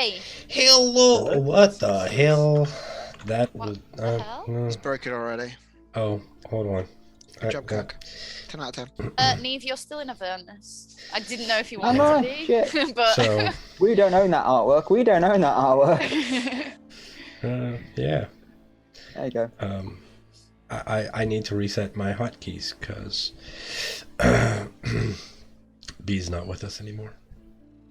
Hey. Hello. What the hell? That What was. the hell? He's broke it already. Oh, hold on. Good job, Kirk. 10 out of 10. Neve, you're still in Avernus. I didn't know if you I wanted know, to be, shit. but So, We don't own that artwork. We don't own that artwork. yeah. There you go. I need to reset my hotkeys because B's not with us anymore.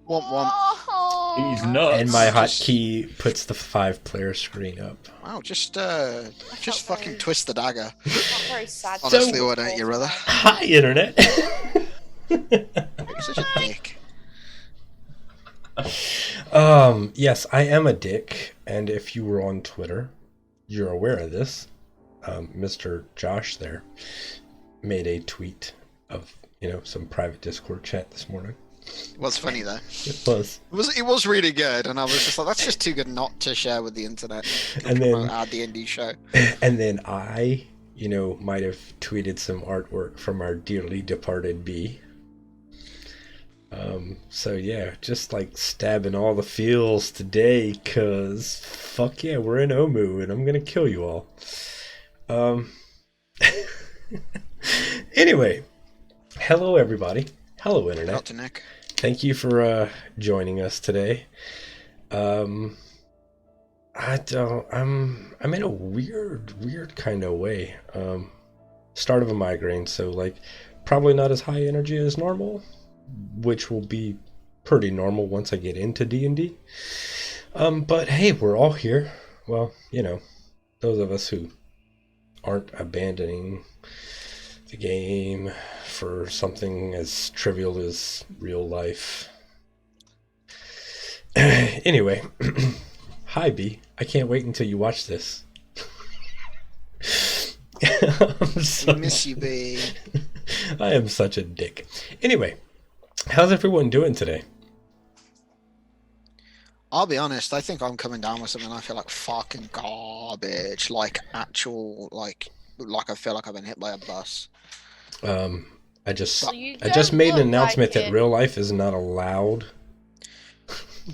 Womp womp. Oh. He's nuts. And my Just- hotkey puts the 5-player screen up. Wow, just fucking twist the dagger. Not very sad. Honestly, why don't you, brother? Hi, Internet. You're such a dick. Yes, I am a dick, and if you were on Twitter, you're aware of this. Mr. Josh there made a tweet of, some private Discord chat this morning. It was funny though. It was. It was really good, and I was just like, that's just too good not to share with the internet. And then our D&D show. And then I, might have tweeted some artwork from our dearly departed B. So yeah, just like stabbing all the feels today, cause fuck yeah, we're in Omu and I'm gonna kill you all. Anyway, hello everybody. Hello Internet. Dr. Nick. Thank you for joining us today. I'm in a weird kind of way. Start of a migraine, so like probably not as high energy as normal, which will be pretty normal once I get into D&D. But hey, we're all here. Well, those of us who aren't abandoning the game for something as trivial as real life. Anyway, hi B. I can't wait until you watch this. We miss you, B. I am such a dick. Anyway, how's everyone doing today? I'll be honest, I think I'm coming down with something I feel like fucking garbage. Like actual, like I feel like I've been hit by a bus. I just So you made don't an announcement look like that it. real life is not allowed.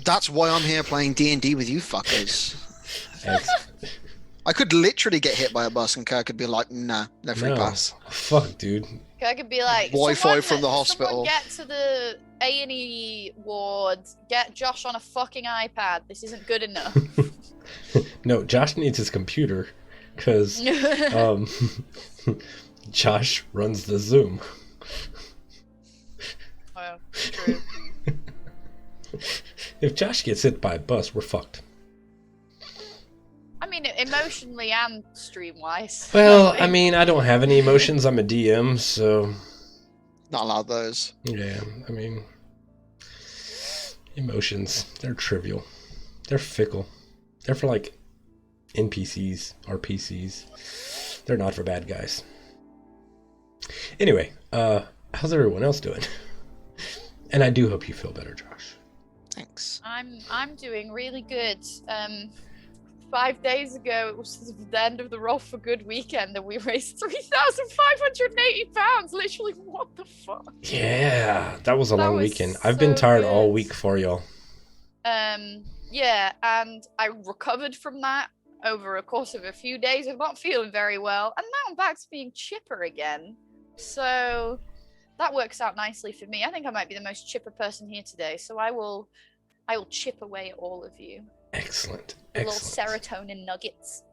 That's why I'm here playing D&D with you fuckers. As, I could literally get hit by a bus and Kirk could be like, nah, no free no, pass. fuck, dude. I could be like, Wi-Fi from the hospital. Someone get to the A&E ward. Get Josh on a fucking iPad. This isn't good enough. No, Josh needs his computer because Josh runs the Zoom. Well, true. If Josh gets hit by a bus, we're fucked. I mean, emotionally and stream-wise. Well, I mean, I don't have any emotions. I'm a DM, so Not allowed those. yeah. I mean, emotions, they're trivial. They're fickle. They're for like NPCs or PCs. They're not for bad guys. Anyway, how's everyone else doing? And I do hope you feel better, Josh. Thanks. I'm doing really good. 5 days ago, it was the end of the Roll for Good weekend, and we raised £3,580. Literally, what the fuck? Yeah, that was a That long was weekend. I've been so tired all good. week for y'all. Yeah, and I recovered from that over a course of a few days of not feeling very well, and now I'm back to being chipper again. So that works out nicely for me. I think I might be the most chipper person here today, so I will chip away at all of you. Excellent. Little Excellent. serotonin nuggets.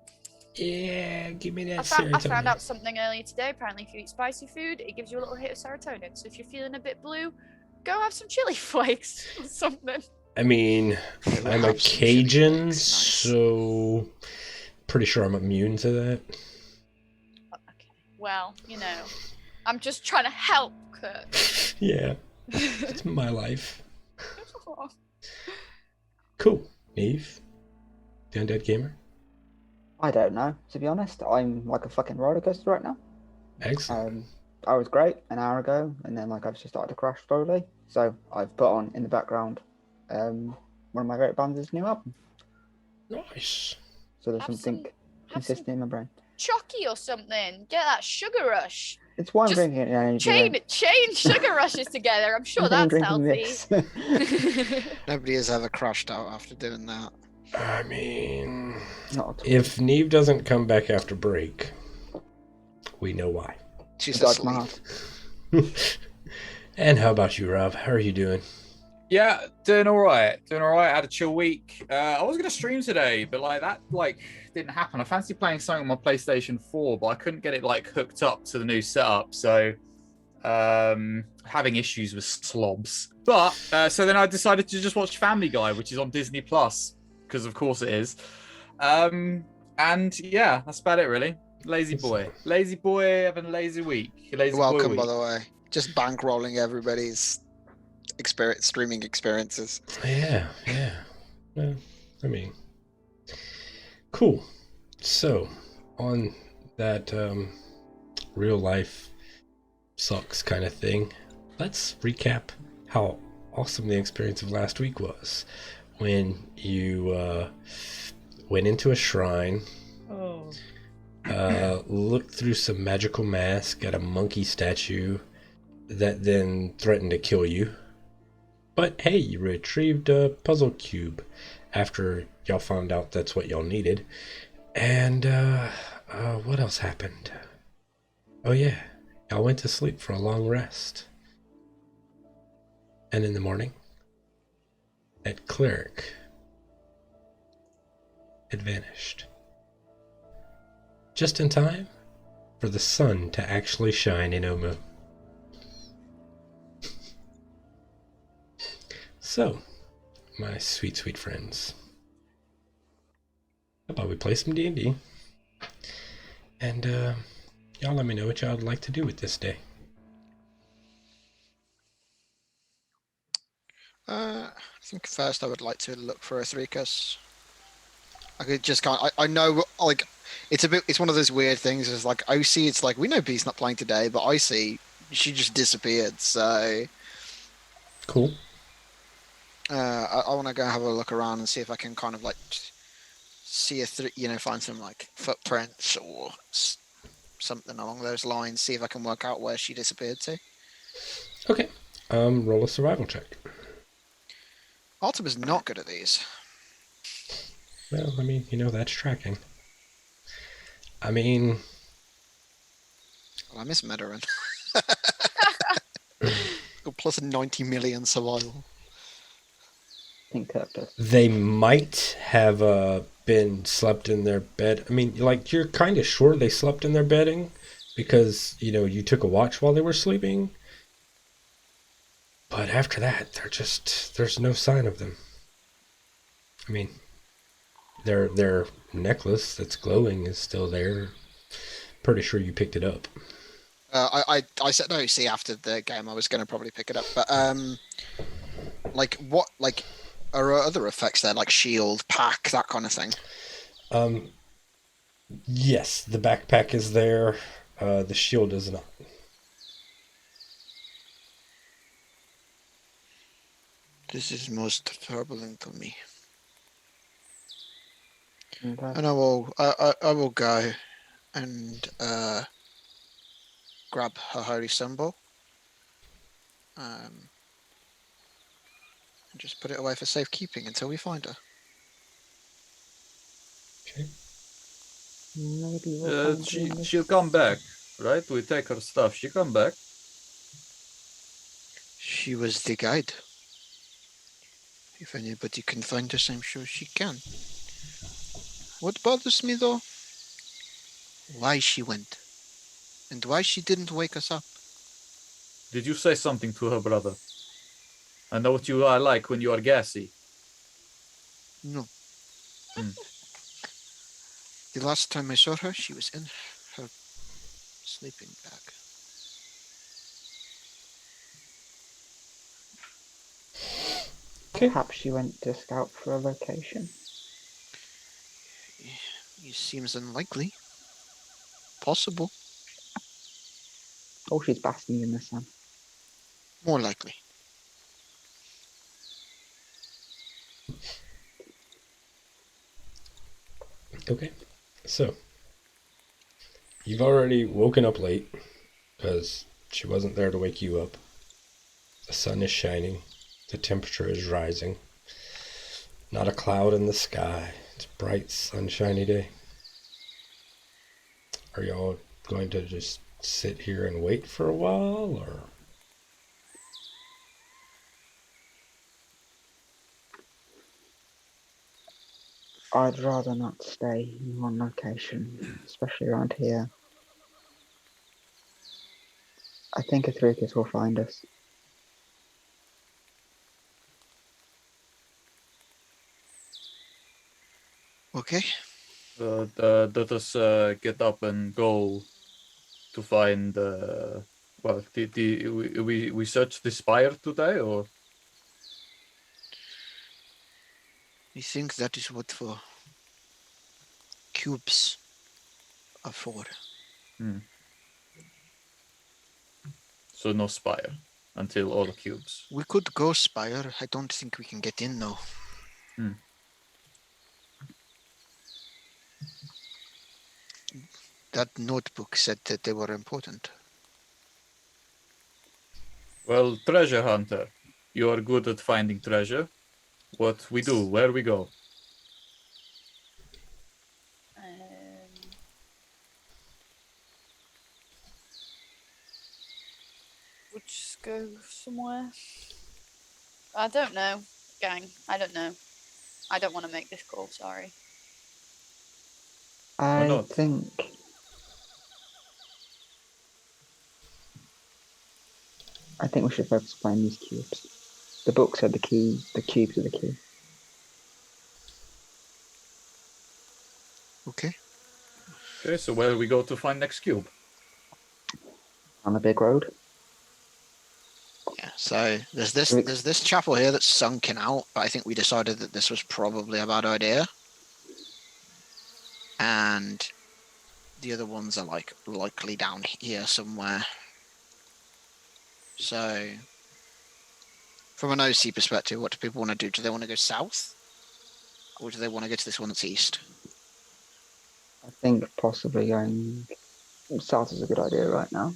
Yeah, give me that I serotonin. found out something earlier today. Apparently, if you eat spicy food, it gives you a little hit of serotonin. So if you're feeling a bit blue, go have some chili flakes or something. I mean, Yeah, I'm a have some chili Cajun, flakes, nice. so pretty sure I'm immune to that. Okay. Well, I'm just trying to help, Kurt. Yeah, it's my life. Cool. Neve, the Undead Gamer. I don't know, to be honest. I'm like a fucking roller coaster right now. Excellent. I was great an hour ago, and then I've just started to crash slowly. So I've put on in the background one of my great bands' new album. Nice. So there's Have something some consistent in my brain. chalky or something. Get that sugar rush. It's why I'm Just drinking it. Energy chain sugar rushes together. I'm sure I'm that's drinking healthy. this. Nobody has ever crashed out after doing that. I mean, Not at all. if Neve doesn't come back after break, we know why. She's Dodge my asleep. heart. And how about you, Rob? How are you doing? Yeah, doing all right. I had a chill week. I was gonna stream today, but that didn't happen. I fancy playing something on my PlayStation 4, but I couldn't get it hooked up to the new setup. So having issues with slobs. But so then I decided to just watch Family Guy, which is on Disney Plus, because of course it is. And yeah, that's about it really. Lazy boy having a lazy week. Welcome, by the way. Just bankrolling everybody's streaming experiences. Yeah. Well, I mean, cool. So, on that real life sucks kind of thing, let's recap how awesome the experience of last week was when you went into a shrine, looked through some magical mask at a monkey statue that then threatened to kill you. But hey, you retrieved a puzzle cube after y'all found out that's what y'all needed. And what else happened? Oh yeah, y'all went to sleep for a long rest. And in the morning, that cleric had vanished. Just in time for the sun to actually shine in Omu. So, my sweet, sweet friends, how about we play some D&D? And y'all let me know what y'all would like to do with this day. I think first I would like to look for a 3-cus. I could just can't. I know, it's one of those weird things. It's OC. It's we know B's not playing today, but IC, she just disappeared. So Cool. I want to go have a look around and see if I can kind of see find some footprints or something along those lines. See if I can work out where she disappeared to. Okay. Roll a survival check. Altum is not good at these. Well, I mean, that's tracking. I mean... Well, I miss Medarin. Got plus 90 million survival. They might have been slept in their bed. I mean, you're kind of sure they slept in their bedding because, you took a watch while they were sleeping. But after that, there's no sign of them. I mean, their necklace that's glowing is still there. Pretty sure you picked it up. I said no. See, after the game, I was going to probably pick it up. But what are other effects there, like shield, pack, that kind of thing? Yes, the backpack is there. The shield is not. This is most troubling to me. Okay. And I will go and grab her holy symbol. And just put it away for safekeeping until we find her. Okay. Maybe we'll find her. She'll come back, right? We take her stuff. She come back. She was the guide. If anybody can find us, I'm sure she can. What bothers me though? Why she went. And why she didn't wake us up. Did you say something to her brother? I know what you are like when you are gassy. No. Hmm. The last time I saw her, she was in her sleeping bag. Okay. Perhaps she went to scout for a location. It seems unlikely. Possible. Oh, she's basking in the sun. More likely. Okay. So, you've already woken up late. because she wasn't there to wake you up. The sun is shining. The temperature is rising. Not a cloud in the sky. It's a bright, sunshiny day. Are y'all going to just sit here and wait for a while, or? I'd rather not stay in one location, especially around here. I think Athricus will find us. Okay. Let us get up and go to find. Well, we searched the spire today, or I think that is what for cubes are for. so no spire until all the cubes. We could go spire. I don't think we can get in though. That notebook said that they were important. Well, treasure hunter, you are good at finding treasure. What we do, where we go. We'll just go somewhere. I don't know, gang. I don't know. I don't want to make this call. Sorry. I not? think we should focus on finding these cubes. The book said the cubes are the key. Okay. Okay, so where we go to find next cube? On the big road. Yeah. So there's this Rick- there's this chapel here that's sunken out, but I think we decided that this was probably a bad idea. And the other ones are like likely down here somewhere. So from an OC perspective, what do people want to do? Do they want to go south? Or do they want to go to this one that's east? I think possibly going south is a good idea right now.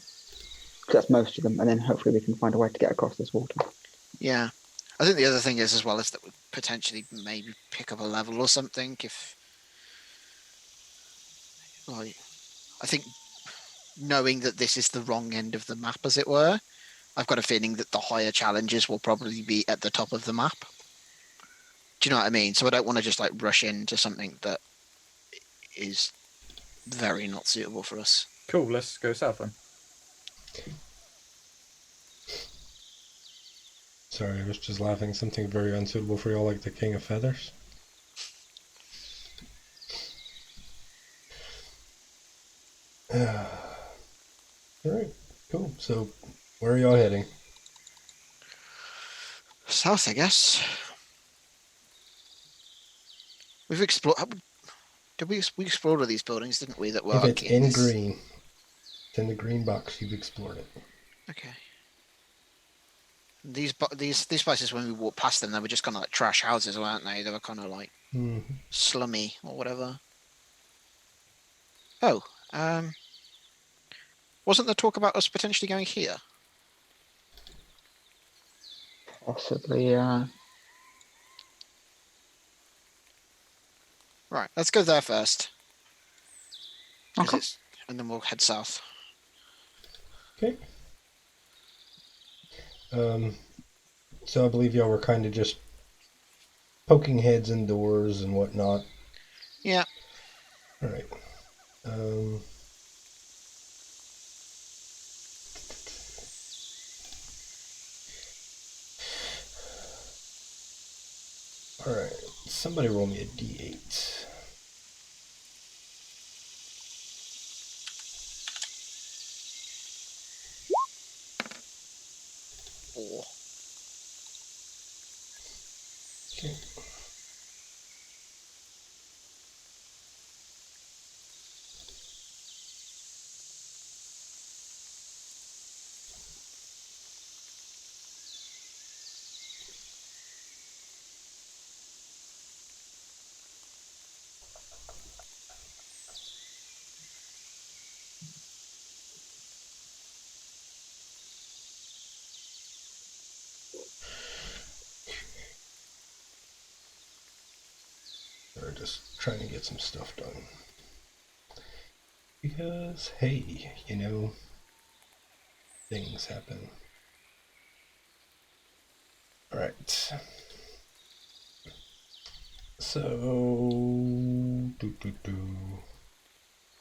'Cause that's most of them, and then hopefully we can find a way to get across this water. Yeah. I think the other thing is as well is that we potentially maybe pick up a level or something if like I think knowing that this is the wrong end of the map as it were, I've got a feeling that the higher challenges will probably be at the top of the map. Do you know what I mean? So I don't want to just like rush into something that is very not suitable for us. Cool, let's go south then. Sorry, I was just laughing. Something very unsuitable for y'all, like the King of Feathers. Alright, cool. So, where are y'all heading? South, I guess. We've explored. Did we explored all these buildings, didn't we? That were If it's in kings? green, it's in the green box, you've explored it. Okay. These places, when we walked past them, they were just kind of like trash houses, weren't they? They were kind of like slummy or whatever. Oh, wasn't there talk about us potentially going here? Possibly, yeah. Right, let's go there first. Okay. And then we'll head south. Okay. So I believe y'all were kind of just poking heads in doors and whatnot. Yeah. All right. All right. Somebody roll me a d8. Or Okay. Or just trying to get some stuff done. Because, hey, you know, things happen. Alright. So,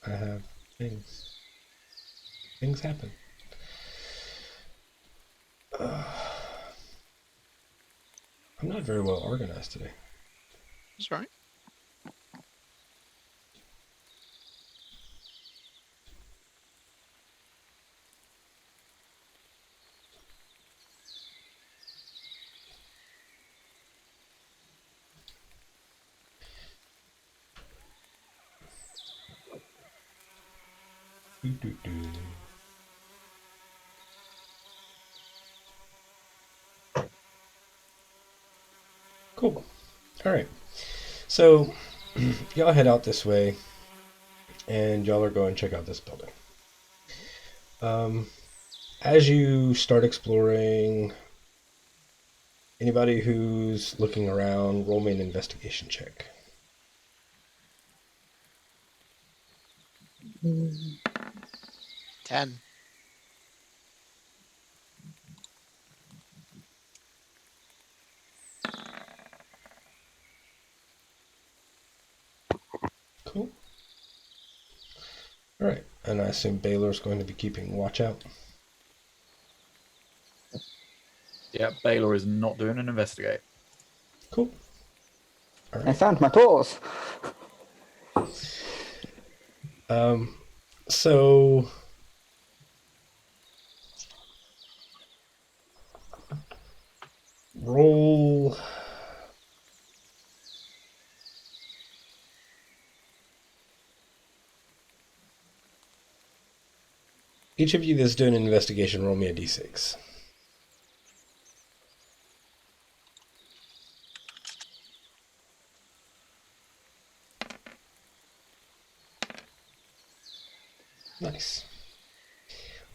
I have things. Things happen. I'm not very well organized today. That's right. Cool. Alright. So, y'all head out this way, and y'all are going to check out this building. As you start exploring, anybody who's looking around, roll me an investigation check. 10. Cool. Alright, and I assume Baylor's going to be keeping watch out. Yeah, Baylor is not doing an investigate. Cool. I Alright. found my tools. So roll each of you that's doing an investigation, roll me a d6. Nice.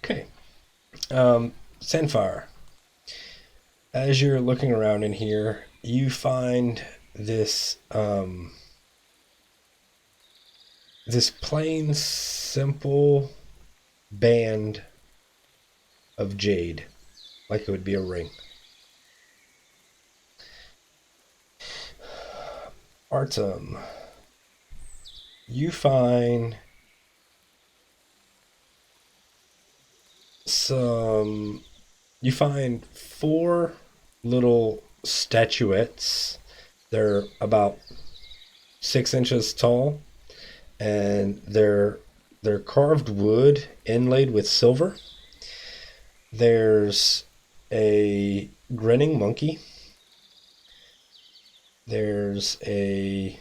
Okay. Sandfire. As you're looking around in here, you find this this plain, simple band of jade, like it would be a ring. Artem, you find you find 4 little statuettes. They're about 6 inches tall, and they're carved wood inlaid with silver. There's a grinning monkey. There's a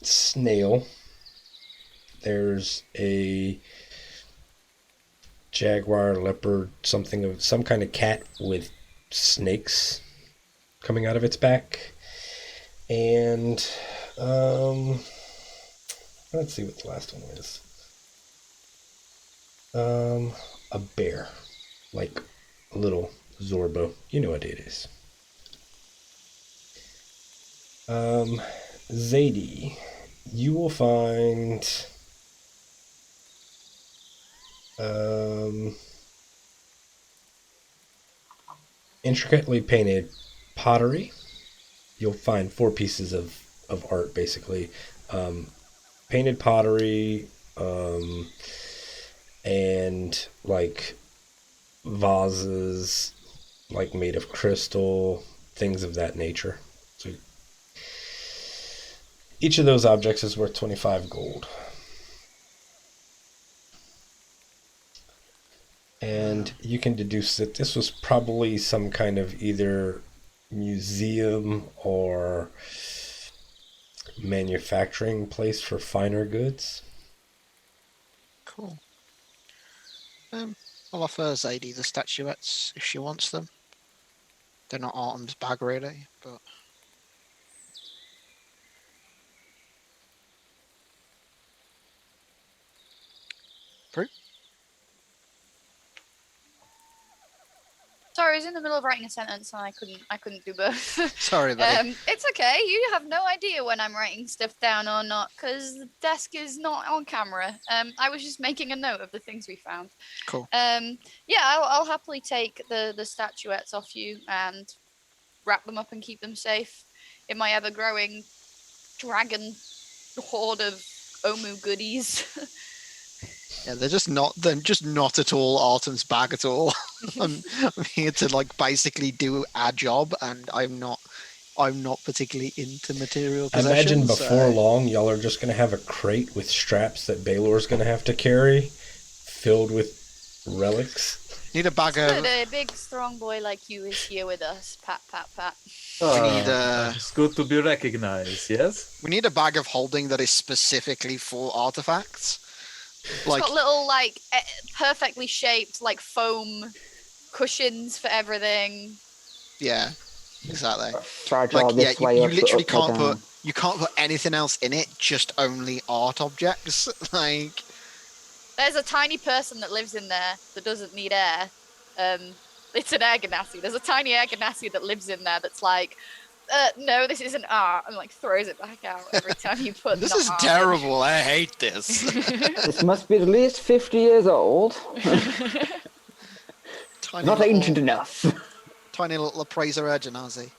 snail. There's a jaguar, leopard, some kind of cat with snakes coming out of its back. And let's see what the last one is. A bear, like a little Zorbo. You know what it is. Zadie, you will find intricately painted pottery. You'll find 4 pieces of art, basically. Painted pottery, and like vases, like made of crystal, things of that nature. So each of those objects is worth 25 gold. And you can deduce that this was probably some kind of either museum or manufacturing place for finer goods. Cool. I'll offer Zadie the statuettes if she wants them. They're not Artem's bag, really, but... Prue? Sorry, I was in the middle of writing a sentence and I couldn't do both. Sorry, buddy. It's okay. You have no idea when I'm writing stuff down or not, because the desk is not on camera. I was just making a note of the things we found. Cool. Yeah, I'll happily take the statuettes off you and wrap them up and keep them safe in my ever-growing dragon hoard of Omu goodies. Yeah, they're just not at all Artem's bag at all. I'm here to like basically do a job, and I'm not particularly into material I possessions. imagine before long, y'all are just gonna have a crate with straps that Baylor's gonna have to carry, filled with relics. Need a bag of. Good, a big strong boy like you is here with us. Pat, pat, pat. We need It's good to be recognized, yes? we need a bag of holding that is specifically for artifacts. It's Like got little like perfectly shaped like foam cushions for everything. yeah, exactly. Fragile Like yeah, this way you up, literally upside down. can't put anything else in it. Just only art objects. Like There's a tiny person that lives in there that doesn't need air. It's an air ganassi. There's a tiny air ganassi that lives in there that's like, no, this isn't art, and like throws it back out every time you put. this not is art. terrible. I hate this. This must be at least 50 years old. Tiny Not little, ancient enough. Tiny little appraiser Genasi.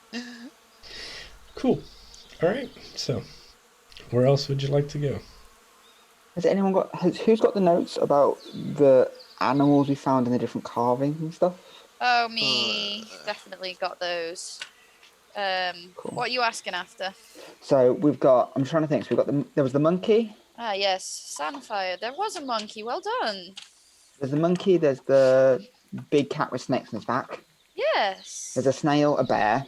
Cool. All right. So, where else would you like to go? Has anyone who's got the notes about the animals we found in the different carvings and stuff? Oh, me. Definitely got those. Cool. What are you asking after? So we've got. I'm trying to think. So there was the monkey. Ah, yes. Sandfire. There was a monkey. Well done. There's the monkey. There's the big cat with snakes on his back. Yes. There's a snail, a bear.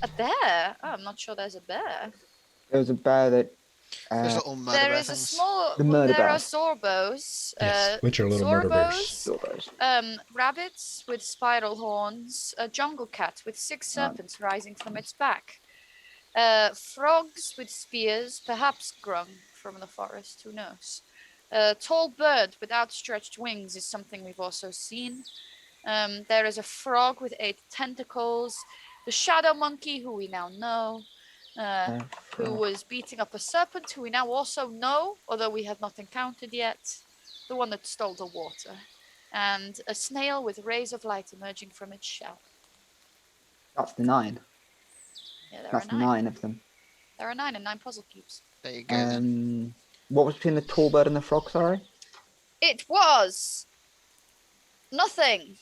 A bear? Oh, I'm not sure there's a bear. There was a bear that. There's little murder There bear is a things. small. The murder there are bears. zorbos. Yes, which are little murder bears. Zorbos, rabbits with spiral horns, a jungle cat with 6 serpents rising from its back, frogs with spears, perhaps grung from the forest, who knows. A tall bird with outstretched wings is something we've also seen. There is a frog with 8 tentacles, the shadow monkey, who we now know, who was beating up a serpent, who we now also know, although we have not encountered yet, the one that stole the water, and a snail with rays of light emerging from its shell. That's the 9. Yeah, there That's are 9. 9 of them. There are 9 and 9 puzzle cubes. There you go. Then. What was between the tall bird and the frog? Sorry. It was nothing.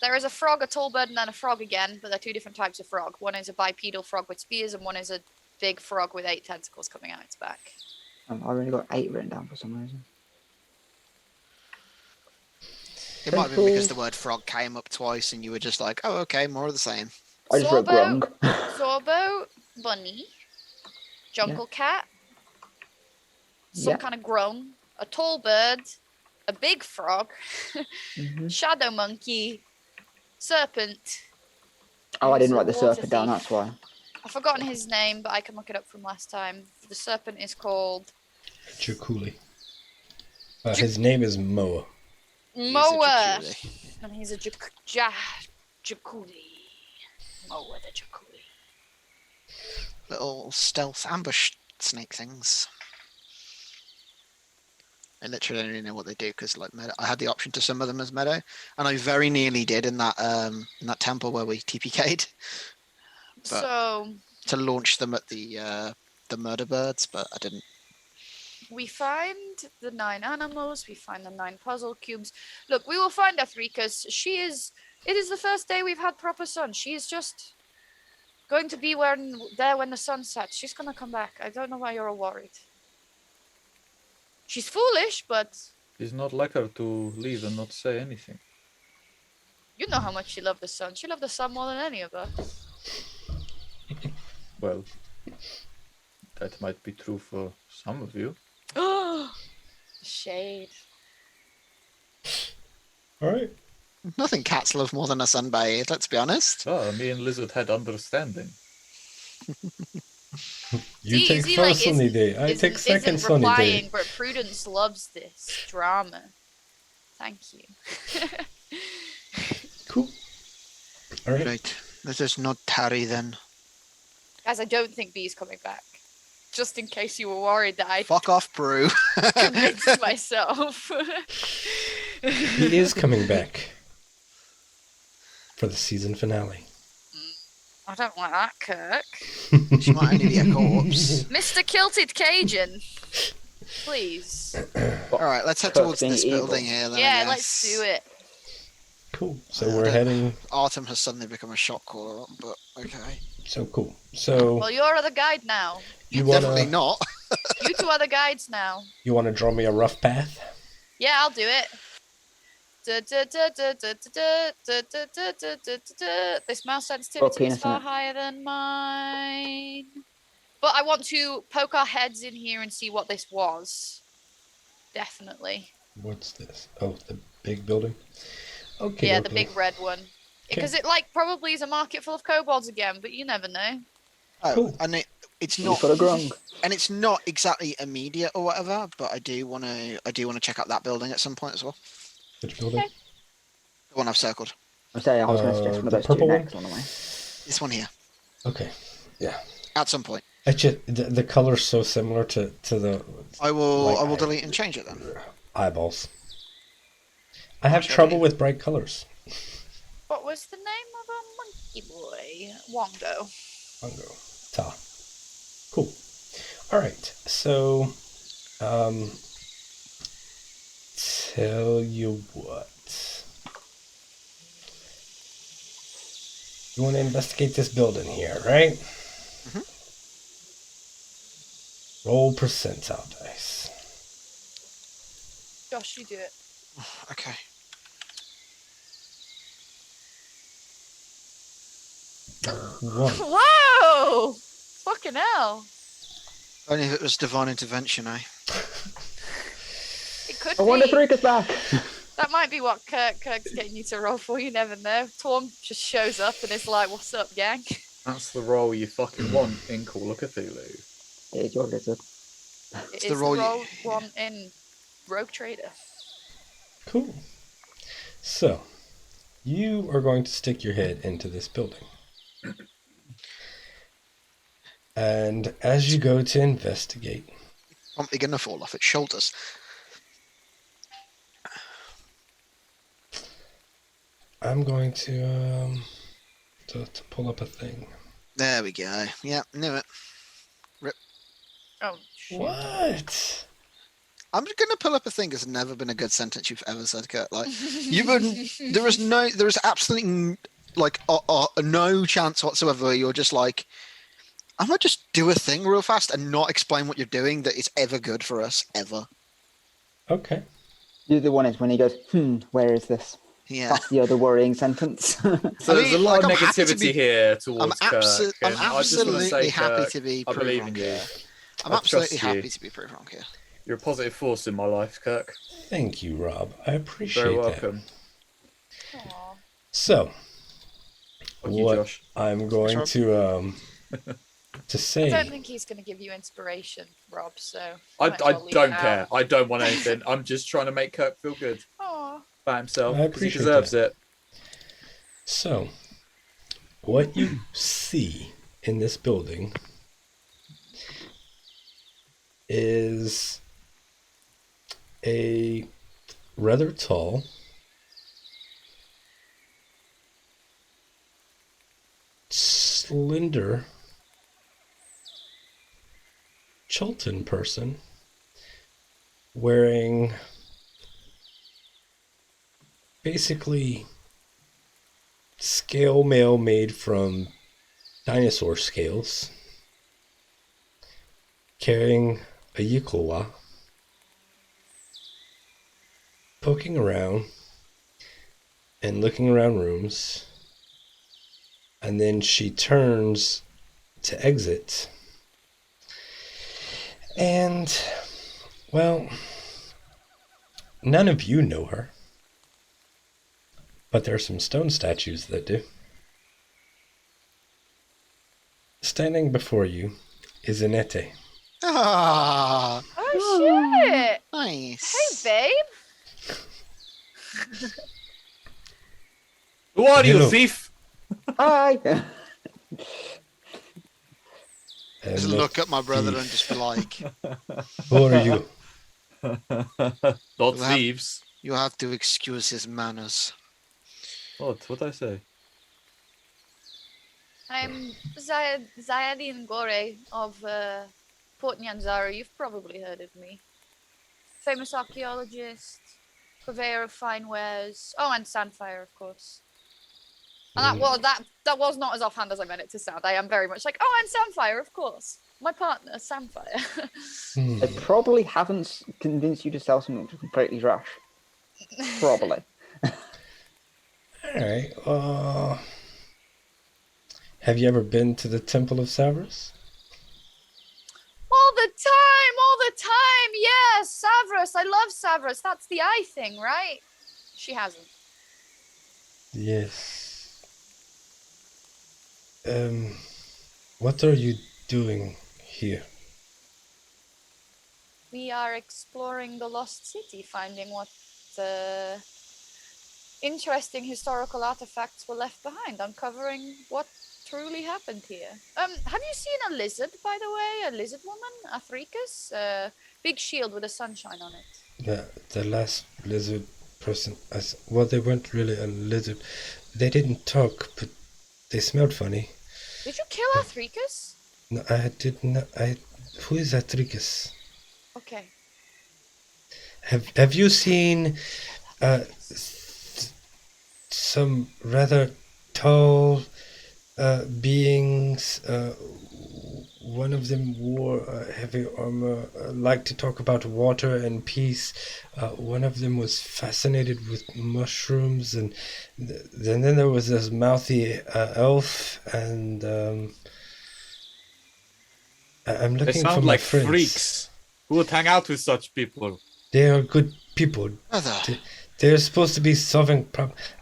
There is a frog, a tall bird, and then a frog again, but they're 2 different types of frog. One is a bipedal frog with spears, and one is a big frog with 8 tentacles coming out its back. I've only got 8 written down for some reason. It might have been because the word frog came up twice, and you were just like, "Oh, okay, more of the same." I just wrote grung. Zorbo, bunny, jungle cat, some kind of groan, a tall bird, a big frog, shadow monkey, serpent. Oh, I didn't write the water serpent down, thief. that's why. I've forgotten his name, but I can look it up from last time. The serpent is called Jakuli. His name is Moa. Moa, and he's a Jakuli. Moa the Jakuli. Little stealth ambush snake things. I literally don't even know what they do because, like, I had the option to summon them as meadow, and I very nearly did in that temple where we TPK'd. So to launch them at the murder birds, but I didn't. we find the 9 animals. We find the 9 puzzle cubes. Look, we will find Afrika's. It is the first day we've had proper sun. She is just going to be there when the sun sets. She's gonna come back. I don't know why you're all worried. She's foolish, but It's not like her to leave and not say anything. you know how much she loved the sun. She loved the sun more than any of us. Well, that might be true for some of you. Shade. All right. Nothing cats love more than a sunbathe. Let's be honest. Ah, me and Lizard had understanding. You See, take he, first like, sunny day. I take second isn't sunny replying, day. but Prudence loves this drama. Thank you. Cool. All right. Right. Let us not tarry then. Guys, I don't think B's coming back. Just in case you were worried that I Fuck off, Brew. convinced myself. He is coming back for the season finale. I don't like that, Kirk. She might only be a corpse. Mr. Kilted Cajun. Please. Alright, let's head Kirk towards being this evil. building here then. I Yeah, guess. let's do it. Cool. So we're heading. Artem has suddenly become a shot caller, but okay. So cool. So Well, you're the guide now. you Definitely wanna not. You two are the guides now. draw me a rough path? Yeah, I'll do it. This mouse sensitivity is far higher than mine. But I want to poke our heads in here and see what this was. Definitely. What's this? Oh, the big building. Okay. Yeah, the big red one. Because it like probably is a market full of kobolds again, but you never know. Oh, Cool. and it's You've not got a grung. and it's not exactly immediate or whatever, but I do wanna check out that building at some point as well. Which building? Okay. The one I've circled. I'm saying I was going to suggest one of the those two purple one? next on the way. This one here. Okay. Yeah. At some point. It's just the color's so similar to the I will Like, delete and change it then. eyeballs. I have Shall trouble we? with bright colors. What was the name of a monkey boy? Wongo. Bongo. Ta. Cool. All right. So, tell you what. You want to investigate this building here, right? Mhm. Roll percentile dice. Josh, you do it. Okay. One. Whoa! Fucking hell. Only if it was divine intervention, eh? It could I wonder be. if Rika's back. That might be what Kirk's getting you to roll for. You never know. Torm just shows up and is like, "What's up, gang?" That's the role you fucking want in Call of Cthulhu. Here's your lizard. It's the the roll roll you- one in Rogue Trader. Cool. So, you are going to stick your head into this building. And as you go to investigate, Probably gonna fall off its shoulders. I'm going to pull up a thing. There we go. Yeah, knew it. Oh, shit. What? I'm gonna pull up a thing has never been a good sentence you've ever said, Kurt. Like you've been there is absolutely like no chance whatsoever where you're just like, I'm gonna just do a thing real fast and not explain what you're doing that is ever good for us ever. Okay. The other one is when he goes, where is this? Yeah. That's the other worrying sentence. So I there's mean, a lot like, of I'm happy to negativity be- here towards I'm Kirk. and I just want to absolutely say, happy Kirk, to be I proved believe wrong in you. here. I'm I absolutely trust you. happy to be proved wrong here. You're a positive force in my life, Kirk. Thank you, Rob. I appreciate Very that. welcome. Aw. So, Fuck you, what Josh. I'm going Rob. to I say. don't think he's going to give you inspiration, Rob. So I might as well leave don't it care. out. I don't want anything. I'm just trying to make Kirk feel good Aw. about himself. I 'cause he appreciate deserves that. it. So, what you see in this building is a rather tall, slender Chilton person wearing basically scale mail made from dinosaur scales, carrying a Yiklowa, poking around and looking around rooms, and then she turns to exit. And, well, none of you know her, but there are some stone statues that do. Standing before you is Annette. Ah, Oh shit! nice. Hey, babe. Who are you, Hello. thief? Hi. I'm Just not look at my brother thief. and just be like, Who are you? Not We'll have- thieves. you have to excuse his manners. What I say? I'm Zayadin Gore of Port Nyanzaru. You've probably heard of me. Famous archaeologist, purveyor of fine wares. Oh, and Sandfire, of course. And that was not as offhand as I meant it to sound. I am very much like, oh, and Sandfire, of course. My partner, Sandfire. Hmm. I probably haven't convinced you to sell something which is completely trash. Probably. Alright, have you ever been to the Temple of Savras? All the time, yes, Savras. I love Savras. That's the eye thing, right? She hasn't. Yes. What are you doing here? We are exploring the lost city, finding what interesting historical artifacts were left behind, uncovering what truly happened here. Have you seen a lizard, by the way? A lizard woman? Athricus? Big shield with a sunshine on it. The last lizard person, well, they weren't really a lizard. They didn't talk, but they smelled funny. Did you kill Athricus? No, I did not. Who is Atricus? Okay. Have you seen some rather tall beings? One of them wore heavy armor, liked to talk about water and peace. One of them was fascinated with mushrooms, and then there was this mouthy elf, and I'm They looking for sound my like friends. freaks. Who would hang out with such people? They are good people. Brother, They're supposed to be solving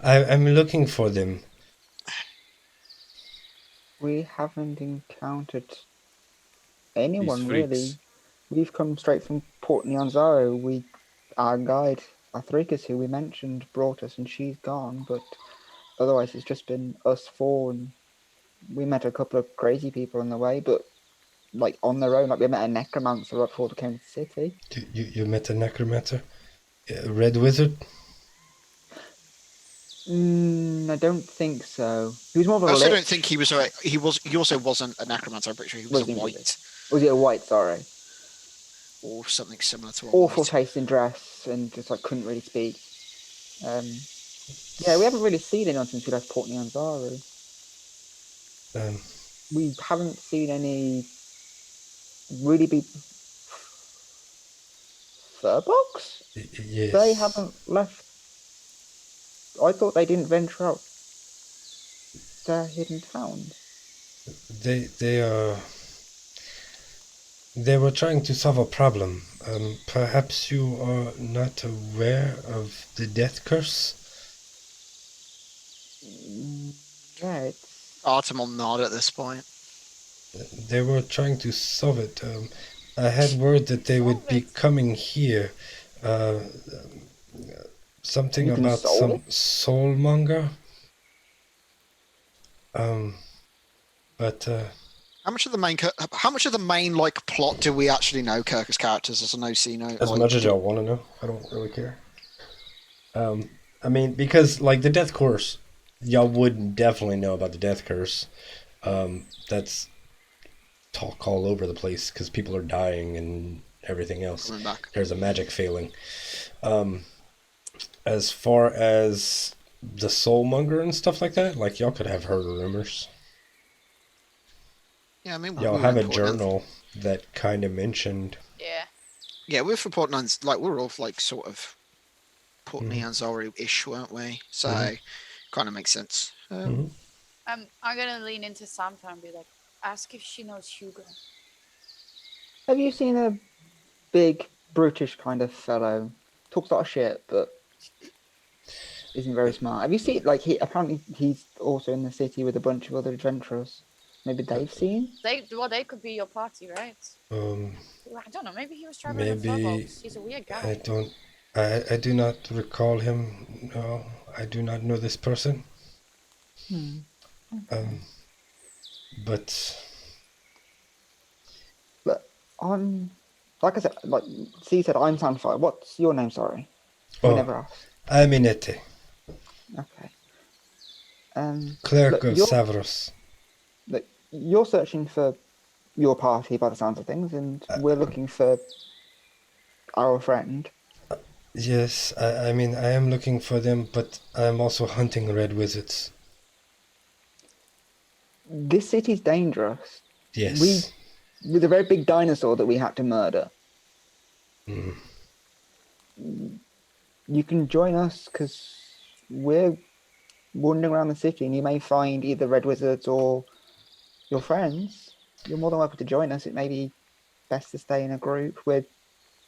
I'm looking for them. We haven't encountered These anyone freaks. really. We've come straight from Port Nyanzaru. Our guide, Athricus, who we mentioned, brought us, and she's gone. But otherwise, it's just been us four, and we met a couple of crazy people on the way. But like on their own, like we met a necromancer right before they came to the city. You met a necromancer? A red wizard? I don't think so. He was more of a I also lich. don't think he was. He also wasn't a necromancer. I'm pretty sure he was Wasn't a he? white Was it a white? Sorry. or something similar to a Awful white. taste in dress, and just like couldn't really speak. Yeah, we haven't really seen anyone since we left Port Nyanzaru. We haven't seen any really big furbolgs. Yes. They haven't left. I thought they didn't venture out their hidden towns. They were trying to solve a problem. Perhaps you are not aware of the death curse? Yeah, it's Artemon nod at this point. They were trying to solve it. I had word that they would be coming here. Something You can about solve some it? soulmonger. But How much of the main like plot do we actually know? Kirkus characters as an OC note. as like, much as y'all want to know, I don't really care. I mean, because like the death curse, y'all would definitely know about the death curse. That's talk all over the place because people are dying and everything else. coming back. There's a magic failing. As far as the soulmonger and stuff like that, like y'all could have heard rumors. Yeah, I mean, Y'all have a journal that kind of mentioned. Yeah. Yeah, we're from Port Nyanzaru, like we're all like sort of Port Nyanzaru-ish, weren't we? So kind of makes sense. Mhm. I'm gonna lean into Santa and be like, ask if she knows Hugo. Have you seen a big, brutish kind of fellow? Talks a lot of shit, but isn't very smart. Have you seen, like, he's also in the city with a bunch of other adventurers. Maybe they've seen? They could be your party, right? I don't know. Maybe he was traveling with Maybe Furbolgs. He's a weird guy. I do not recall him. No, I do not know this person. Hmm. But But I'm, like I said, like C said, I'm Sandfire. What's your name? Sorry, we oh, never asked. Aminete, Okay. cleric Look, of Savros. you're searching for your party by the sounds of things, and we're looking for our friend. Yes, I mean I am looking for them, but I am also hunting red wizards. This city's dangerous. Yes. With a very big dinosaur that we had to murder. Mm. You can join us because we're wandering around the city, and you may find either red wizards or your friends. You're more than welcome to join us. It may be best to stay in a group. We're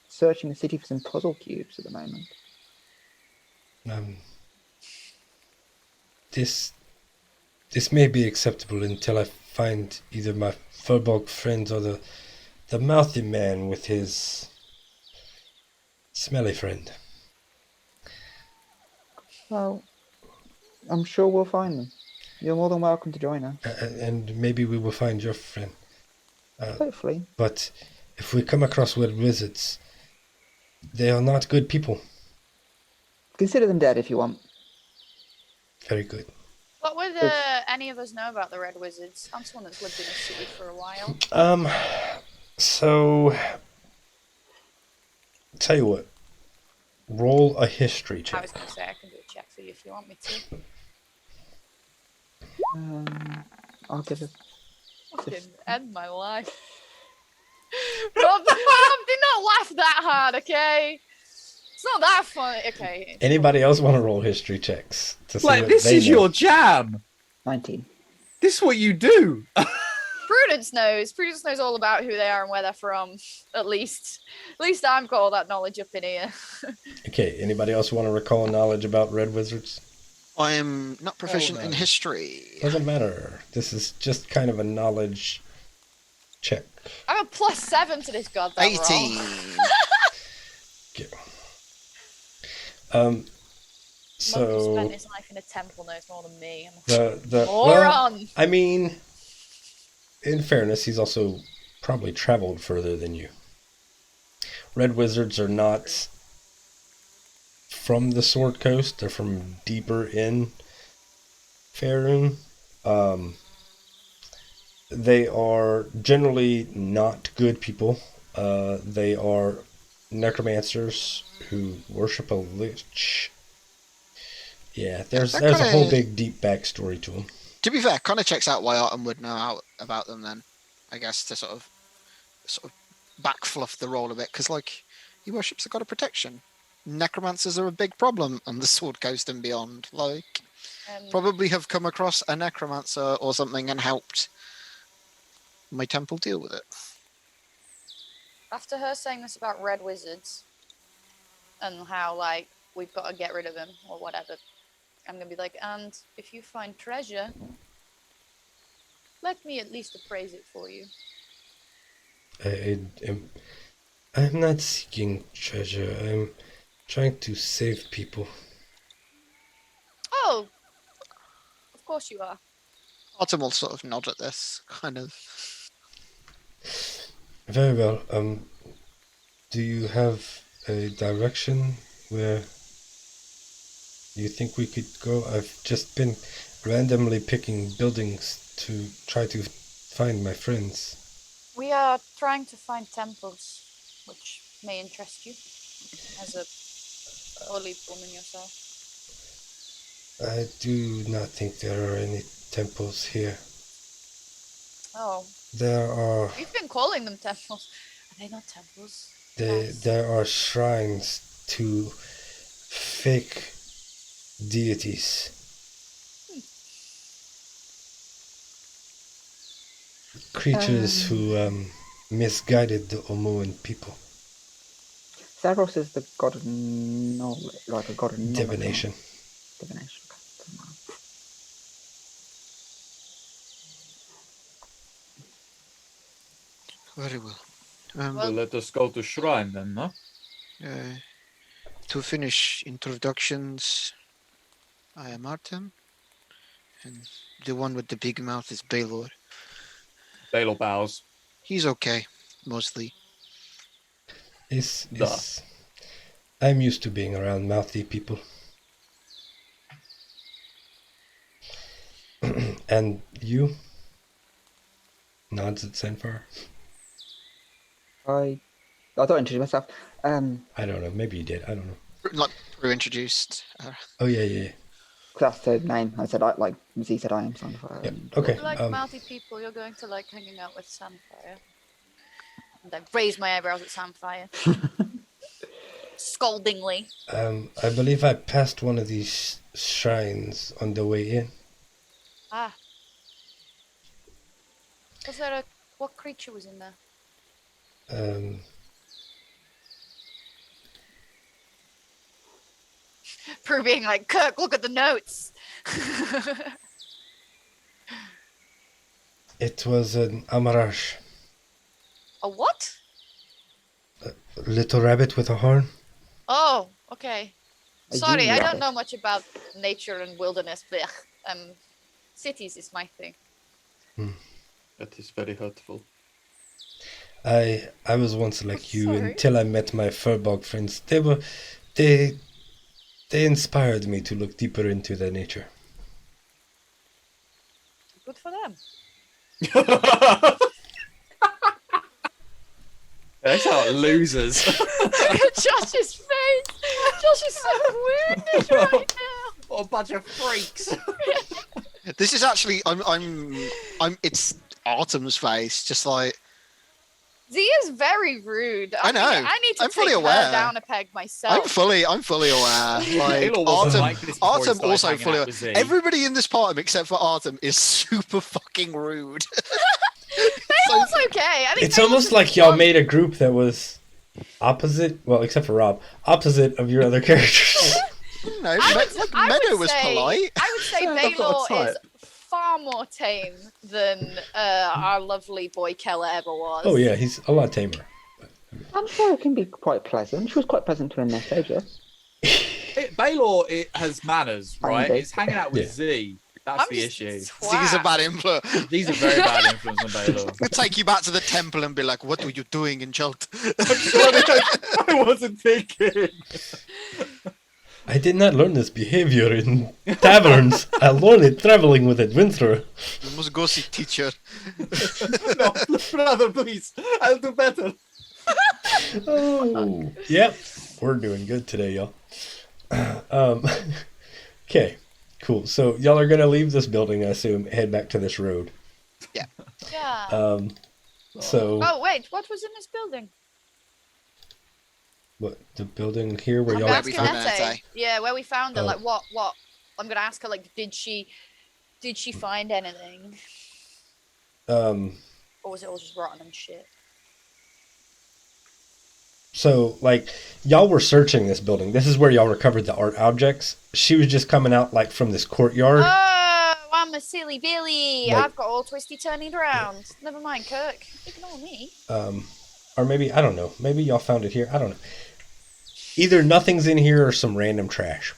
searching the city for some puzzle cubes at the moment. Um, this may be acceptable until I find either my Furbolg friends or the mouthy man with his smelly friend. Well, I'm sure we'll find them. You're more than welcome to join us. And maybe we will find your friend. Hopefully. But if we come across red wizards, they are not good people. Consider them dead if you want. Very good. What would any of us know about the Red Wizards? I'm someone that's lived in a city for a while. So tell you what. Roll a history I check. was going to say I can do a check for you if you want me to. I'll give it. Fucking end my life. Rob, do not laugh that hard, okay? It's not that funny. Okay. Anybody else want to roll history checks to see Like, what this they is know? your jam. 19. This is what you do. Prudence knows. Prudence knows all about who they are and where they're from. At least I've got all that knowledge up in here. Okay, anybody else want to recall knowledge about red wizards? I am not proficient no. in history. Doesn't matter. This is just kind of a knowledge check. I have a +7 to this goddamn 18. roll. Okay. Monk who So spent his life in a temple knows more than me. the Moron. I mean, in fairness, he's also probably traveled further than you. Red wizards are not from the Sword Coast. They're from deeper in Faerun. They are generally not good people. They are necromancers who worship a lich. Yeah, there's a whole big deep backstory to them. To be fair, kind of checks out why Artem would know out about them then, I guess, to sort of backfluff the role a bit, because like he worships the god of protection. Necromancers are a big problem on the Sword Coast and beyond. Like, probably have come across a necromancer or something and helped my temple deal with it. After her saying this about red wizards and how like we've got to get rid of him or whatever, I'm gonna be like, and if you find treasure, let me at least appraise it for you. I'm not seeking treasure. I'm trying to save people. Oh, of course you are. Artem will sort of nod at this, kind of. Very well. Do you have a direction where you think we could go? I've just been randomly picking buildings to try to find my friends. We are trying to find temples, which may interest you as a holy woman yourself. I do not think there are any temples here. Oh. There are. You've been calling them temples. Are they not temples? There are shrines to fake deities. Creatures who misguided the Omoan people. Savros is the god of knowledge, like a god of knowledge. Divination. Divination. Very well. Well, let us go to shrine then, no? To finish introductions, I am Artem. And the one with the big mouth is Baylor. Baylor bows. He's okay, mostly. I'm used to being around mouthy people. And you? Nods at Sanfar. I don't introduce myself. I don't know. Maybe you did. I don't know. Like Prue introduced. Oh yeah. That's the name. I said like Z said I am Sunfire. Yeah, and- okay. If you like mouthy people, you're going to like hanging out with Samfire. And I raise my eyebrows at Samfire. Scoldingly. I believe I passed one of these shrines on the way in. Ah. Was there what creature was in there? Prue being like, Kirk, look at the notes. It was an Amarash. A what? A little rabbit with a horn. Oh, okay. A Sorry, I rabbit. don't know much about nature and wilderness. Blech. Cities is my thing. That is very hurtful. I was once like you Sorry. until I met my furbog friends. They inspired me to look deeper into their nature. Good for them. That's how losers. Josh's face. Josh is so wounded right now. What a bunch of freaks. This is actually I'm it's Artem's face, just like Z is very rude. I know. I need to I'm fully take aware. her down a peg myself. I'm fully aware. Like Taylor wasn't Artem, like this before he Artem started also hanging fully out aware. with Z. Everybody in this party except for Artem is super fucking rude. Baylor's okay. I think It's Baylor's almost just like y'all fun. made a group that was opposite, well, except for Rob, opposite of your other characters. No, I would Meadow was say- polite. I would say That's not Baylor tight. is far more tame than our lovely boy Keller ever was. Oh yeah, he's a lot tamer. I'm sure it can be quite pleasant. She was quite pleasant to a message. Baylor has manners, right? Indeed. It's hanging out with Yeah. Z. That's I'm the just issue. Ziggy's a bad influence. These are very bad influence on Baylor. He'll take you back to the temple and be like, "What were you doing in Jolt?" I wasn't thinking. I did not learn this behavior in taverns. I learned it traveling with adventurer. You must go see teacher. No, brother, please. I'll do better. Oh, yep. We're doing good today, y'all. Okay, cool. So y'all are gonna leave this building, I assume, head back to this road. Yeah. So Oh wait, what was in this building? what the building here where I'm y'all? gonna we ask found Annette. Annette. Yeah, where we found her. Oh. Like what? I'm gonna ask her. Like, did she find anything, or was it all just rotten and shit? So like y'all were searching this building. This is where y'all recovered the art objects. She was just coming out like from this courtyard. Oh, I'm a silly Billy. Like- I've got all twisty turning around. Never mind, Kirk. Ignore me. Or maybe I don't know. Maybe y'all found it here. I don't know. Either nothing's in here or some random trash.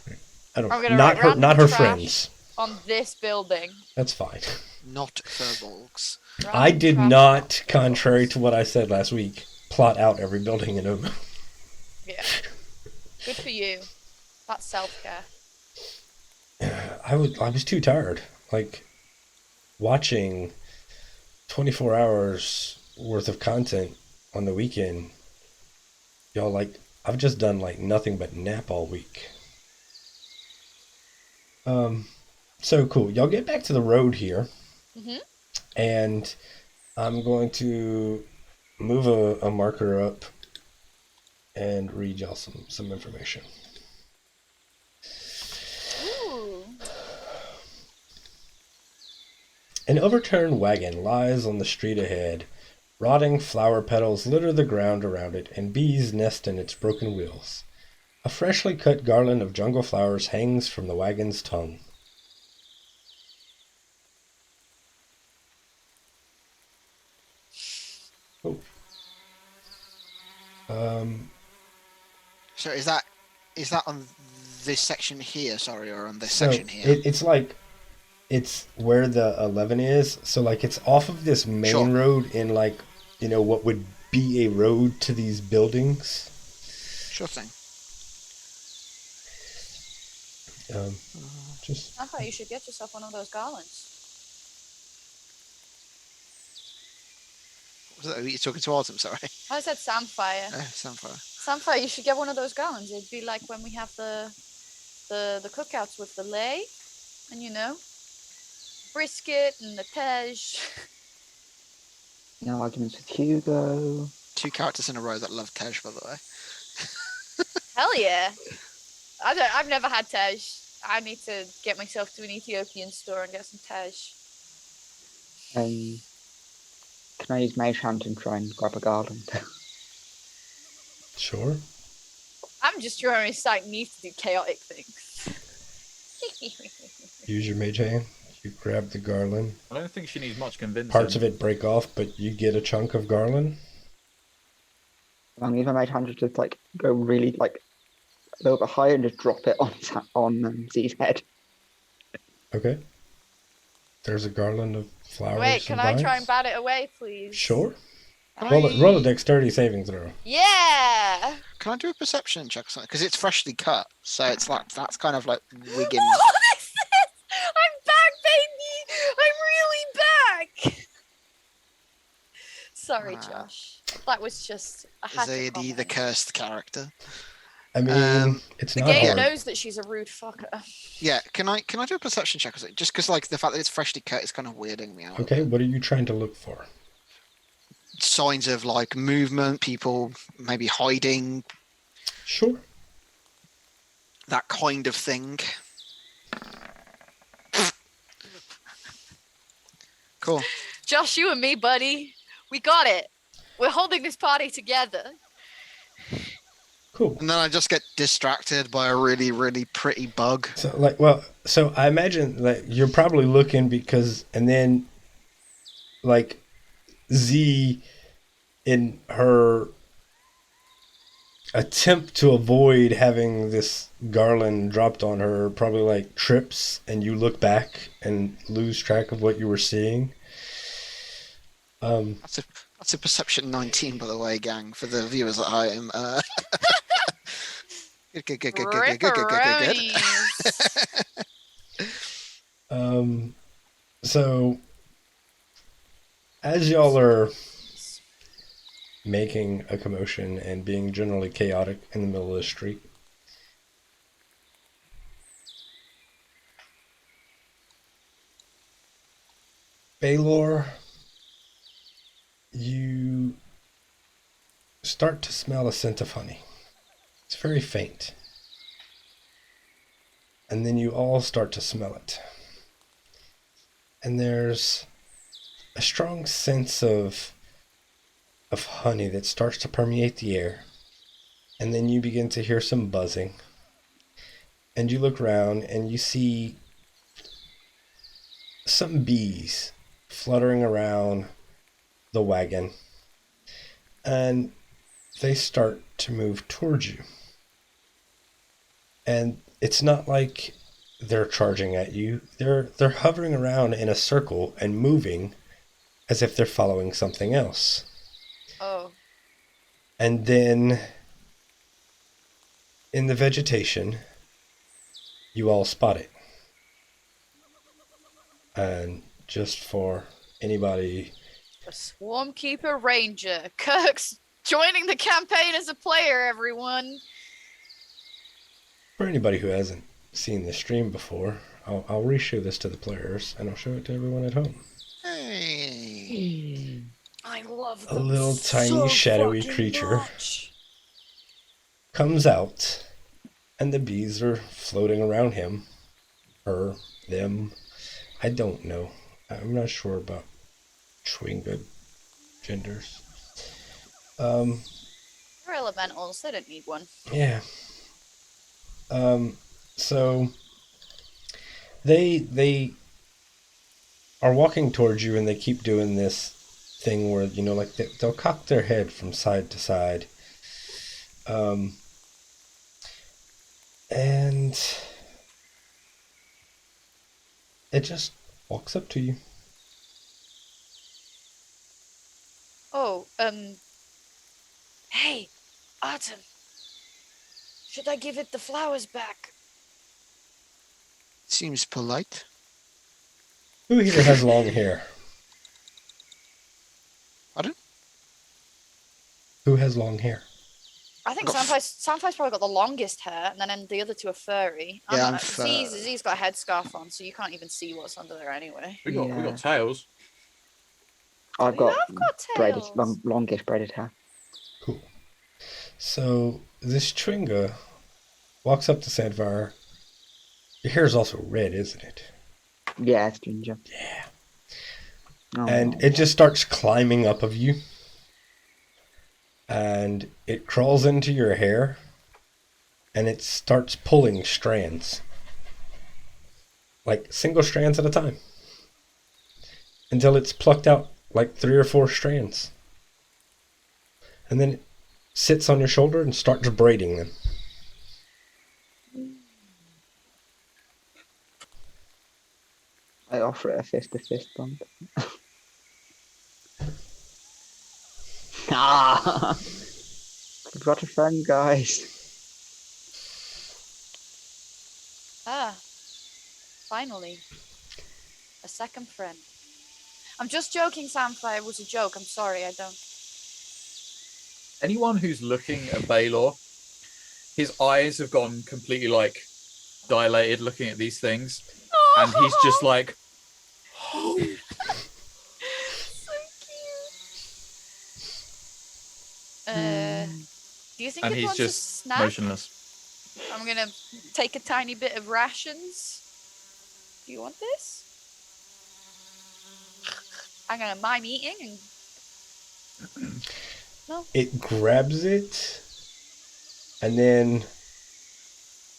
I don't. I'm gonna Not write her. random Not her trash. friends. On this building. That's fine. Not furbolgs. I Random did trash not, on contrary to what I said last week, plot out every building in Omo. Yeah. Good for you. That's self-care. I was too tired. Like watching 24 hours worth of content on the weekend. Y'all like I've just done like nothing but nap all week. So cool. Y'all get back to the road here. Mhm. And I'm going to move a marker up and read y'all some information. Ooh. An overturned wagon lies on the street ahead. Rotting flower petals litter the ground around it, and bees nest in its broken wheels. A freshly cut garland of jungle flowers hangs from the wagon's tongue. Oh. So is that on this section here? Sorry, or on this So section here? it's like It's where the 11 is. So like it's off of this main Sure. road in like, what would be a road to these buildings. Sure thing. Just I thought you should get yourself one of those garlands. Was that, you're talking towards him, sorry. I said Samfire. Samfire. Samfire, you should get one of those garlands. It'd be like when we have the cookouts with the lay, and brisket and the tej. No arguments with Hugo. 2 characters in a row that love Tej, by the way. Hell yeah! I've never had tej. I need to get myself to an Ethiopian store and get some tej. Can I use Mage Hand and try and grab a garland? sure. I'm just trying to like need to do chaotic things. Use your mage hand. You grab the garland. I don't think she needs much convincing. Parts of it break off, but you get a chunk of garland. I'll use my Mage Hand to just like go really like a little bit higher and just drop it on Z's head. Okay. There's a garland of flowers. Wait, can I vines. try and bat it away, please? Sure. Thank Roll a dexterity saving throw. Yeah! Can I do a perception check or something? Because it's freshly cut, so it's like that's kind of like wigging. What is this? I'm back, baby! I'm really back! Sorry, Josh. That was just a Zadie, the cursed character. I mean, it's The not game hard. knows that she's a rude fucker. Yeah, can I do a perception check or something? Just because like the fact that it's freshly cut is kind of weirding me out. Okay, what are you trying to look for? Signs of like movement, people maybe hiding, Sure. that kind of thing. Cool. Josh, you and me, buddy. We got it. We're holding this party together. Cool. And then I just get distracted by a really, really pretty bug. So I imagine like you're probably looking and then like Z in her attempt to avoid having this garland dropped on her probably like trips and you look back and lose track of what you were seeing. That's a perception 19, by the way, gang, for the viewers at home. Good. Ripperonis. So as y'all are making a commotion and being generally chaotic in the middle of the street, Baylor, you start to smell a scent of honey. It's very faint. And then you all start to smell it. And there's a strong sense of honey that starts to permeate the air. And then you begin to hear some buzzing. And you look around and you see some bees fluttering around the wagon. And they start to move towards you. And it's not like they're charging at you. They're hovering around in a circle and moving as if they're following something else. Oh. And then in the vegetation, you all spot it. And just for anybody... A Swarmkeeper Ranger. Kirk's joining the campaign as a player, everyone. For anybody who hasn't seen the stream before, I'll re-show this to the players, and I'll show it to everyone at home. Hey. I love A them little tiny so shadowy fucking creature much. comes out, and the bees are floating around him. Her, them. I don't know. I'm not sure about Schwinga genders. They're elementals. They don't need one. Yeah. So they are walking towards you, and they keep doing this thing where, like they'll cock their head from side to side. And it just walks up to you. Oh, hey, Autumn. Should I give it the flowers back? Seems polite. Who here has long hair? Pardon? Who has long hair? I think got Sandfly's probably got the longest hair, and then the other two are furry. Yeah, I'm Z's got a headscarf on, so you can't even see what's under there anyway. We Yeah. got tails. I've You got have got braided, tails. longish braided hair. Cool. So this Tringa walks up to Sandfire. Your hair is also red, isn't it? Yeah, it's ginger. Yeah. Oh, And it just starts climbing up of you. And it crawls into your hair. And it starts pulling strands. Like single strands at a time. Until it's plucked out like 3 or 4 strands. And then it sits on your shoulder and starts braiding them. I offer it a fist-to-fist bump. Ah! We've got a friend, guys. Ah, finally. A second friend. I'm just joking, Sandfly. It was a joke. I'm sorry, I don't. Anyone who's looking at Baylor, his eyes have gone completely like dilated looking at these things. And he's just like, so cute. Do you think and it he's wants a just snack? motionless. I'm gonna take a tiny bit of rations. Do you want this? I'm gonna mime eating and. No. It grabs it, and then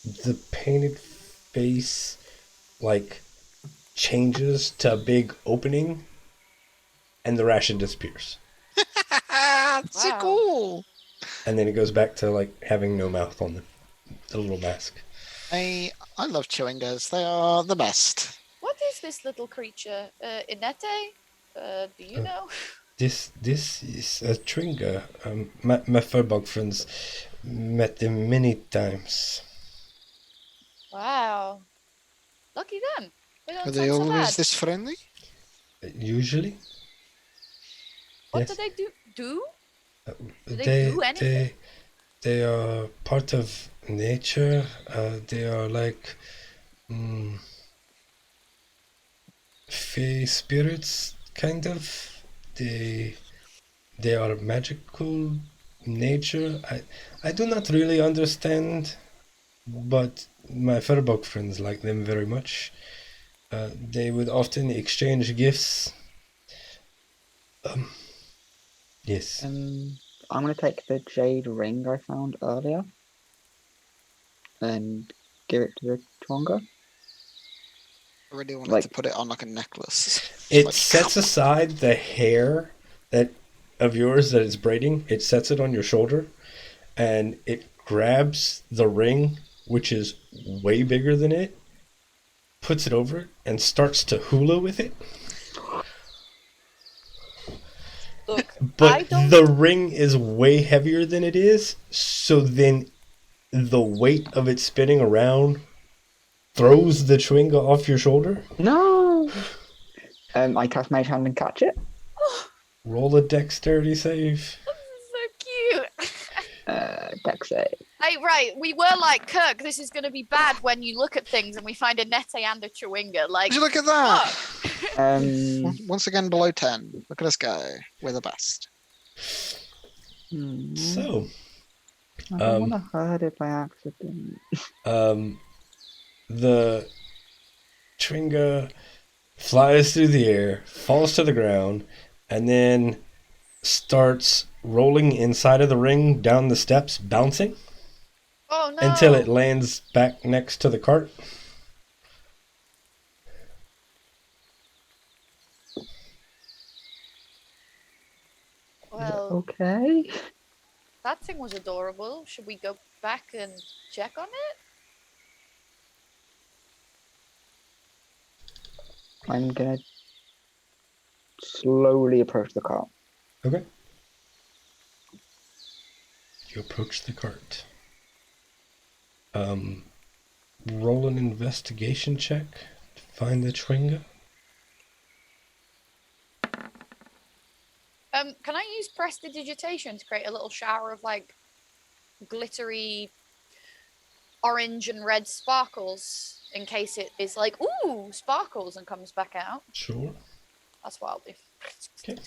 the painted face like changes to a big opening, and the ration disappears. So Wow. cool. And then it goes back to like having no mouth on the little mask. I love chewingas. They are the best. What is this little creature? Inete? Do you know? This is a Tringa. My furbug friends met them many times. Wow. Lucky them. They don't Are sound they so always bad. this friendly? Usually, What yes. do they do? Do they they do anything? they are part of nature. They are like fey spirits, kind of. They are magical nature. I do not really understand, but my Furbolg friends like them very much. They would often exchange gifts. Yes. I'm going to take the jade ring I found earlier and give it to the Twonga. I really wanted Like- to put it on like a necklace. It Like, sets aside the hair that of yours that it's braiding. It sets it on your shoulder, and it grabs the ring, which is way bigger than it, puts it over it, and starts to hula with it. Look, I But don't. the ring is way heavier than it is, so then the weight of it spinning around throws the Chewinga off your shoulder. No! I cast Mage Hand and catch it. Roll a dexterity save. So cute. Dex save. Hey, right. We were like, Kirk, this is going to be bad when you look at things and we find a Nete and a Chewinga. Like, would you look at that? fuck. Once again, below 10. Look at us go. We're the best. So, I don't want to hurt it by accident. the Chewinga flies through the air, falls to the ground, and then starts rolling inside of the ring down the steps, bouncing Oh, no. until it lands back next to the cart. Well, Okay. that thing was adorable. Should we go back and check on it? I'm gonna slowly approach the cart. Okay. You approach the cart. Roll an investigation check to find the Tringa. Can I use prestidigitation to create a little shower of like glittery orange and red sparkles in case it is like, ooh, sparkles and comes back out? Sure. That's what I'll do. Okay.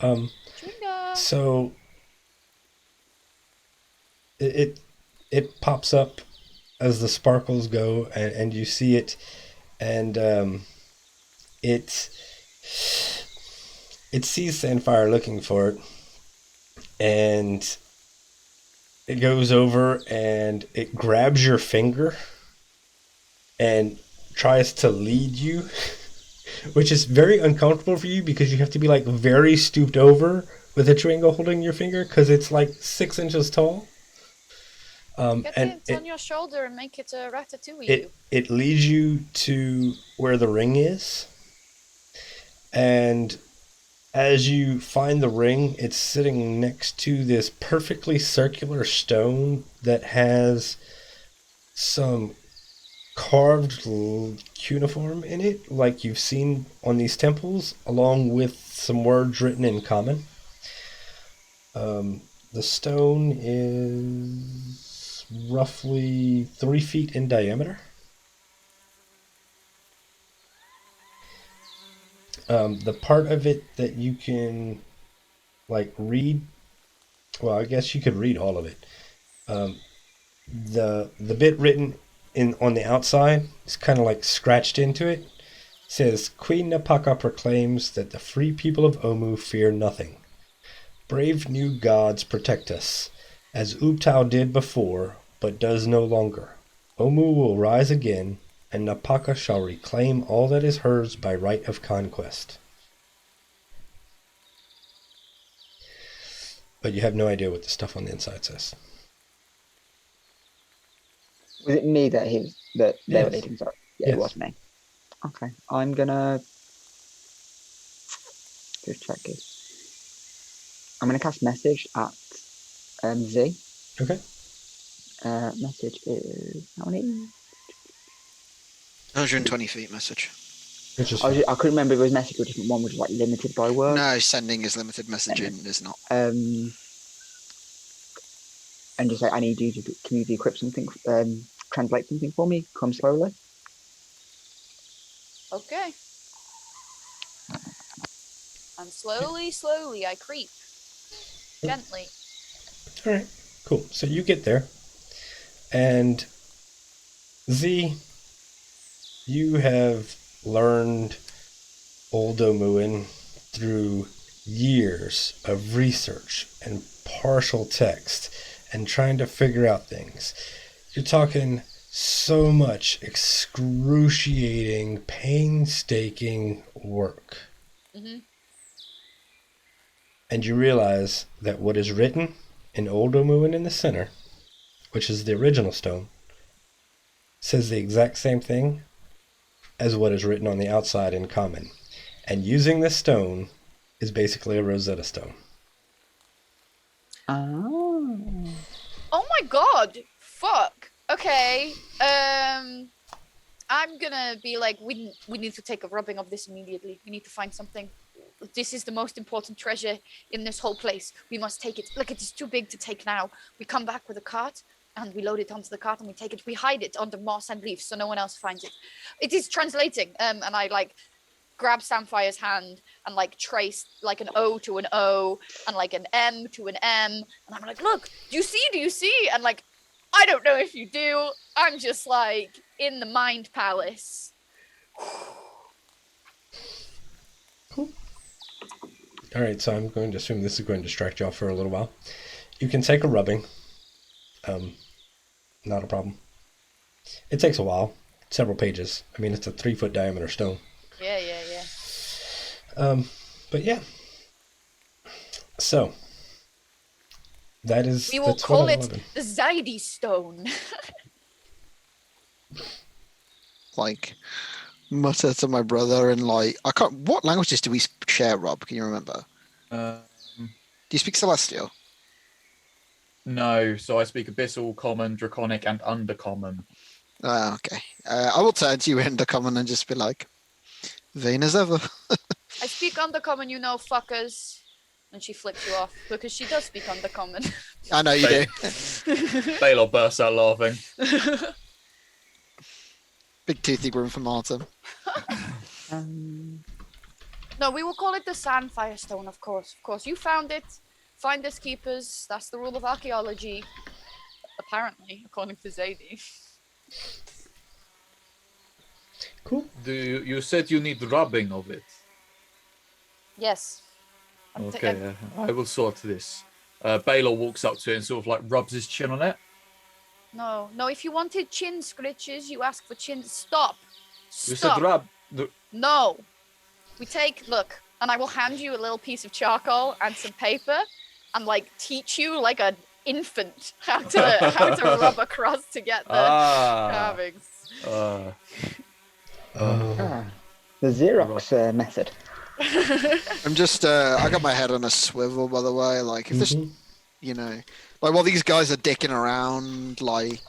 Tringa. So it pops up as the sparkles go, and you see it, and it sees Sandfire looking for it, and it goes over and it grabs your finger and tries to lead you, which is very uncomfortable for you because you have to be like very stooped over with a Tringa holding your finger because it's like 6 inches tall. Get And it on your shoulder and make it a ratatouille. it leads you to where the ring is, and as you find the ring, it's sitting next to this perfectly circular stone that has some carved cuneiform in it, like you've seen on these temples, along with some words written in common. The stone is roughly 3 feet in diameter. The part of it that you can like read, well, I guess you could read all of it. The bit written in on the outside is kind of like scratched into it. It says, Queen Napaka proclaims that the free people of Omu fear nothing. Brave new gods protect us, as Ubtao did before, but does no longer. Omu will rise again, and Napaka shall reclaim all that is hers by right of conquest. But you have no idea what the stuff on the inside says. Was it me that they were Yes. leading? Sorry. Yeah, Yes. it was me. Okay, I'm gonna just check it. I'm gonna cast message at Z. Okay. Message is how many? 120 feet message. Which is I fine. couldn't remember if it was message or a different one, which is like limited by word. No, sending is limited, messaging is not. And just say, I need you to can you decrypt something, translate something for me? Come slowly. Okay. And slowly, I creep. Gently. All right, cool. So you get there, and Z, you have learned Old Omuan through years of research and partial text and trying to figure out things. You're talking so much excruciating, painstaking work. Mm-hmm. And you realize that what is written in Old Omuan in the center, which is the original stone, says the exact same thing as what is written on the outside in common. And using this stone is basically a Rosetta Stone. Oh. Oh my god! Fuck. Okay. I'm gonna be like, we need to take a rubbing of this immediately. We need to find something. This is the most important treasure in this whole place. We must take it. Look, it is too big to take now. We come back with a cart and we load it onto the cart and we take it. We hide it under moss and leaves so no one else finds it. It is translating. And I like grab Samfire's hand and like trace like an O to an O and like an M to an M. And I'm like, look, do you see? And like, I don't know if you do. I'm just like in the mind palace. Cool. All right, so I'm going to assume this is going to distract y'all for a little while. You can take a rubbing. Not a problem. It takes a while. Several pages. I mean, it's a 3-foot diameter stone. Yeah. But yeah. So that is. We will that's call what it 11. the Zaidi Stone. Like, mutter to my brother and like I can't. What languages do we share, Rob? Can you remember? Um, Do you speak Celestial? no, so I speak Abyssal, Common, Draconic, and Undercommon. Ah, okay. I will turn to you in the common and just be like, vain as ever. I speak undercommon, you know, fuckers. And she flicks you off because she does speak undercommon. I know you do. Baylor bursts out laughing. Big toothy grin from Martin. No, we will call it the Sand Firestone, of course. Of course, you found it. Finders keepers. That's the rule of archaeology. Apparently, according to Zadie. Cool. You said you need rubbing of it. Yes. Okay, I will sort this. Baylor walks up to it and sort of like rubs his chin on it. No, if you wanted chin scritches, you ask for chin. Stop. You said rub. No. Look, and I will hand you a little piece of charcoal and some paper and like teach you like an infant how to rub across to get the carvings. The Xerox method. I'm just I got my head on a swivel, by the way. Like if this, you know, like while these guys are dicking around, like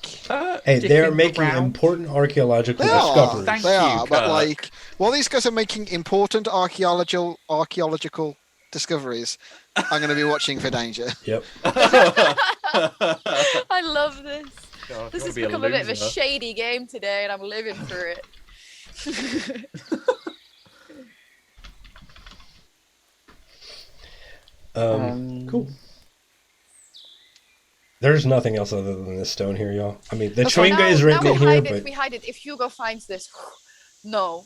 hey, they're making important archaeological discoveries. They are, but like while these guys are making important archaeological discoveries, I'm going to be watching for danger. Yep. I love this. God, This has become a bit of a shady game today, and I'm living for it. Cool. There's nothing else other than this stone here, y'all. I mean, the Chewinga is written in here, but we hide it. If Hugo finds this, no,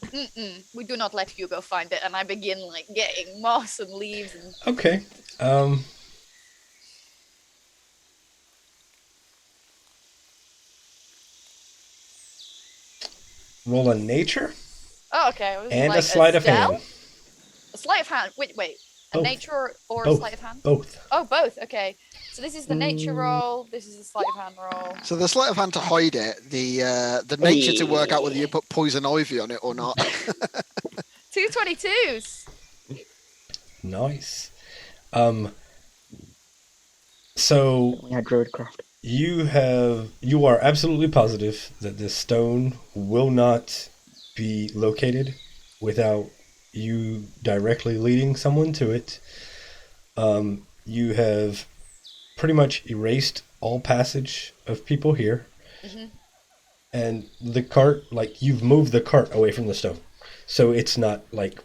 we do not let Hugo find it, and I begin like getting moss and leaves. And... Okay. Roll a nature Oh, okay. It was and like a sleight of spell? hand. A sleight of hand. Wait. A Both. nature or a Both. sleight of hand? Both. Oh, both. Okay. So this is the nature roll. This is the sleight of hand roll. So the sleight of hand to hide it, the nature to work out whether you put poison ivy on it or not. 222s. Nice. So We had Druidcraft. you are absolutely positive that this stone will not be located without you directly leading someone to it. You have pretty much erased all passage of people here. Mm-hmm. And the cart, like, you've moved the cart away from the stone. So it's not like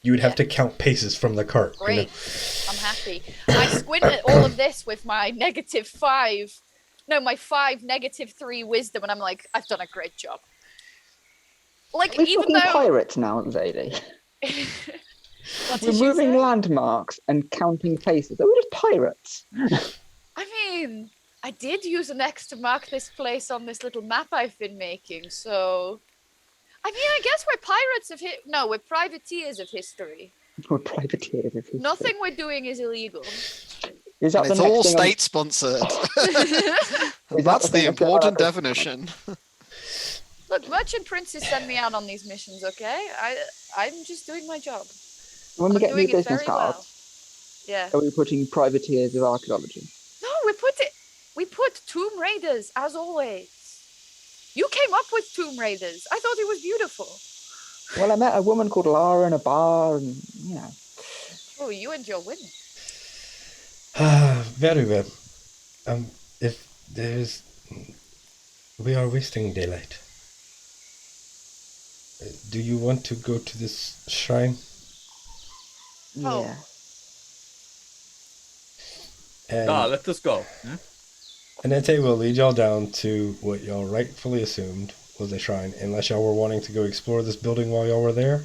you would have to count paces from the cart. Great. You know? I'm happy. I squint at all of this with my my 5 -3 wisdom, and I'm like, I've done a great job. Like, We're even fucking though... pirates now, Zadie. What did We're you moving say? landmarks and counting paces. Are we just pirates? I mean, I did use an X to mark this place on this little map I've been making, so... I mean, I guess we're pirates of No, we're privateers of history. We're privateers. If Nothing we're doing is illegal. Is that And the it's next all thing state sponsored. that That's the the thing I get out important of- definition. Look, merchant princes send me out on these missions, okay? I'm just doing my job. When we I'm get new doing it business very cards, well. Yeah. are we putting privateers of archaeology? No, we put Tomb Raiders, as always. You came up with Tomb Raiders. I thought it was beautiful. Well, I met a woman called Lara in a bar, and you know. Oh, you and your women. Very well. If there's... We are wasting daylight. Do you want to go to this shrine? Oh. Yeah. And let us go. Anete will lead y'all down to what y'all rightfully assumed was a shrine, unless y'all were wanting to go explore this building while y'all were there.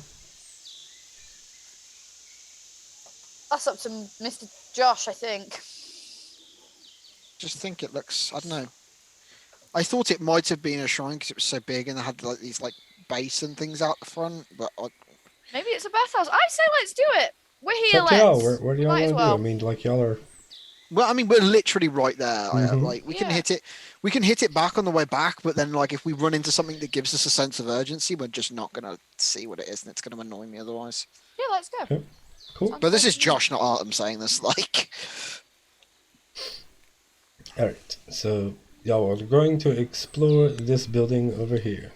That's up to Mr. Josh, I think. Just think it looks. I don't know. I thought it might have been a shrine because it was so big and it had like these like basin things out the front, but Maybe it's a bathhouse. I say let's do it. We're It's here, up to y'all. let's. Where do y'all Might want as to well. do? I mean, like, y'all are Well, I mean, we're literally right there. Mhm. Like we can Yeah. hit it. We can hit it back on the way back, but then like if we run into something that gives us a sense of urgency, we're just not gonna see what it is, and it's gonna annoy me otherwise. Yeah, let's go. Yep. Cool. Sounds But this fun is to me. Josh, not Artem, saying this. Like, All right. So y'all are going to explore this building over here.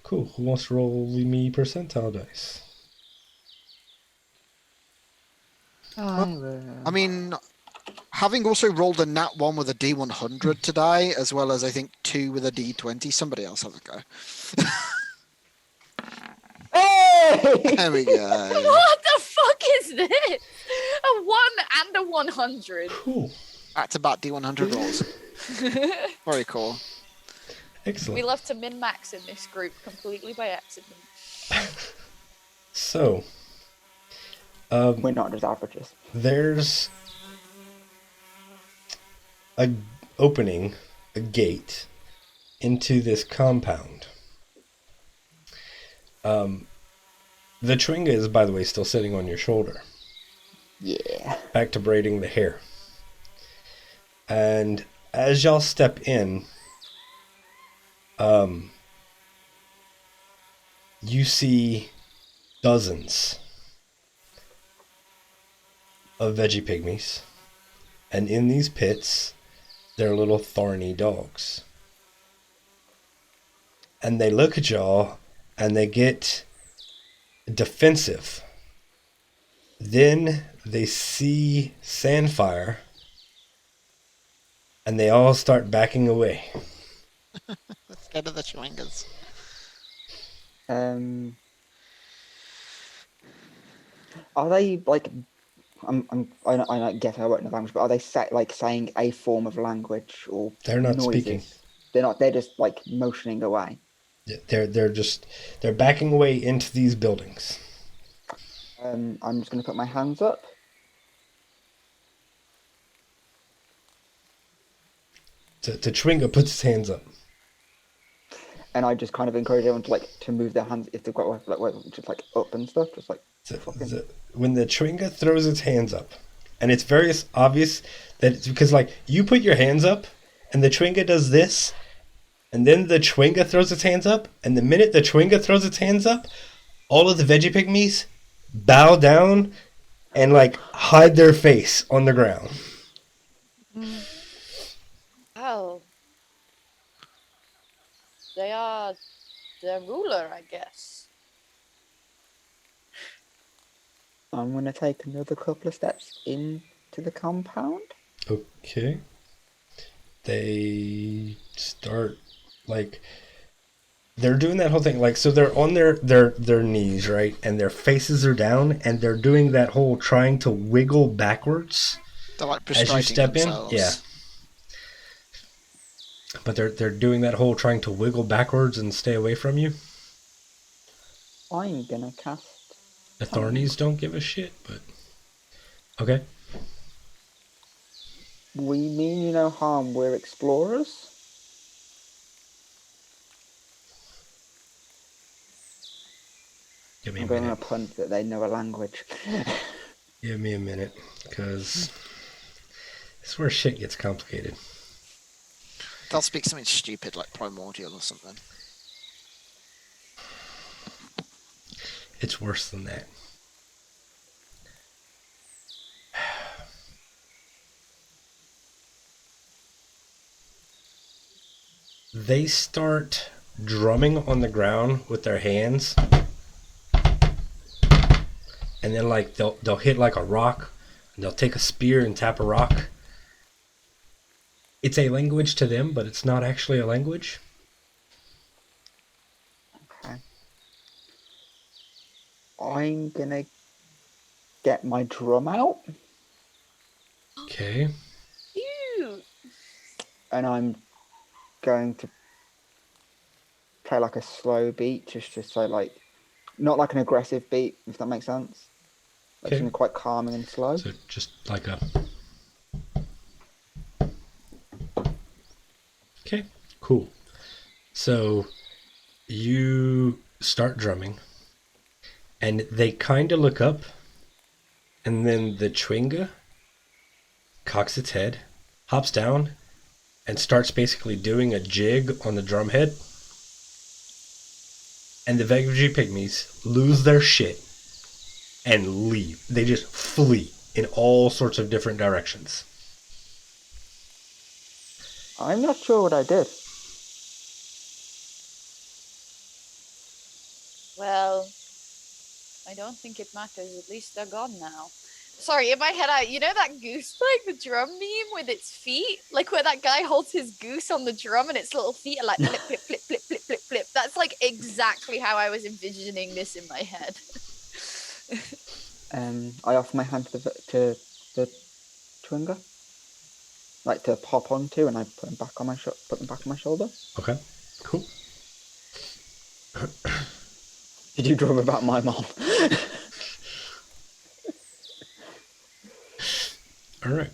Cool. Who wants to roll me percentile dice? I mean, having also rolled a nat 1 with a D100 today, as well as I think 2 with a D20, somebody else have a go. Hey! There we go. What the fuck is this? A 1 and a 100. Cool. Back to back D100 rolls. Very cool. Excellent. We love to min max in this group completely by accident. So, We're not just averages. there's a opening, a gate into this compound. The Chwinga is, by the way, still sitting on your shoulder. Yeah. Back to braiding the hair. And as y'all step in, you see dozens of veggie pygmies. And in these pits, they're little thorny dogs. And they look at y'all and they get defensive. Then they see Sandfire and they all start backing away. Let's get to the Chwingas. Are they like? I guess I won't know language, but are they saying a form of language or They're not noises? speaking. They're not. They're just like motioning away. They're backing away into these buildings. I'm just going to put my hands up. Chwinga puts his hands up. And I just kind of encourage everyone to move their hands if they've got just like up and stuff, just like When the Chwinga throws its hands up, and it's very obvious that it's because like you put your hands up, and the Chwinga does this, and then the Chwinga throws its hands up, and the minute the Chwinga throws its hands up, all of the veggie pygmies bow down and like hide their face on the ground. Oh. They are the ruler, I guess. I'm going to take another couple of steps into the compound. Okay. They start like they're doing that whole thing like so they're on their knees, right? And their faces are down and they're doing that whole trying to wiggle backwards They're like as you prostrating step themselves. in. Yeah. But they're doing that whole trying to wiggle backwards and stay away from you. I'm going to cast... The Thornies don't give a shit, but okay. We mean you no harm, we're explorers. Give me I'm a going on a minute. punt that they know a language. Give me a minute, because this is where shit gets complicated. They'll speak something stupid like primordial or something. It's worse than that. They start drumming on the ground with their hands. And then like they'll hit like a rock, and they'll take a spear and tap a rock. It's a language to them, but it's not actually a language. Okay. I'm going to get my drum out. Okay. Cute. And I'm going to play like a slow beat, just so like, not like an aggressive beat, if that makes sense. Like Okay. something quite calming and slow. So just like a... Okay, cool. So you start drumming, and they kind of look up, and then the Chwinga cocks its head, hops down, and starts basically doing a jig on the drum head. And the veggie pygmies lose their shit and leave. They just flee in all sorts of different directions. I'm not sure what I did. Well, I don't think it matters. At least they're gone now. Sorry, in my head, you know that goose, like the drum meme with its feet? Like where that guy holds his goose on the drum and its little feet are like flip, flip, flip, flip, flip, flip, flip. That's like exactly how I was envisioning this in my head. I offer my hand to the Chewinga, like to pop onto, and I put them back on my shoulder. Okay, cool. Did you dream about my mom? All right.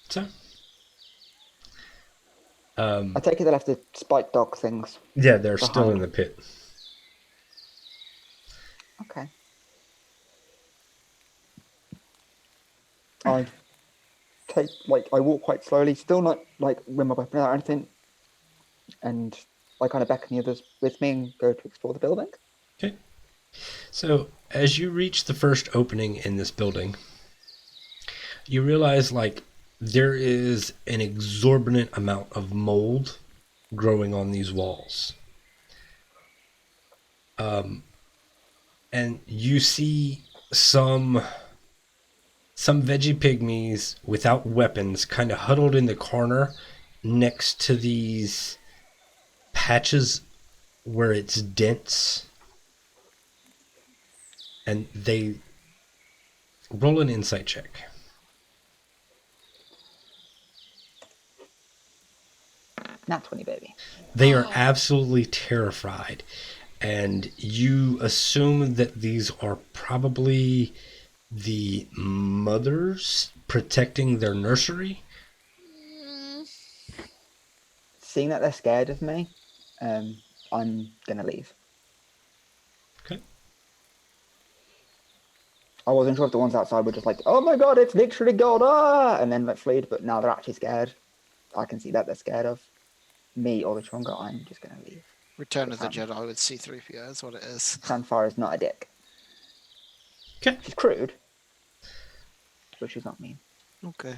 So, I take it they left the spike dog things. yeah, they're still in behind. the pit. Okay. I walk quite slowly, still not like with my weapon out or anything, and I kind of beckon the others with me and go to explore the building. Okay. So, as you reach the first opening in this building, you realize like there is an exorbitant amount of mold growing on these walls. And you see some veggie pygmies without weapons kind of huddled in the corner next to these patches where it's dense. And they roll an insight check. Nat 20, baby. They are absolutely terrified. And you assume that these are probably the mothers protecting their nursery. Seeing that they're scared of me, I'm gonna leave. Okay. I wasn't sure if the ones outside were just like, oh my god, it's literally gold, and then fled, but now they're actually scared. I can see that they're scared of me or the Chonga. I'm just gonna leave. Return of the Jedi with C-3PO, that's what it is. Sanfar is not a dick. Okay. She's crude, but she's not mean. Okay.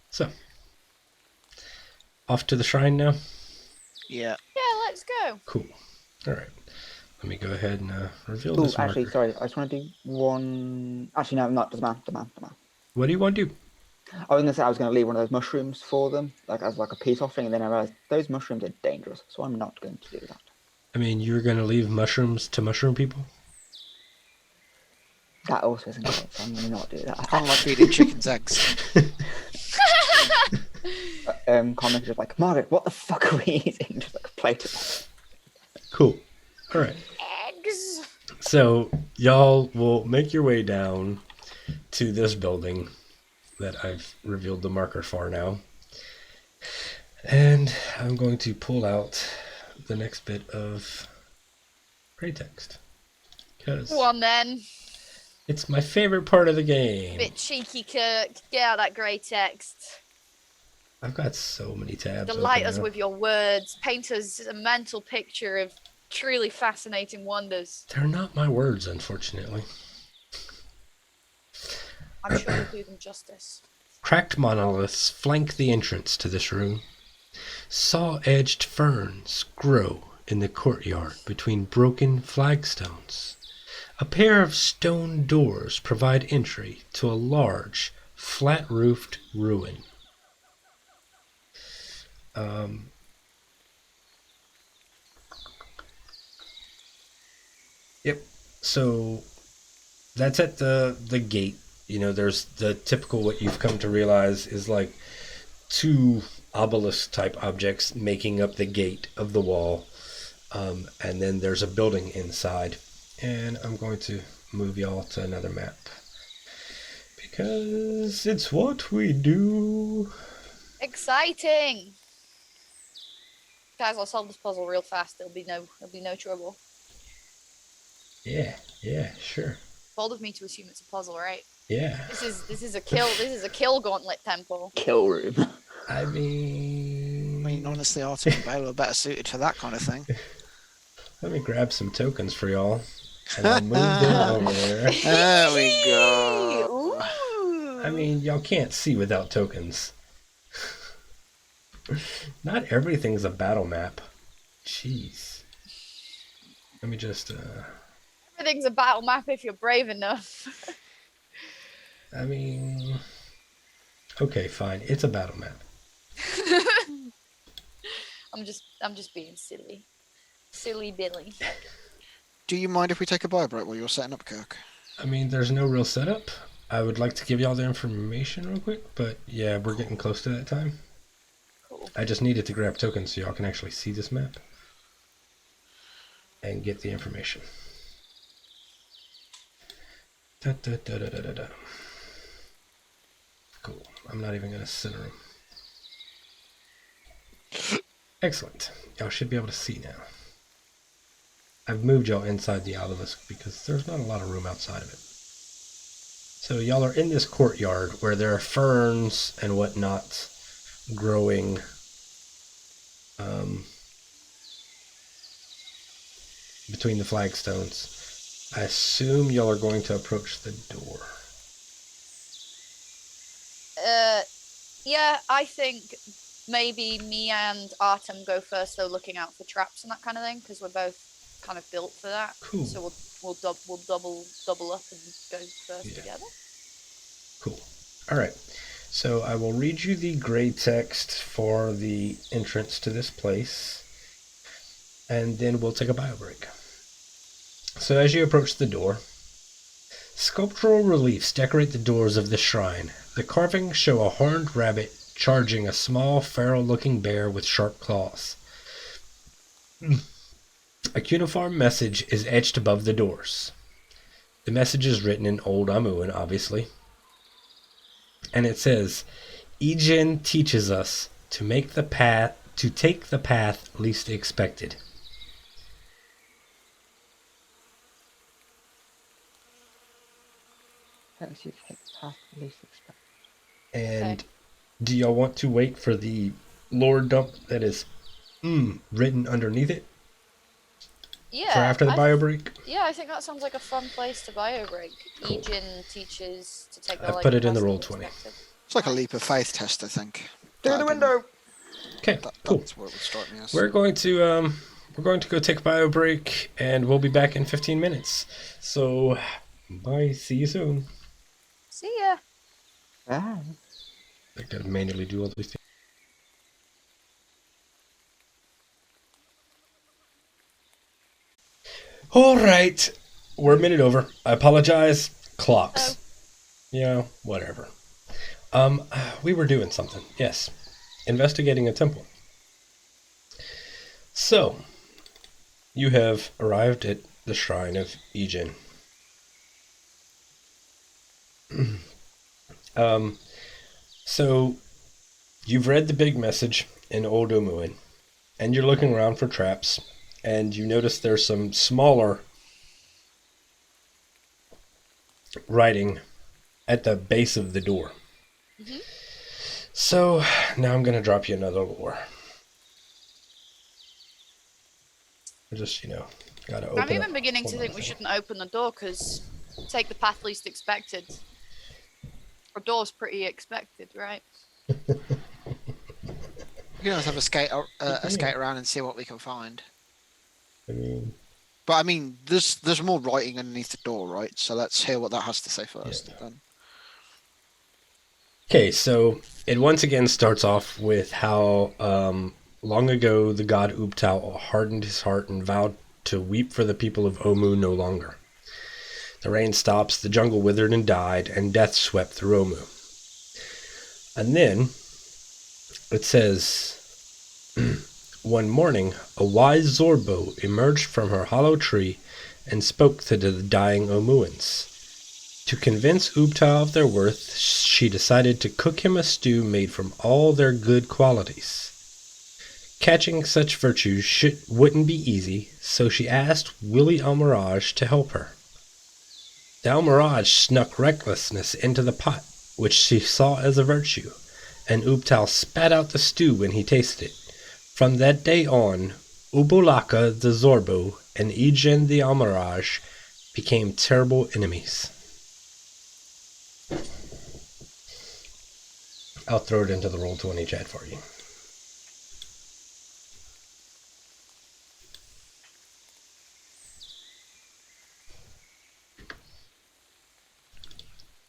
So, off to the shrine now? Yeah. Yeah, let's go. Cool. All right. Let me go ahead and reveal Oh, this marker. actually, sorry. I just want to do one. Actually, no, not doesn't matter. What do you want to do? I was gonna say I was gonna leave one of those mushrooms for them, like as like a peace offering, and then I realized those mushrooms are dangerous, so I'm not going to do that. I mean, you're going to leave mushrooms to mushroom people? That also isn't good, so I'm gonna not do that. Kind of like feeding chickens eggs. Comments just like, Margaret, what the fuck are we eating? Just like a plate of Cool. All right. Eggs. So, y'all will make your way down to this building that I've revealed the marker for now. And I'm going to pull out the next bit of gray text. Because Go on then. it's my favorite part of the game. Bit cheeky, Kirk. Get out that grey text. I've got so many tabs. Delight open us now. with your words. Paint us a mental picture of truly fascinating wonders. They're not my words, unfortunately. I'm sure you'll do them justice. Cracked monoliths flank the entrance to this room. Saw-edged ferns grow in the courtyard between broken flagstones. A pair of stone doors provide entry to a large, flat-roofed ruin. Yep. So that's at the gate. You know, there's the typical what you've come to realize is like two obelisk type objects making up the gate of the wall. And then there's a building inside. And I'm going to move y'all to another map. Because it's what we do. Exciting! Guys, I'll solve this puzzle real fast. There'll be no trouble. Yeah, sure. Bold of me to assume it's a puzzle, right? Yeah. This is a kill gauntlet temple. Kill room. I mean, I mean, honestly, Artem and Bale are better suited for that kind of thing. let me grab some tokens for y'all, and I'll move them over there. There we go. Ooh. I mean, y'all can't see without tokens. Not everything's a battle map. Jeez. Let me just, Everything's a battle map if you're brave enough. I mean, okay, fine. It's a battle map. I'm just being silly. Silly Billy. Do you mind if we take a bio break while you're setting up, Kirk? I mean, there's no real setup. I would like to give y'all the information real quick, but yeah, we're getting close to that time. Cool. I just needed to grab tokens so y'all can actually see this map and get the information. Da, da, da, da, da, da, da. Cool. I'm not even going to center them. Excellent. Y'all should be able to see now. I've moved y'all inside the obelisk because there's not a lot of room outside of it. So y'all are in this courtyard where there are ferns and whatnot growing between the flagstones. I assume y'all are going to approach the door. Yeah, I think maybe me and Artem go first, though, looking out for traps and that kind of thing, because we're both kind of built for that. Cool. So we'll double up and go first together. Cool. All right. So I will read you the gray text for the entrance to this place, and then we'll take a bio break. So as you approach the door, sculptural reliefs decorate the doors of the shrine. The carvings show a horned rabbit charging a small, feral-looking bear with sharp claws. A cuneiform message is etched above the doors. The message is written in Old Amuan, obviously. And it says, Ejin teaches us to take the path least expected. Thanks, you take the path least expected. And Okay. do y'all want to wait for the lore dump that is written underneath it Yeah. for after the bio break? Yeah, I think that sounds like a fun place to bio break. Cool. Ejin teaches to take the I put it in the path roll least 20. expected. It's like a leap of faith test, I think. Through the window! Okay, cool. That's what it would strike me as. We're going to go take a bio break, and we'll be back in 15 minutes. So, bye. See you soon. See ya. Ah. I gotta manually do all these things. All right, we're a minute over. I apologize. Clocks. Whatever. We were doing something. Yes, investigating a temple. So, you have arrived at the shrine of Ejin. So, you've read the big message in Old Omuin, and you're looking around for traps, and you notice there's some smaller writing at the base of the door. Mm-hmm. So, now I'm going to drop you another lore. I just, gotta open I'm even up beginning to one think other we thing. shouldn't open the door, because take the path least expected. A door's pretty expected, right? We can always have a skate Yeah. around and see what we can find. I mean, But I mean, there's more writing underneath the door, right? So let's hear what that has to say first. Yeah. Then. okay, so it once again starts off with how long ago the god Ubtao hardened his heart and vowed to weep for the people of Omu no longer. The rain stops, the jungle withered and died, and death swept through Omu. And then it says, one morning, a wise Zorbo emerged from her hollow tree and spoke to the dying Omuans. To convince Ubtao of their worth, she decided to cook him a stew made from all their good qualities. Catching such virtues wouldn't be easy, so she asked Willie Almirage to help her. The Almirage snuck recklessness into the pot, which she saw as a virtue, and Ubtal spat out the stew when he tasted it. From that day on, Ubolaka the Zorbo and Egen the Almirage became terrible enemies. I'll throw it into the Roll20 chat for you.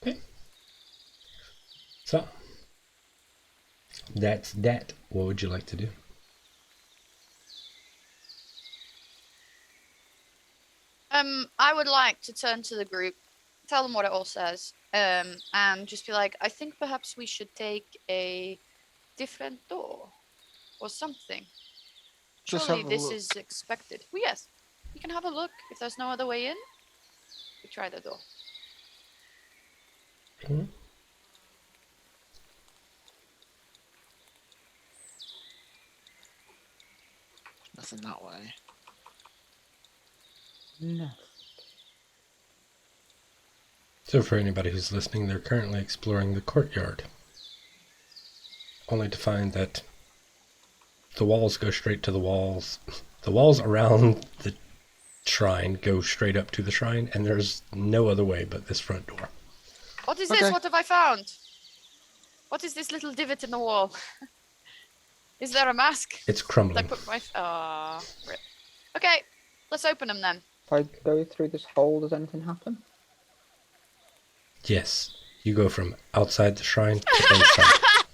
Okay. So, that's that. What would you like to do? I would like to turn to the group, tell them what it all says, and just be like, I think perhaps we should take a different door or something. Just Surely have a this look. is expected. Well, yes, we can have a look. If there's no other way in, we try the door. Hmm? Nothing that way. No. So for anybody who's listening, they're currently exploring the courtyard, only to find that the walls go straight to the walls. The walls around the shrine go straight up to the shrine, and there's no other way but this front door. What is Okay. this? What have I found? What is this little divot in the wall? Is there a mask? It's Did I crumbling. put my... rip. Okay, let's open them then. If I go through this hole, does anything happen? Yes, you go from outside the shrine to inside.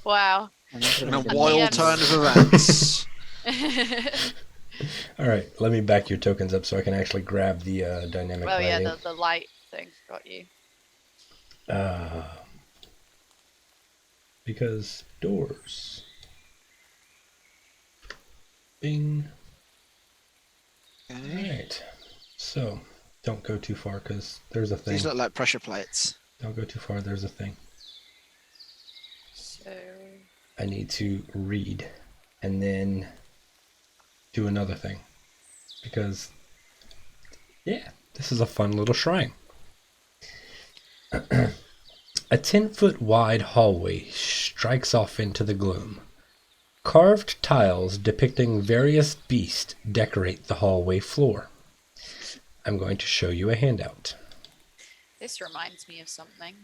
Wow. In a And wild the, turn of events. All right, let me back your tokens up so I can actually grab the dynamic well, yeah, lighting. the light thing got you. Because doors. Bing. Okay. Alright. So, don't go too far because there's a thing. These look like pressure plates. Don't go too far, there's a thing. So... I need to read and then do another thing. Because, yeah, this is a fun little shrine. A 10-foot wide hallway strikes off into the gloom. Carved tiles depicting various beasts decorate the hallway floor. I'm going to show you a handout. This reminds me of something.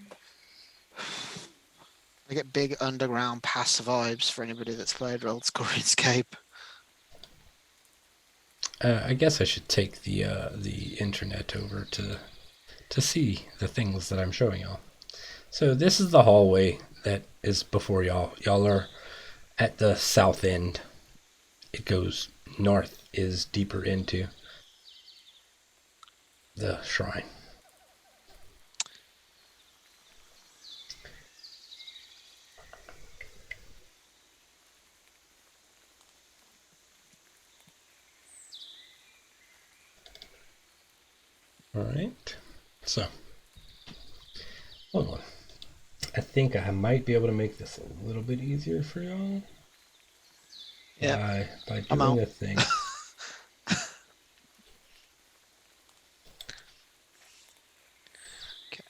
I get big underground pass vibes for anybody that's played Old School RuneScape. I guess I should take the internet over to see the things that I'm showing y'all. So this is the hallway that is before y'all. Y'all are at the south end. It goes north, is deeper into the shrine. All right. So, hold on. I think I might be able to make this a little bit easier for y'all. Yeah. By I'm doing out. a thing. Okay.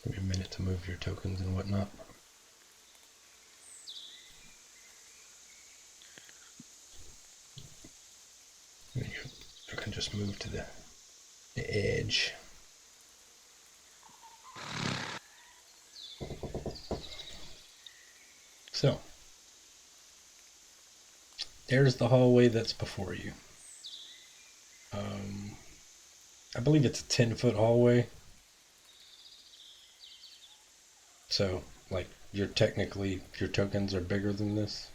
Give me a minute to move your tokens and whatnot. There you go. I can just move to the edge. So, there's the hallway that's before you. I believe it's a 10-foot hallway. So, like, your tokens are bigger than this.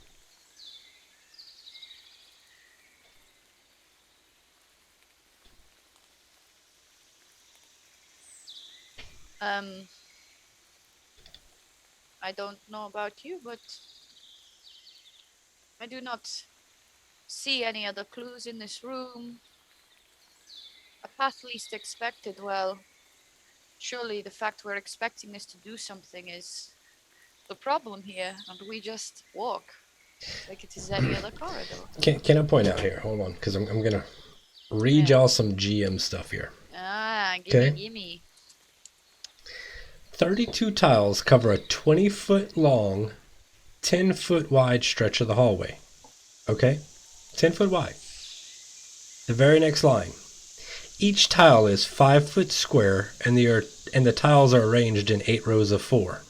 I don't know about you, but I do not see any other clues in this room. A path least expected. Well, surely the fact we're expecting this to do something is the problem here, and we just walk like it is any other corridor. Can I point out here? Hold on, because I'm gonna read y'all some GM stuff here. Gimme, Okay. gimme. 32 tiles cover a 20-foot long, 10-foot wide stretch of the hallway. Okay? 10 foot wide. The very next line. Each tile is 5 foot square, and the tiles are arranged in 8 rows of 4.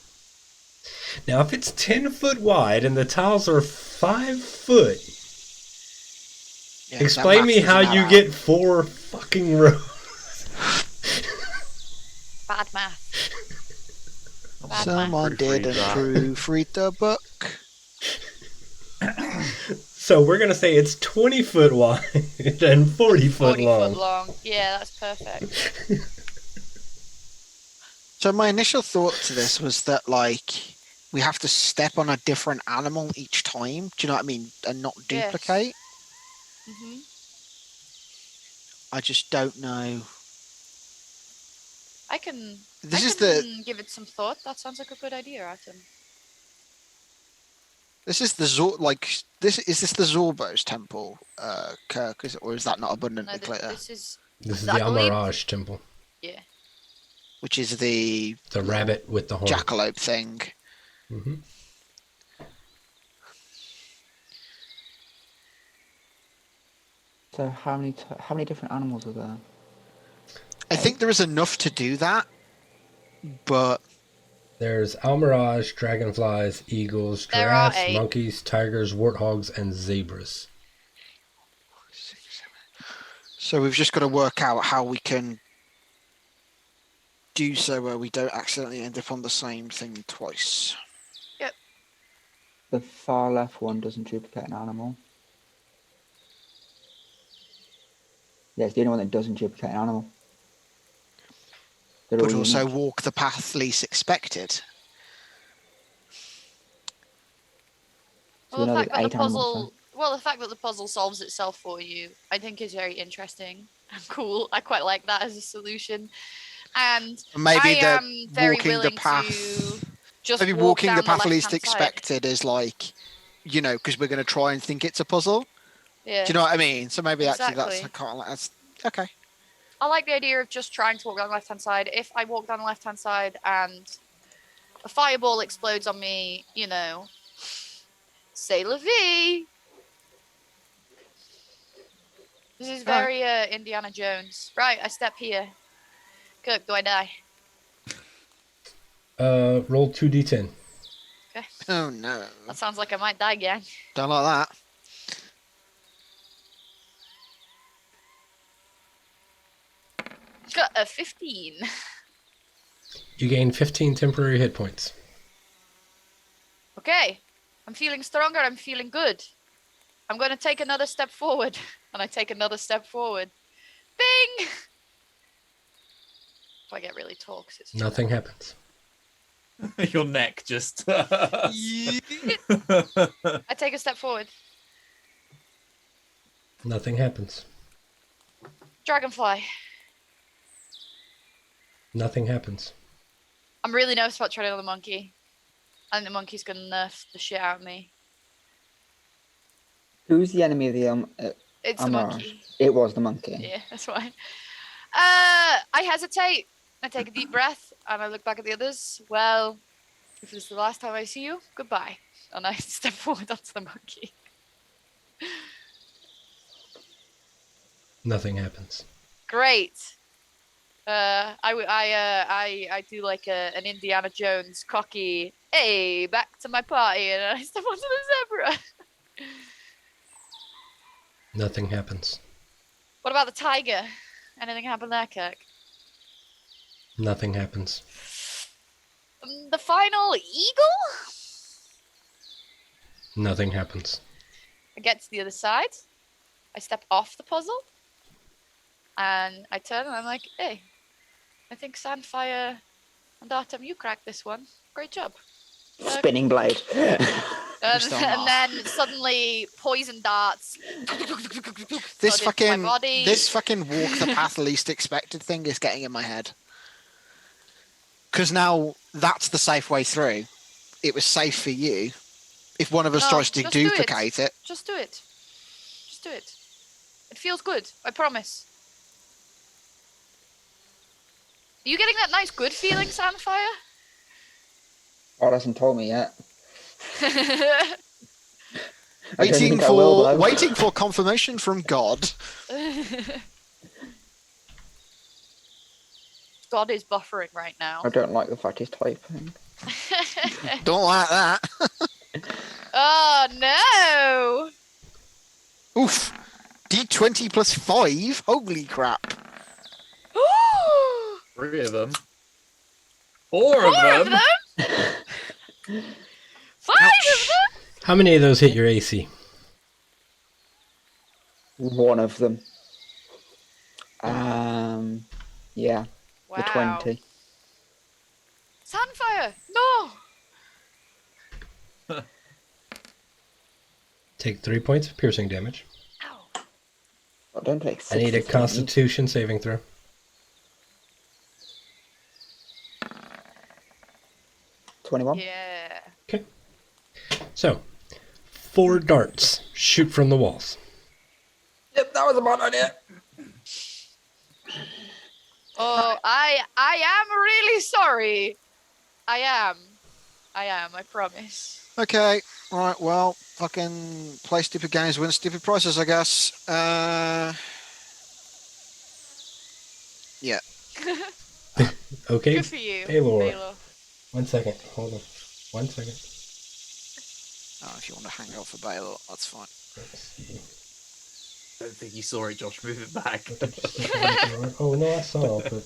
Now, if it's 10 foot wide and the tiles are 5 foot, Yeah, explain me how you get 4 fucking rows. Bad math. Bad Someone didn't proofread the book. So we're going to say it's 20 foot wide and 40 foot 40 long. foot long. Yeah, that's perfect. So my initial thought to this was that, like, we have to step on a different animal each time. Do you know what I mean? And not duplicate. Mm-hmm. I just don't know. I can This give it some thought. That sounds like a good idea, Atom. This is the is this the Zorbo's temple, Kirk? Or is that not abundantly clear? This is the Amaraj temple. Yeah. Which is the rabbit with the horn. jackalope thing. Mm-hmm. So how many different animals are there? I think there is enough to do that, but there's almirage, dragonflies, eagles, giraffes, monkeys, tigers, warthogs, and zebras. So we've just got to work out how we can do so where we don't accidentally end up on the same thing twice. Yep. The far left one doesn't duplicate an animal. Yeah, it's the only one that doesn't duplicate an animal. They're But all also unique. walk the path least expected. So we know there's 8 animals then. Well, the fact that the puzzle solves itself for you, I think, is very interesting and cool. I quite like that as a solution. And maybe I am very walking willing the path, to just maybe walk walking down the path least left-hand expected is like, you know, because we're going to try and think it's a puzzle. Yeah. Do you know what I mean? So maybe actually Exactly. that's okay. I like the idea of just trying to walk down the left-hand side. If I walk down the left-hand side and a fireball explodes on me, you know, c'est la vie. This is very Indiana Jones. Right, I step here. Kirk, do I die? Roll 2d10. Okay. Oh no. That sounds like I might die again. Don't like that. Got a 15. You gain 15 temporary hit points. Okay. I'm feeling stronger. I'm feeling good. I'm going to take another step forward. And I take another step forward. Bing! If I get really tall, 'cause it's Nothing happens. Your neck just. I take a step forward. Nothing happens. Dragonfly. Nothing happens. I'm really nervous about treading on the monkey. I think the monkey's going to nerf the shit out of me. Who's the enemy of the It's the Amaraj? monkey. It was the monkey. Yeah, that's why. I hesitate. I take a deep breath and I look back at the others. Well, if this is the last time I see you, goodbye. And I step forward onto the monkey. Nothing happens. Great. I do like an Indiana Jones cocky. Hey, back to my party, and I step onto the zebra. Nothing happens. What about the tiger? Anything happen there, Kirk? Nothing happens. The final eagle? Nothing happens. I get to the other side. I step off the puzzle. And I turn and I'm like, hey, I think Sandfire and Artem, you cracked this one. Great job. Spinning blade. And then suddenly poison darts. This flood into my fucking body. walk the path least expected thing is getting in my head. Because now that's the safe way through. It was safe for you. If one of us No, tries to just do it. duplicate it, Just do it. Just do it. It feels good. I promise. Are you getting that nice good feeling, Sandfire? God hasn't told me yet. I don't waiting think I will, for though. waiting for confirmation from God. God is buffering right now. I don't like the fact he's typing. Don't like that. Oh no! Oof. D20 plus 5? Holy crap. 3 of them. 4 Four of of them. them? 5 Ouch. of them? How many of those hit your AC? One of them. Yeah, Wow. the 20. Sandfire! No! Take 3 points of piercing damage. Ow. I don't take I need a 60 Constitution saving throw. things. 21. Yeah. Okay. So, 4 darts shoot from the walls. Yep, that was about idea. Oh, I am really sorry. I am, I promise. Okay. Right, well, fucking play stupid games, win stupid prizes, I guess. Yeah. Okay. Good for you, Baylor. Baylor. 1 second. Hold on. 1 second. Oh, if you want to hang out for Baylor, that's fine. I don't think you saw it, Josh. Move it back. Oh no, I saw, but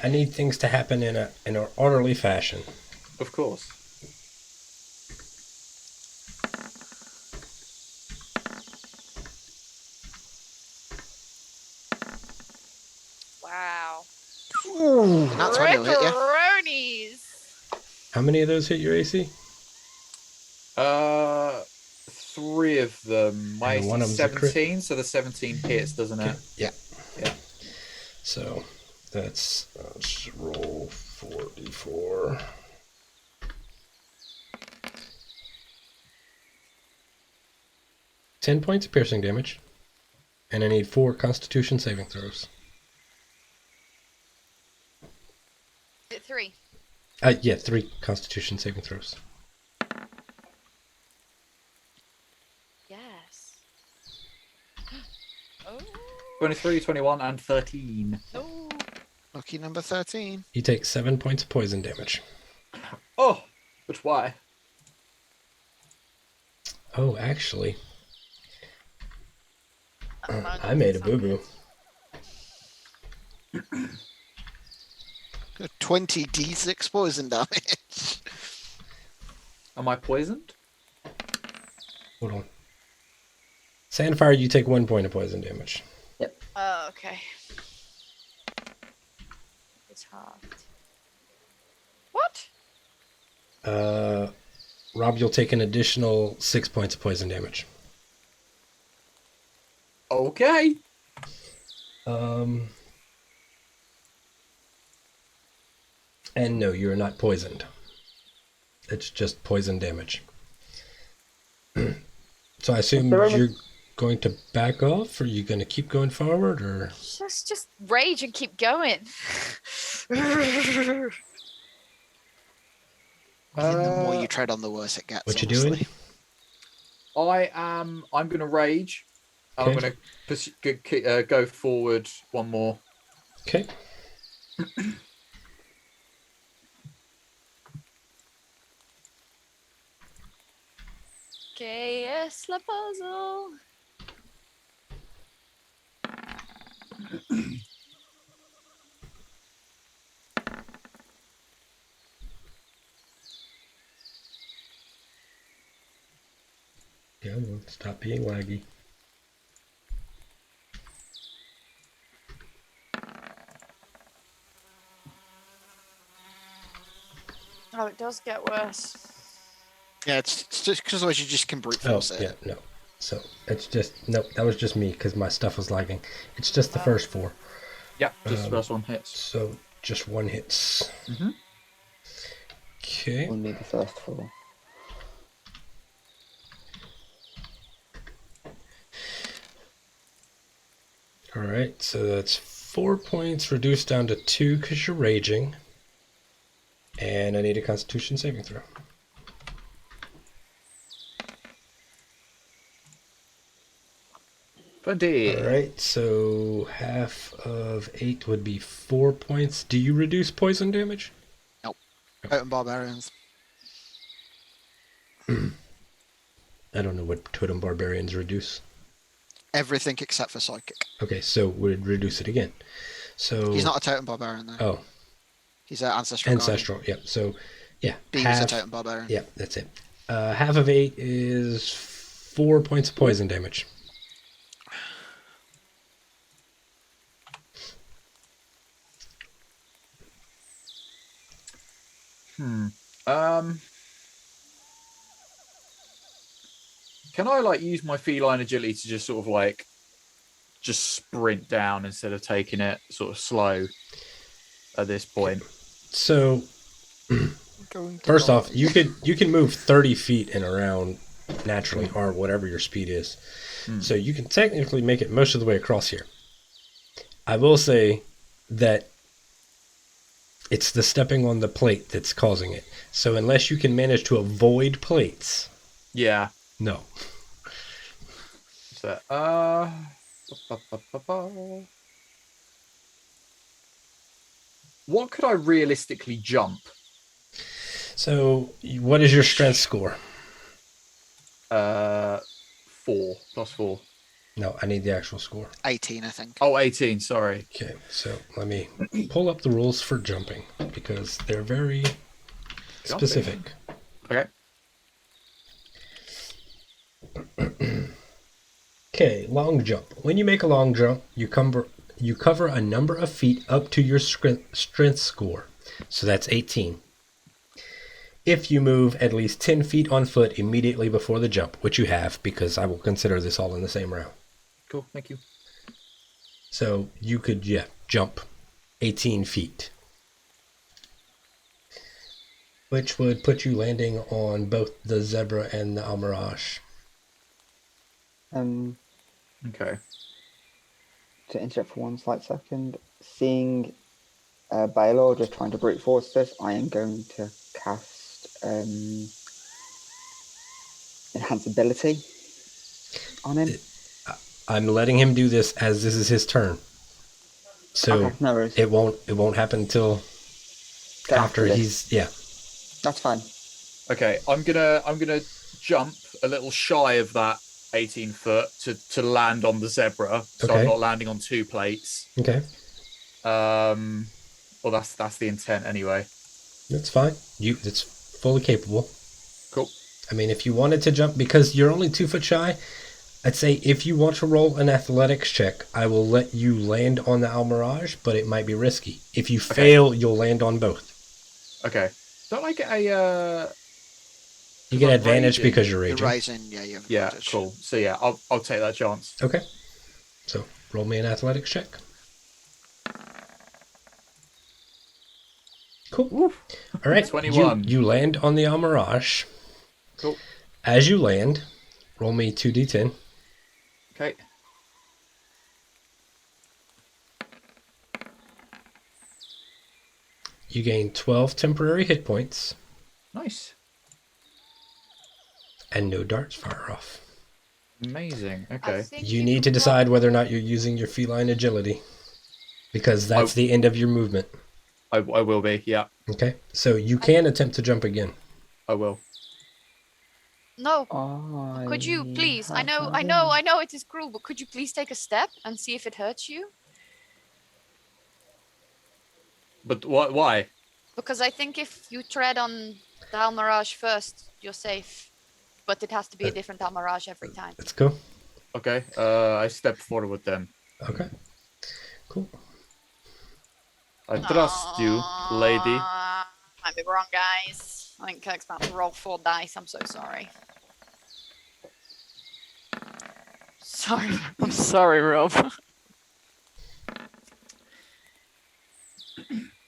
I need things to happen in an orderly fashion. Of course. Wow. And that's when it'll hit you. Rickaronies. How many of those hit your AC? 3 of them. My And one AC of them's a crit. 17, so the 17 hits, doesn't it? Yeah. Yeah. So let's roll 4d4. Ten points of piercing damage, and I need 4 Constitution saving throws. Is it 3? Yeah, 3 Constitution saving throws. Yes. Oh. 23, 21, and 13. No. Lucky number 13. You take 7 points of poison damage. Oh, but why? Oh, actually, No, I made a that's not boo-boo. good. 20 d6 poison damage. Am I poisoned? Hold on. Sandfire, you take 1 point of poison damage. Oh, okay. It's hard. What? Rob, you'll take an additional 6 points of poison damage. Okay. And no, you're not poisoned. It's just poison damage. So I assume you're going to back off, or are you going to keep going forward, or? Just rage and keep going. I think the more you tread on, the worse it gets. What you honestly. doing? I'm going to rage. Okay. I'm going to go forward one more. Okay. Okay, yes, la puzzle. Yeah, well, stop being laggy. Oh, it does get worse. Yeah, it's just because otherwise you just can brute Oh, force it. yeah, no. So it's just nope. That was just me because my stuff was lagging. It's just the first 4. Yeah, just the first one hits. So just 1 hits. Mm-hmm. Okay. Only the first 4. All right. So that's 4 points reduced down to 2 because you're raging, and I need a Constitution saving throw. All right. So half of 8 would be 4 points. Do you reduce poison damage? Nope. Totem barbarians. I don't know what totem barbarians reduce. Everything except for psychic. Okay, so we'd reduce it again. So He's not a totem barbarian though. Oh, He's an ancestral. ancestral. Yep. So, yeah. B was a totem barbarian. Yeah, that's it. Half of 8 is 4 points of poison damage. Can I like use my feline agility to just sort of like just sprint down instead of taking it sort of slow at this point? So, first off, you can move 30 feet and around naturally, or whatever your speed is. So you can technically make it most of the way across here. I will say that it's the stepping on the plate that's causing it. So unless you can manage to avoid plates, Yeah. no. So, what could I realistically jump? So what is your strength score? 4 plus 4. No, I need the actual score. 18, I think. Oh, 18, sorry. Okay, so let me pull up the rules for jumping because they're very specific. Okay. Okay, long jump. When you make a long jump, you cover a number of feet up to your strength score. So that's 18. If you move at least 10 feet on foot immediately before the jump, which you have, because I will consider this all in the same round. Cool, thank you. So you could, jump 18 feet. Which would put you landing on both the zebra and the almirage. Okay. To interrupt for 1 slight second, seeing Baylor just trying to brute force this, I am going to cast enhance ability on him. I'm letting him do this as this is his turn. So Okay, no worries. it won't happen until after he's That's fine. Okay, I'm gonna jump a little shy of that 18 foot to land on the zebra, so Okay. I'm not landing on 2 plates. Okay. Well, that's the intent anyway. That's fine. It's fully capable. Cool. I mean, if you wanted to jump, because you're only 2 foot shy, I'd say if you want to roll an athletics check, I will let you land on the almirage, but it might be risky. If you fail, you'll land on both. Okay. Don't I get a You get advantage raging. because you're raging. You're rising, yeah, you have Yeah, advantage. cool. So yeah, I'll take that chance. Okay. So roll me an athletics check. Cool. Woof. All right. 21. You land on the almirage. Cool. As you land, roll me 2d10. Okay. You gain 12 temporary hit points, Nice. and no darts fire off. Amazing. I Okay. think You need to can decide probably- whether or not you're using your feline agility, because that's the end of your movement. I will be. Yeah, Okay, so you can attempt to jump again. I will. No. Could you please? I know it is cruel, but could you please take a step and see if it hurts you? But why? Because I think if you tread on the Almirage first, you're safe. but it has to be a different Amaraj every time. Let's go. Okay. I step forward then. Okay. Cool. I trust you, lady. Might be wrong, guys. I think Kirk's about to roll 4 dice. I'm so sorry. Sorry. I'm sorry, Rob.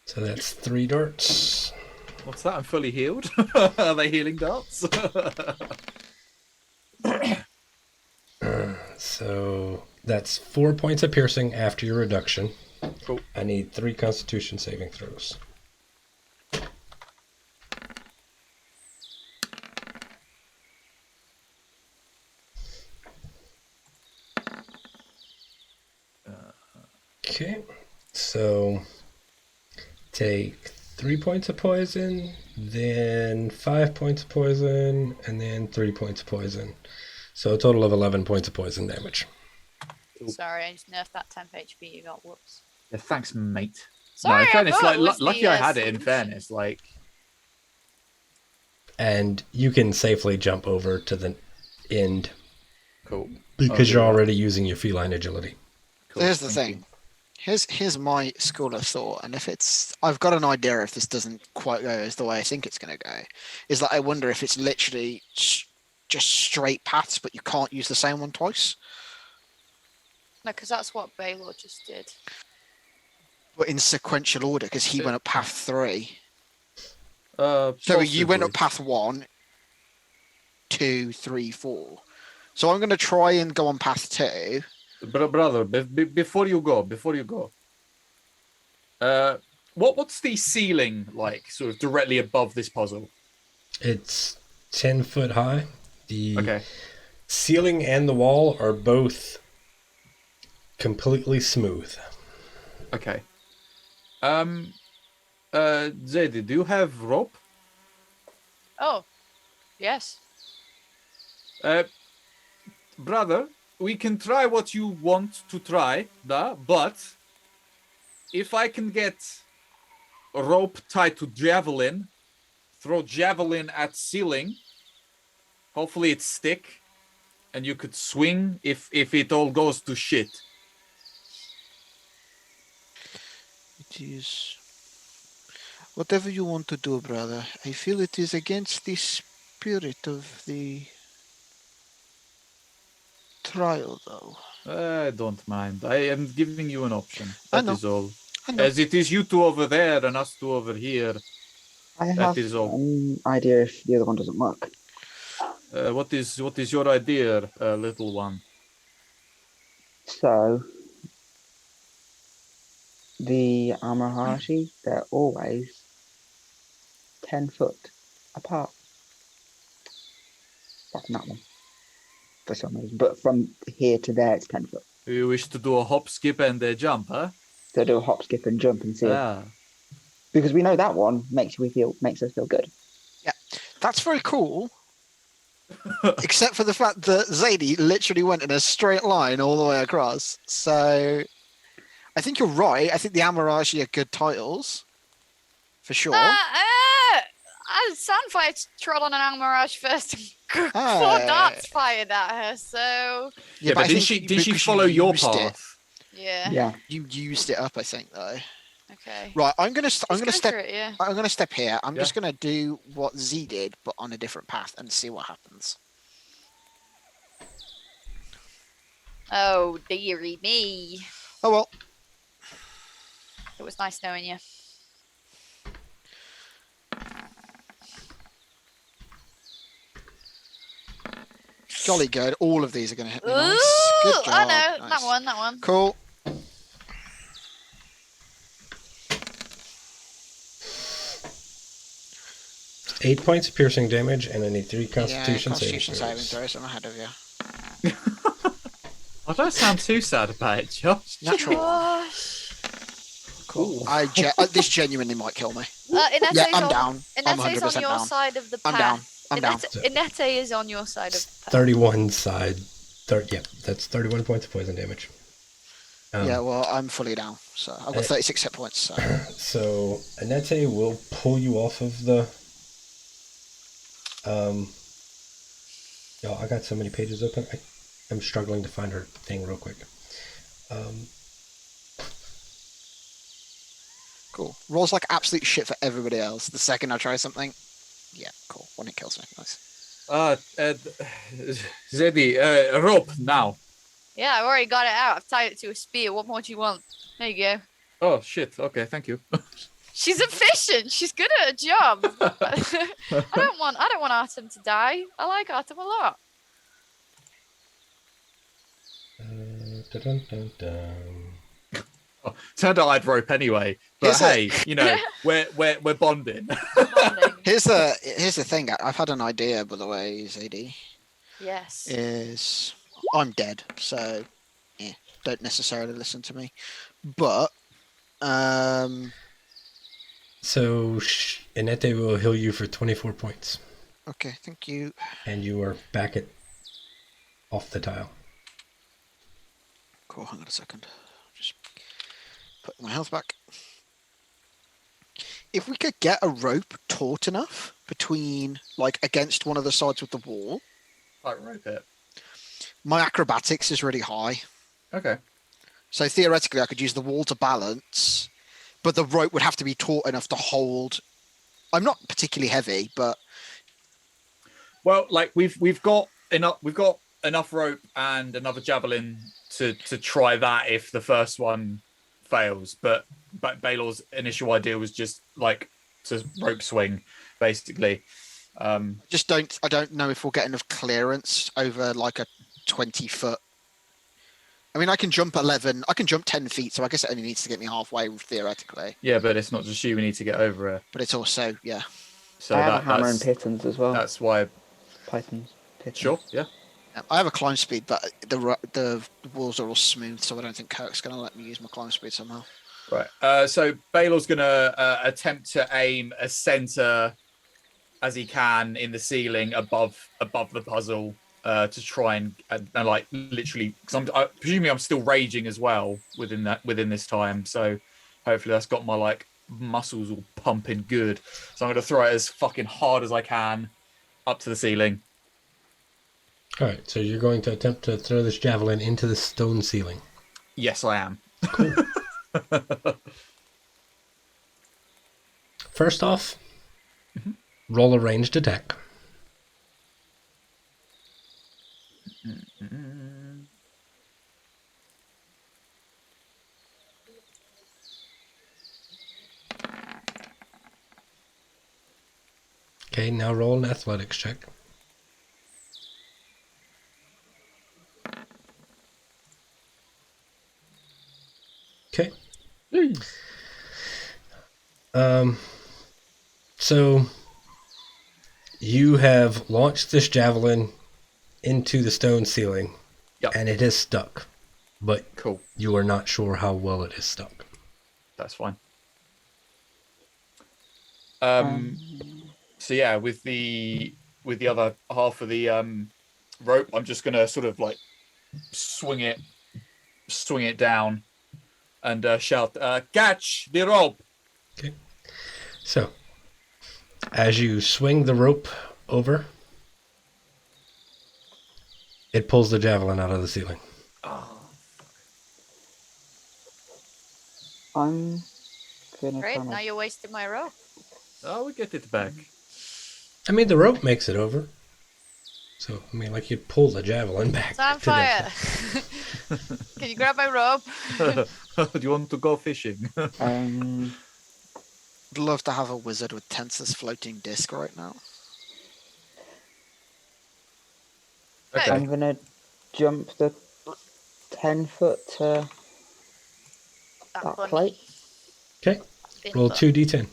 So that's 3 darts. What's that? I'm fully healed. Are they healing darts? So that's 4 points of piercing after your reduction. Cool. I need 3 Constitution saving throws. Okay, so take 3 points of poison, then 5 points of poison, and then 3 points of poison. So a total of 11 points of poison damage. Sorry, I just nerfed that 10 HP you got. Whoops. Yeah, thanks, mate. Sorry, no, in I fairness, thought like, it was lucky the, I had it. In solution. fairness, like. And you can safely jump over to the end Cool. because you're already using your feline agility. Cool. Here's the Thank thing. Here's my school of thought, and if it's, I've got an idea if this doesn't quite go as the way I think it's going to go, is that I wonder if it's literally just straight paths, but you can't use the same one twice. No, because that's what Baylor just did. But in sequential order, because he went up path 3. you. So you went up Possibly. path 1, 2, 3, 4. So I'm going to try and go on path 2. Brother, before you go, what's the ceiling like, sort of directly above this puzzle? It's 10 foot high. The Okay. ceiling and the wall are both completely smooth. Okay. Zadie, do you have rope? Oh, yes. Brother, we can try what you want to try, but if I can get a rope tied to javelin, throw javelin at ceiling, hopefully it stick, and you could swing if it all goes to shit. It is whatever you want to do, brother. I feel it is against the spirit of the trial, though. I don't mind. I am giving you an option. I That know. is all. I know. As it is you two over there and us two over here. I That have is all. an idea if the other one doesn't work. What is your idea, little one? So, the Amarahashi, they're always 10 foot apart. That's not one. For some reason. But from here to there, it's 10 foot. You wish to do a hop, skip, and a jump, huh? So do a hop, skip, and jump and see it. Ah. Because we know that one makes us feel good. That's very cool. Except for the fact that Zadie literally went in a straight line all the way across. So I think you're right. I think the Amarashi are good titles. For sure. Sandfire trod on an Almirage first. 4 Ah. darts fired at her, so Yeah, but I didn't think she because you follow your used it. path? yeah. Yeah. You used it up, I think, though. Okay. Right, I'm gonna Let's go step. for it, yeah. I'm gonna step here. I'm Yeah. just gonna do what Z did, but on a different path, and see what happens. Oh, dearie me. Oh well. It was nice knowing you. Jolly good. All of these are gonna hit me. Ooh, Nice. Good job. I know. Nice. That one. Cool. Eight points of piercing damage, and I need 3 Constitution, yeah, Constitution saving throws. throws. I'm ahead of you. I don't sound too sad about it, Josh. Natural. Gosh. Cool. This genuinely might kill me. Inete's Yeah, I'm on, down. I'm Inete's on 100% your down. side of the path. I'm down. I'm down. Inete is on your side of the path. 31 side. Yeah, that's 31 points of poison damage. Yeah, well, I'm fully down, so I've got 36 hit points. So. So Annette will pull you off of the Yo, I got so many pages open. I'm struggling to find her thing real quick. Cool. Rolls like absolute shit for everybody else. The second I try something, yeah, cool. One hit kills me. Nice. Zeddy, rope now. Yeah, I've already got it out. I've tied it to a spear. What more do you want? There you go. Oh shit. Okay, thank you. She's efficient. She's good at her job. I don't want Artem to die. I like Artem a lot. Dun, dun, dun. Oh, turned out I'd rope anyway. But hey, you know, we're bonding. Bonding. Here's the thing. I've had an idea, by the way, ZD. Yes. Is I'm dead, so yeah, don't necessarily listen to me. But So Inete will heal you for 24 points, okay, thank you. and you are back at off the tile. Cool. Hang on a second. Just put my health back. If we could get a rope taut enough between, like, against one of the sides of the wall, Like rope it. my acrobatics is really high. Okay. So theoretically, I could use the wall to balance, but the rope would have to be taut enough to hold. I'm not particularly heavy, but Well, like we've got enough rope and another javelin to try that if the first one fails. But Baylor's initial idea was just like to rope swing, basically. I don't know if we'll get enough clearance over like a 20-foot. I mean, I can jump 10 feet, so I guess it only needs to get me halfway theoretically. Yeah, but it's not just you. We need to get over it. But it's also, yeah. So I have a hammer and that's pitons as well. that's why. Pythons. Pitons. Sure. Yeah. I have a climb speed, but the walls are all smooth, so I don't think Kirk's going to let me use my climb speed somehow. Right. So Baylor's going to attempt to aim a center as he can in the ceiling above the puzzle to try and like literally, because I'm presuming I'm still raging as well within this time. So hopefully that's got my like muscles all pumping good. So I'm going to throw it as fucking hard as I can up to the ceiling. All right, so you're going to attempt to throw this javelin into the stone ceiling. Yes, I am. Cool. First off, roll a ranged attack. Okay, now roll an athletics check. Okay. So you have launched this javelin into the stone ceiling, Yep. and it is stuck, but Cool. you are not sure how well it is stuck. That's fine. So yeah, with the other half of the rope, I'm just gonna sort of like swing it down, and shout, "Catch the rope!" Okay. So as you swing the rope over, it pulls the javelin out of the ceiling. I'm gonna Great, try now my... you're wasting my rope. Oh, we get it back. I mean, the rope makes it over. So, I mean, like you'd pull the javelin back. It's on to the- fire. Can you grab my rope? Do you want to go fishing? Um, I'd love to have a wizard with Tensor's floating disc right now. Okay. I'm gonna jump the 10-foot to that funny. plate. Okay. Bit Roll fun. 2d10.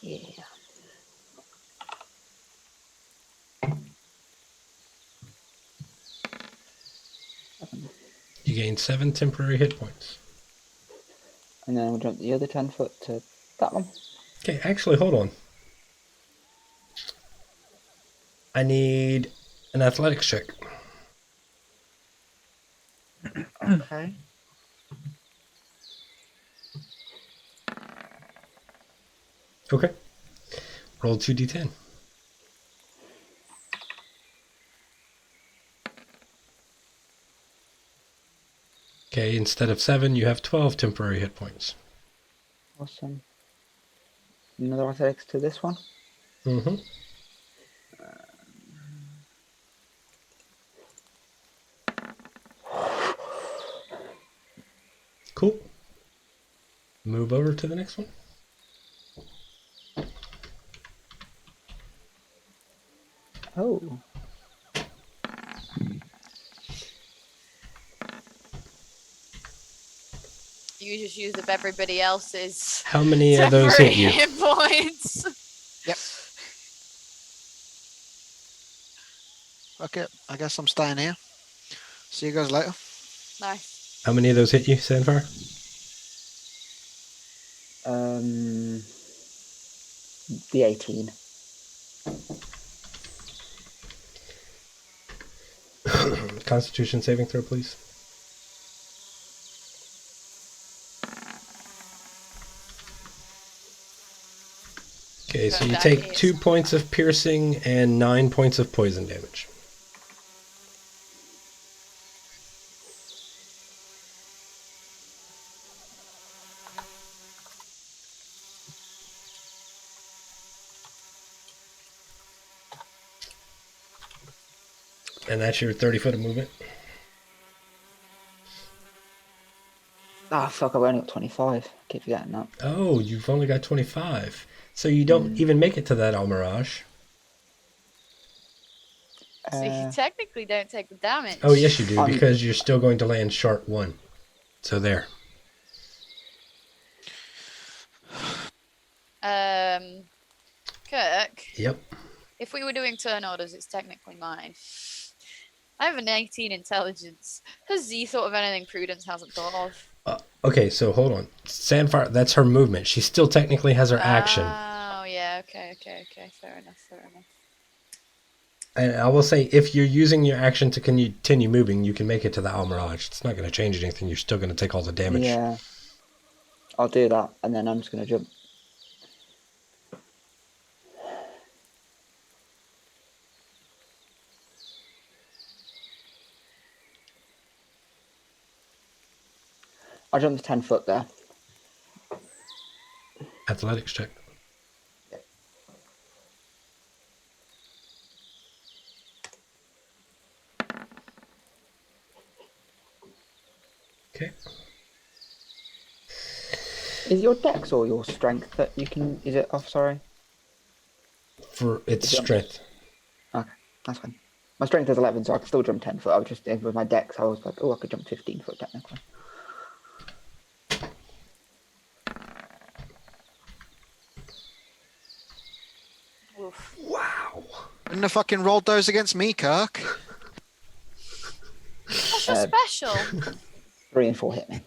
Yeah. You gain 7 temporary hit points. And then I'll jump the other 10-foot to that one. Okay, actually, hold on. I need an athletics check. Okay. Okay. Roll 2d10. Okay, instead of 7, you have 12 temporary hit points. Awesome. Another athletics to this one. Mm-hmm. Cool. Move over to the next one. Oh. You just used up everybody else's How many of those temporary hit you? hit points. Yep. Okay, I guess I'm staying here. See you guys later. Nice. How many of those hit you, Sandfire? The 18. Constitution saving throw, please. Okay, so you take 2 points of piercing and 9 points of poison damage. And that's your 30-foot of movement. Ah, fuck, I've only got 25. Keep forgetting that. Oh, you've only got 25. So you don't even make it to that Almirage. So you technically don't take the damage. Oh, yes, you do, because you're still going to land short 1. So there. Kirk. Yep. If we were doing turn orders, it's technically mine. I have an 18 intelligence. Has Z thought of anything Prudence hasn't thought of? Okay, so hold on. Sandfire, that's her movement. She still technically has her action. Oh, yeah, okay. Fair enough. And I will say, if you're using your action to continue moving, you can make it to the Almirage. It's not going to change anything. You're still going to take all the damage. Yeah. I'll do that, and then I'm just going to jump. I'll jump to 10 foot there. Athletics check. Okay. Is your dex or your strength that you can... Is it... Oh, sorry. For its strength. Okay, that's fine. My strength is 11, so I can still jump 10 foot. I was just... With my dex, I was like, oh, I could jump 15 foot technically. Oof. Wow. Wouldn't have fucking rolled those against me, Kirk. What's your special? 3 and 4 hit me.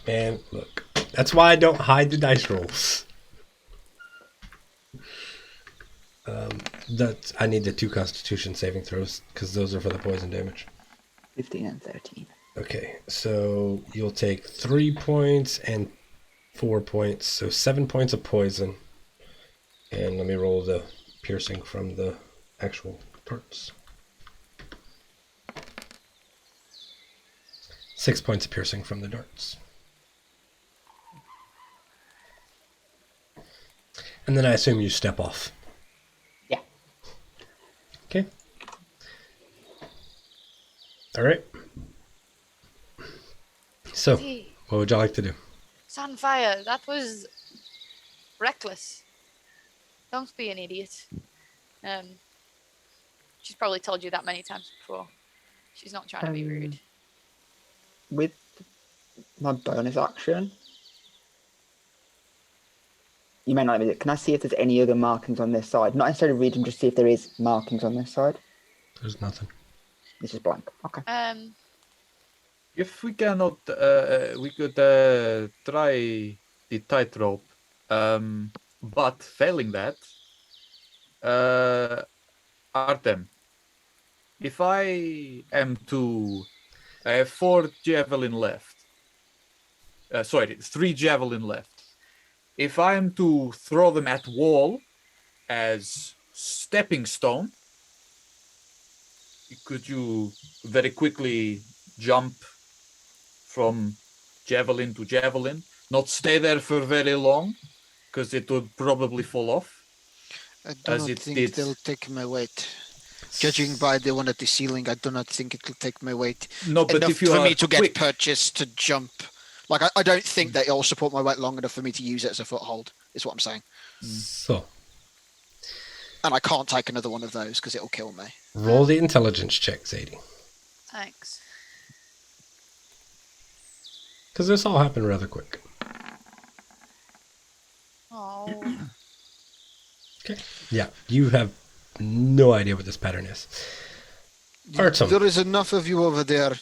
And look, that's why I don't hide the dice rolls. I need the 2 Constitution saving throws, because those are for the poison damage. 15 and 13. Okay, so you'll take 3 points and 4 points, so 7 points of poison. And let me roll the piercing from the actual darts. 6 points of piercing from the darts. And then I assume you step off. Yeah. Okay. All right. So, what would you like to do? Sunfire, that was reckless. Don't be an idiot. She's probably told you that many times before. She's not trying to be rude. With my bonus action, you may not have it. Can I see if there's any other markings on this side? Not necessarily read them, just see if there is markings on this side. There's nothing. This is blank. Okay. If we cannot, we could try the tightrope. But failing that, Artem, if I am to... I have 4 javelin left. Sorry, 3 javelin left. If I am to throw them at wall as stepping stone, could you very quickly jump from javelin to javelin, not stay there for very long, because it would probably fall off, I do as not it think did. they'll take my weight. Judging by the one at the ceiling, I do not think it'll take my weight No, but enough if you for are me to quick, get purchased to jump. Like, I don't think that it'll support my weight long enough for me to use it as a foothold, is what I'm saying. So, And I can't take another one of those because it'll kill me. roll the intelligence check, Zadie. Thanks. Because this all happened rather quick. Oh. Okay. Yeah, you have no idea what this pattern is. Artem. There is enough of you over there.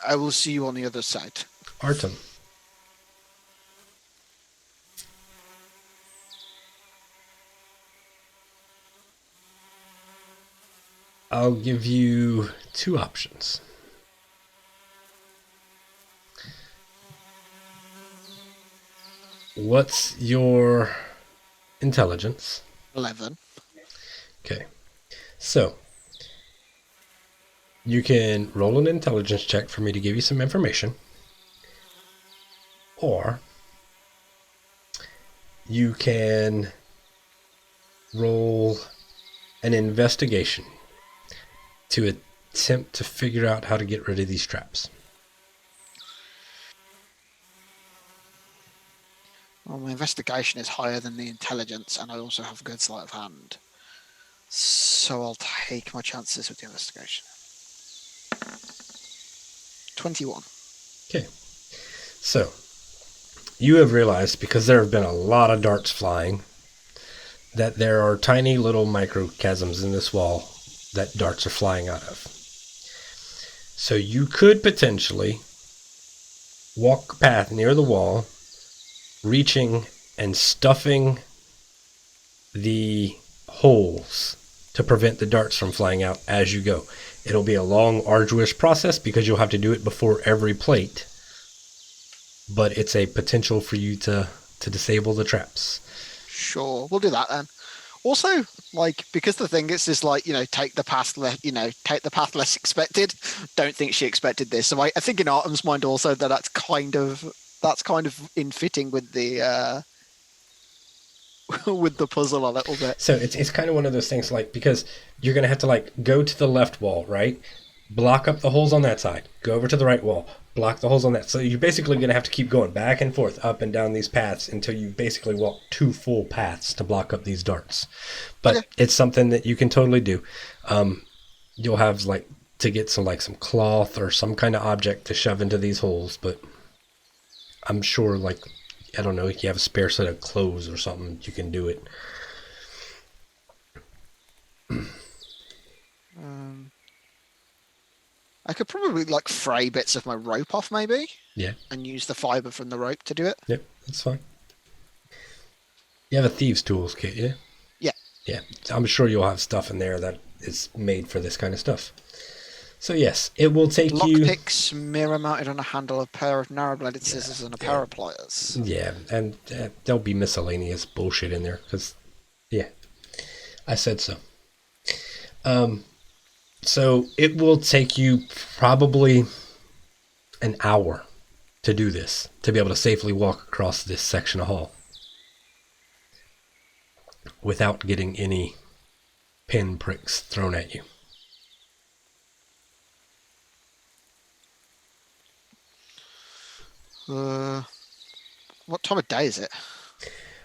I will see you on the other side. Artem. I'll give you two options. What's your intelligence? 11. Okay. So, you can roll an intelligence check for me to give you some information. Or, you can roll an investigation to attempt to figure out how to get rid of these traps. Well, my investigation is higher than the intelligence, and I also have good sleight of hand. So I'll take my chances with the investigation. 21. Okay. So, you have realized, because there have been a lot of darts flying, that there are tiny little microchasms in this wall that darts are flying out of. So you could potentially walk a path near the wall, reaching and stuffing the holes to prevent the darts from flying out as you go. It'll be a long, arduous process because you'll have to do it before every plate, but it's a potential for you to disable the traps. Sure, we'll do that then. Also, like, because the thing is like, take the path less expected. Don't think she expected this. So I think in Artem's mind also that that's kind of in fitting with the with the puzzle a little bit. So it's kind of one of those things, like, because you're going to have to, like, go to the left wall, right? Block up the holes on that side. Go over to the right wall. Block the holes on that. So you're basically going to have to keep going back and forth, up and down these paths until you basically walk 2 full paths to block up these darts. But Okay. It's something that you can totally do. You'll have, like, to get some cloth or some kind of object to shove into these holes, but I'm sure, like, I don't know, if you have a spare set of clothes or something, you can do it. I could probably like fray bits of my rope off maybe. Yeah. And use the fiber from the rope to do it. Yep, that's fine. You have a thieves' tools kit, yeah? Yeah. Yeah, I'm sure you'll have stuff in there that is made for this kind of stuff. So yes, it will take you... Lockpicks, mirror mounted on a handle, a pair of narrow-bladed scissors, and a pair of pliers. Yeah, and there'll be miscellaneous bullshit in there, because, yeah, I said so. So it will take you probably an hour to do this, to be able to safely walk across this section of hall without getting any pin pricks thrown at you. What time of day is it?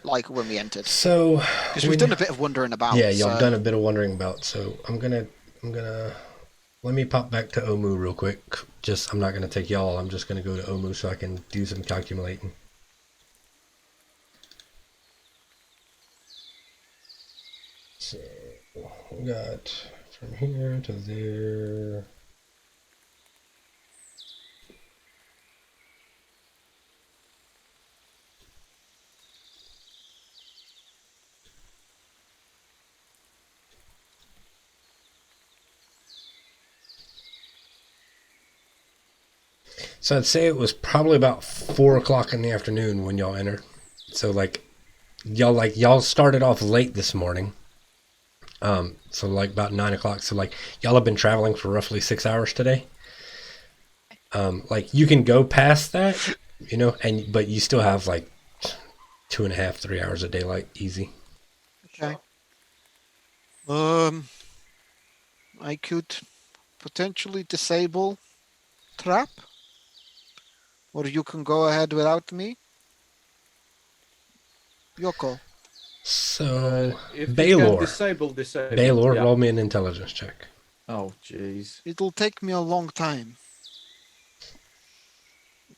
Like when we entered? So Because we've done a bit of wandering about. Yeah, you've done a bit of wandering about. So I'm gonna let me pop back to Omu real quick. I'm not gonna take y'all. I'm just gonna go to Omu so I can do some calculating. So we got from here to there. So I'd say it was probably about 4 o'clock in the afternoon when y'all entered. So y'all started off late this morning, So like about 9 o'clock. So like y'all have been traveling for roughly 6 hours today. Like you can go past that, but you still have like 2.5, 3 hours of daylight, easy. Okay. I could potentially disable trap, or you can go ahead without me. Yoko. So If you can Baylor, disable. Yeah. roll me an intelligence check. Oh, jeez. It'll take me a long time.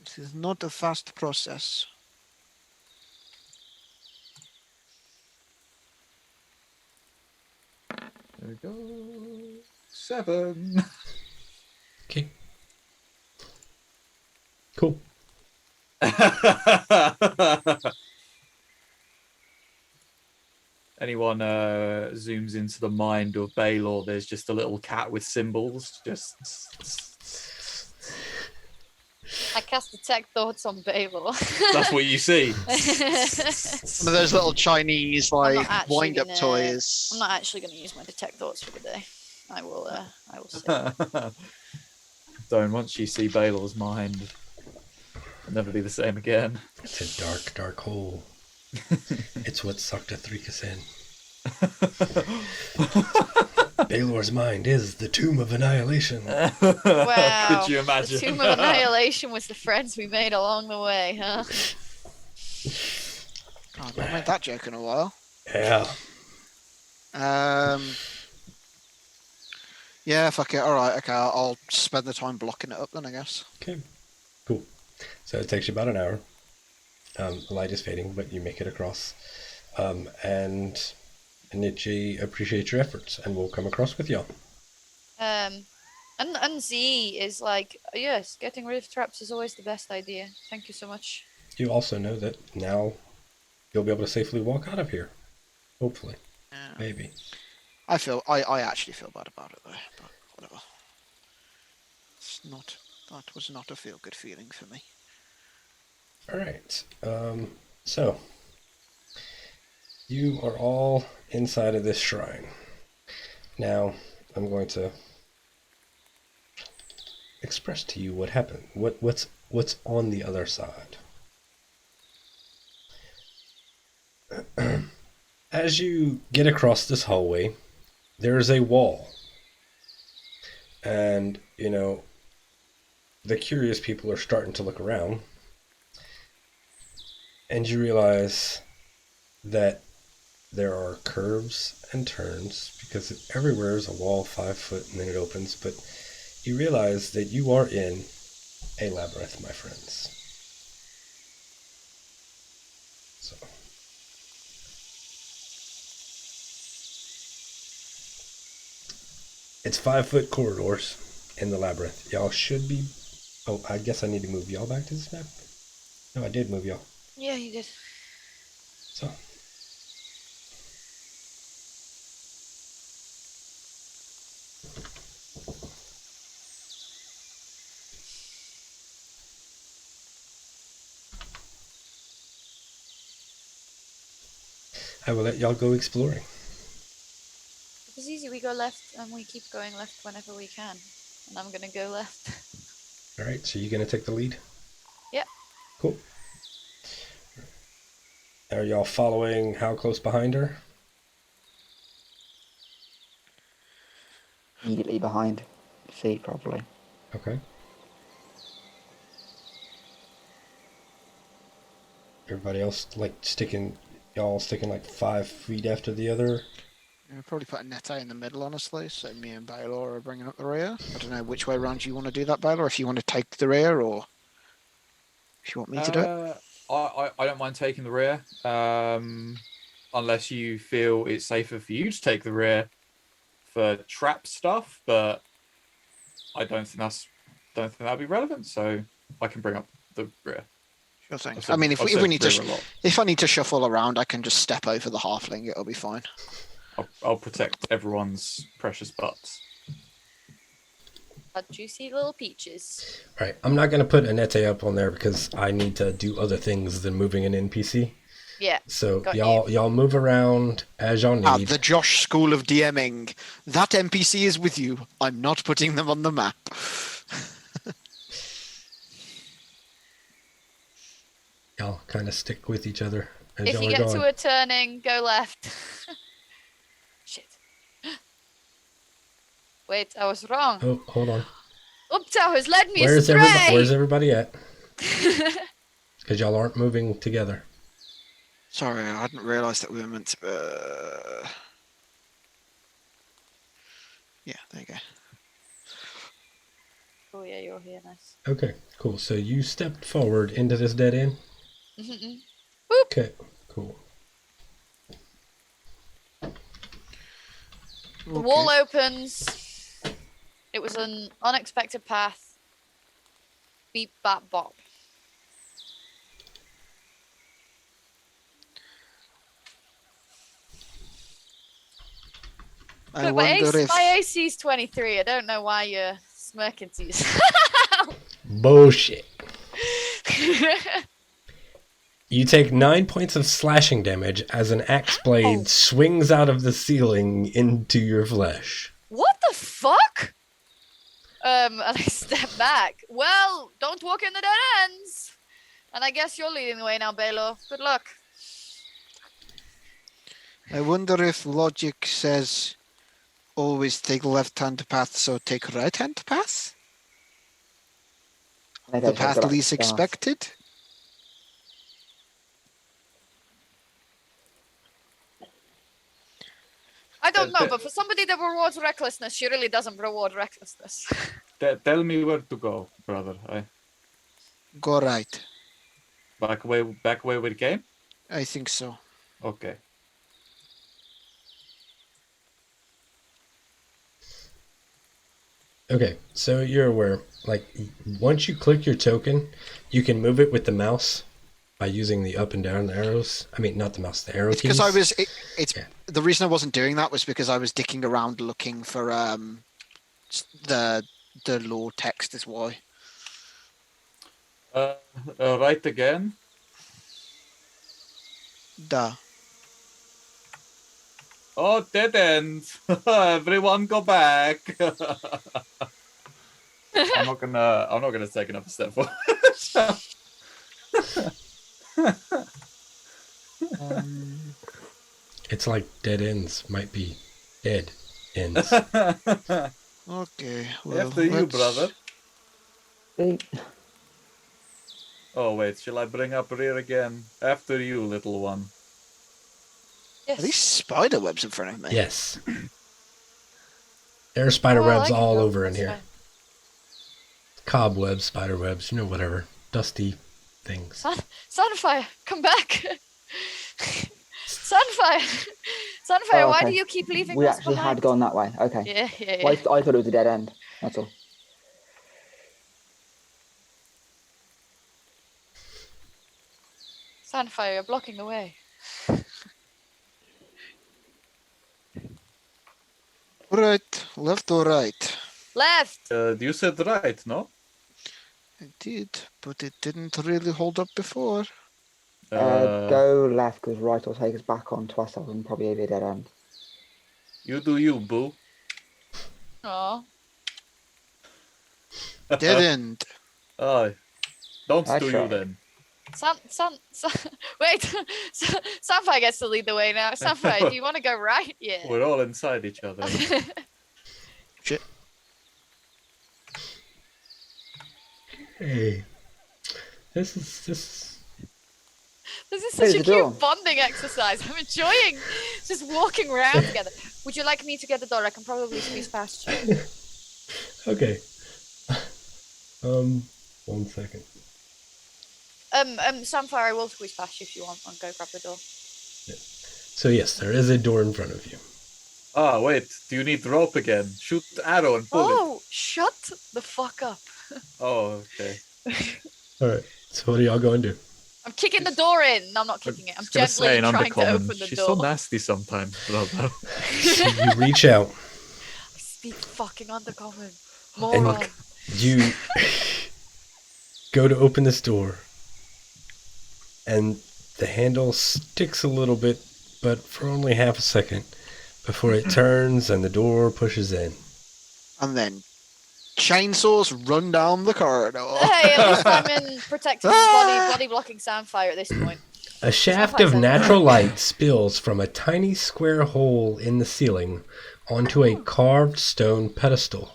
This is not a fast process. There we go. 7. Okay. Cool. Anyone zooms into the mind of Baylor, there's just a little cat with symbols. Just. I cast detect thoughts on Babel. That's what you see. One of those little Chinese wind-up toys. I'm not actually going to use my detect thoughts for the day. I will say. Don't. Once you see Baylor's mind, it'll never be the same again. It's a dark, dark hole. It's what sucked Athricus in. Baylor's mind is the tomb of annihilation. Wow. Could you imagine? The tomb of annihilation was the friends we made along the way, huh? God, I haven't made that joke in a while. Yeah. Yeah, fuck it. All right, okay. I'll spend the time blocking it up then, I guess. Okay. Cool. So it takes you about an hour. The light is fading, but you make it across. And Nietzsche appreciates your efforts, and we'll come across with y'all. And Z is like, yes, getting rid of traps is always the best idea. Thank you so much. You also know that now you'll be able to safely walk out of here. Hopefully. Yeah. Maybe. I actually feel bad about it though, but whatever. That was not a feel-good feeling for me. Alright. So you are all inside of this shrine. Now I'm going to express to you what happened. What's on the other side. As you get across this hallway, there is a wall. And, the curious people are starting to look around. And you realize that there are curves and turns, because everywhere is a wall 5 foot and then it opens. But you realize that you are in a labyrinth, my friends. So. It's 5 foot corridors in the labyrinth. Y'all should be... Oh, I guess I need to move y'all back to this map. No, I did move y'all. Yeah, you did. So. I will let y'all go exploring. It's easy. We go left and we keep going left whenever we can. And I'm gonna go left. Alright, so you're gonna take the lead? Yep. Cool. Are y'all following how close behind her? Immediately behind. C, probably. Okay. Everybody else y'all sticking like 5 feet after the other? I'll probably put a Nete in the middle, honestly, so me and Baylor are bringing up the rear. I don't know which way around you want to do that, Baylor, if you want to take the rear or if you want me to do it. I don't mind taking the rear, unless you feel it's safer for you to take the rear for trap stuff, but I don't think that'd be relevant, so I can bring up the rear. Sure thing. I mean, if we need to, if I need to shuffle around, I can just step over the halfling. It'll be fine. I'll protect everyone's precious butts. Juicy little peaches. Right, I'm not going to put Annette up on there because I need to do other things than moving an NPC. Yeah. So Got y'all move around as y'all need. The Josh School of DMing. That NPC is with you. I'm not putting them on the map. Y'all kind of stick with each other as If y'all you are get going. to a turning, go left. Shit. Wait, I was wrong. Oh, hold on. Uptow has led me Where's astray. everybody at? Because y'all aren't moving together. Sorry, I hadn't realised that we were meant to. Yeah, there you go. Oh yeah, you're here, nice. Okay, cool. So you stepped forward into this dead end? Boop. Okay, cool. The wall opens. It was an unexpected path. Beep, bap, bop. I Look, my wonder if. AC's 23. I don't know why you're smirking to yourself. Bullshit. You take 9 points of slashing damage as an axe blade swings out of the ceiling into your flesh. What the fuck? And I step back. Well, don't walk in the dead ends. And I guess you're leading the way now, Baylor. Good luck. I wonder if logic says always take left-hand path, so take right-hand path? Maybe The I should path go back to least the start. expected? I don't know, but for somebody that rewards recklessness, she really doesn't reward recklessness. Tell me where to go, brother. Go right. Back way we came? I think so. Okay. Okay, so you're aware, like, once you click your token, you can move it with the mouse by using the up and down arrows. I mean, not the mouse, the arrow It's keys. because Yeah. the reason I wasn't doing that was because I was dicking around looking for the lore text is why. Right again. Duh. Oh, dead end. Everyone go back. I'm not gonna take another step forward. It's like dead ends might be dead ends. Okay. Well, After you, let's- brother. See, Oh wait, shall I bring up rear again? After you, little one. Are these Yes. spider webs in front of me? Yes. There are spider Well, I webs can all go, over in that's here. fine. Cobwebs, spider webs, whatever. Dusty things. Sunfire, come back. Sunfire. Sunfire, Oh, why do okay. you keep leaving we us actually behind? had gone that way. Okay. Yeah. Well, I thought it was a dead end. That's all. Sunfire, you're blocking the way. Right, left or right? Left. You said right, no? I did, but it didn't really hold up before. Go left, because right will take us back onto ourselves and probably be a dead end. You do you, boo. Oh. Dead end. Oh, don't That's do you right. then. Wait. Sunfire gets to lead the way now. Sunfire, do you want to go right? Yeah. We're all inside each other. Shit. Hey. This This is Hey, such a the door. cute bonding exercise. I'm enjoying just walking around together. Would you like me to get the door? I can probably squeeze past you. okay. 1 second. Sunfire, I will squeeze past you if you want. I'll go grab the door. So yes, there is a door in front of you. Ah, wait. Do you need rope again? Shoot arrow and pull it. Oh, shut the fuck up. Oh, okay. Alright. So what are y'all going to do? I'm kicking the door in. No, I'm not kicking it. I'm Just gonna gently say in trying to undercommon, open the she's door. so nasty sometimes, brother. You reach out I speak fucking undercommon. and Moron. you go to open this door, and The handle sticks a little bit, but for only half a second, before it turns and the door pushes in. And then chainsaws run down the corridor. Hey, at least I'm in protective body blocking soundfire at this point. A shaft of natural light spills from a tiny square hole in the ceiling onto a carved stone pedestal.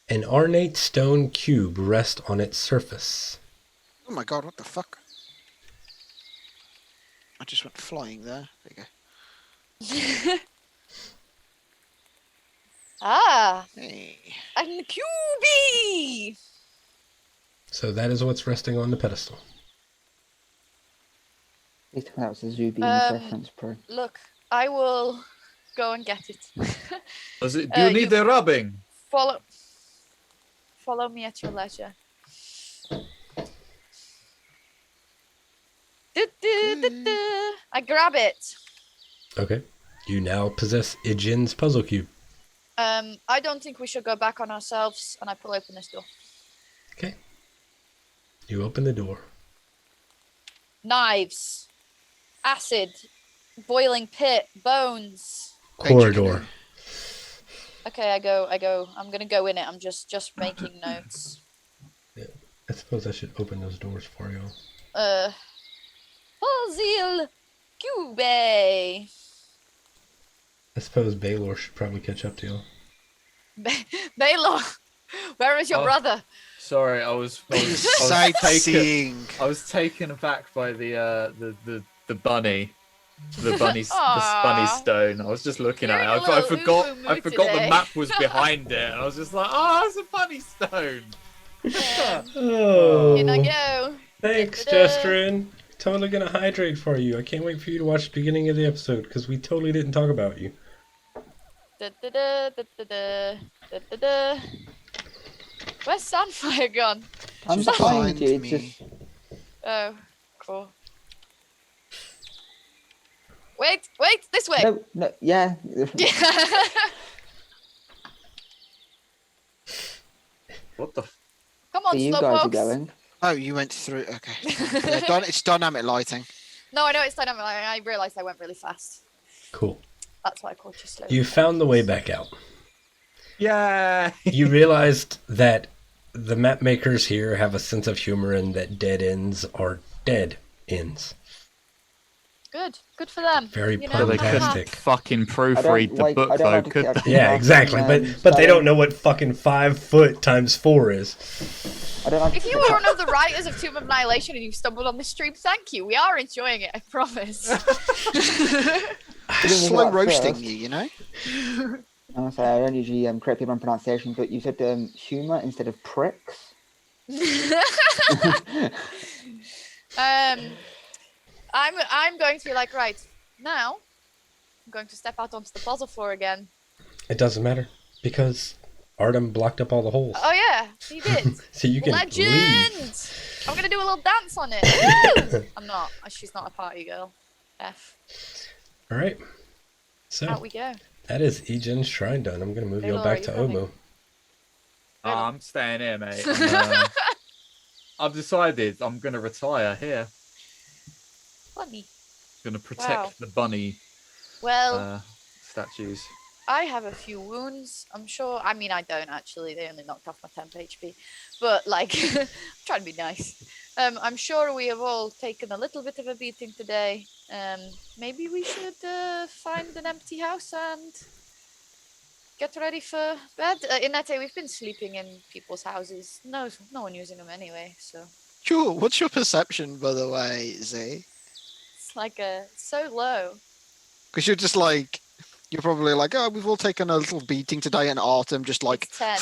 An ornate stone cube rests on its surface. Oh my god, what the fuck? I just went flying there. There you go. Hey. And QB! So that is what's resting on the pedestal. Please tell me that was a Zuby reference, Pro. Look, I will go and get it. Do you need the rubbing? Follow me at your leisure. I grab it. Okay. You now possess Ijin's puzzle cube. I don't think we should go back on ourselves, and I pull open this door. Okay. You open the door. Knives, acid, boiling pit, bones. Corridor. Okay, I go. I'm gonna go in it. I'm just making notes. Yeah. I suppose I should open those doors for you. Puzzle Cube. I suppose Baylor should probably catch up to you. Baylor, where is your brother? Sorry, I was Sightseeing. I was taken aback by the bunny. The bunny Aw. stone. I was just looking You're at in it. a I little forgot uwu I mood forgot today. the map was behind it, and I was just like, oh, it's a bunny stone. Oh. In I go. Thanks, Da-da-da. Jestrin. Totally gonna hydrate for you. I can't wait for you to watch the beginning of the episode because we totally didn't talk about you. Da-da-da, da-da-da, da-da-da. Where's Sandfire gone? I'm Just behind you. behind It's me. just Oh, cool. Wait, this way. no, yeah. What the? Come Where on, you guys are slowpokes. going? Oh, you went through. Okay. Yeah, it's dynamic lighting. No, I know it's dynamic. I realised I went really fast. Cool. That's why I called you slow. You found the way back out. Yeah. You realized that the map makers here have a sense of humor and that dead ends are dead ends. Good for them. Very You know, So they couldn't Fantastic. fucking I proofread don't the like. book I don't though, like to could keep- they? Yeah, exactly. But they don't know what fucking 5 foot times 4 is. I don't like If you were one of the writers of Tomb of Annihilation and you stumbled on this stream, thank you. We are enjoying it, I promise. Just slow roasting you, you know? I'm gonna say I don't usually correct people on pronunciation, but you said humour instead of pricks. I'm going to be like, right, now I'm going to step out onto the puzzle floor again. It doesn't matter because Artem blocked up all the holes. Oh yeah, he did. So you can Legend! leave. I'm gonna do a little dance on it. Woo! I'm not. She's not a party girl. F. All right. Out So we go. that is Ijin's shrine done. I'm going to move you all Baylor, back are to you coming? Omu. Oh, I'm staying here, mate. I've decided I'm gonna retire here. Funny. Gonna protect Wow. the bunny Well, statues. I have a few wounds. I'm sure. I mean, I don't actually. They only knocked off my temp HP. But like, I'm trying to be nice. I'm sure we have all taken a little bit of a beating today. Maybe we should find an empty house and get ready for bed. Inete, we've been sleeping in people's houses. No one using them anyway. So Sure. What's your perception, by the way, Z? it's like so low. Because you're just like, you're probably like, oh, we've all taken a little beating today, and Artem just like, It's 10.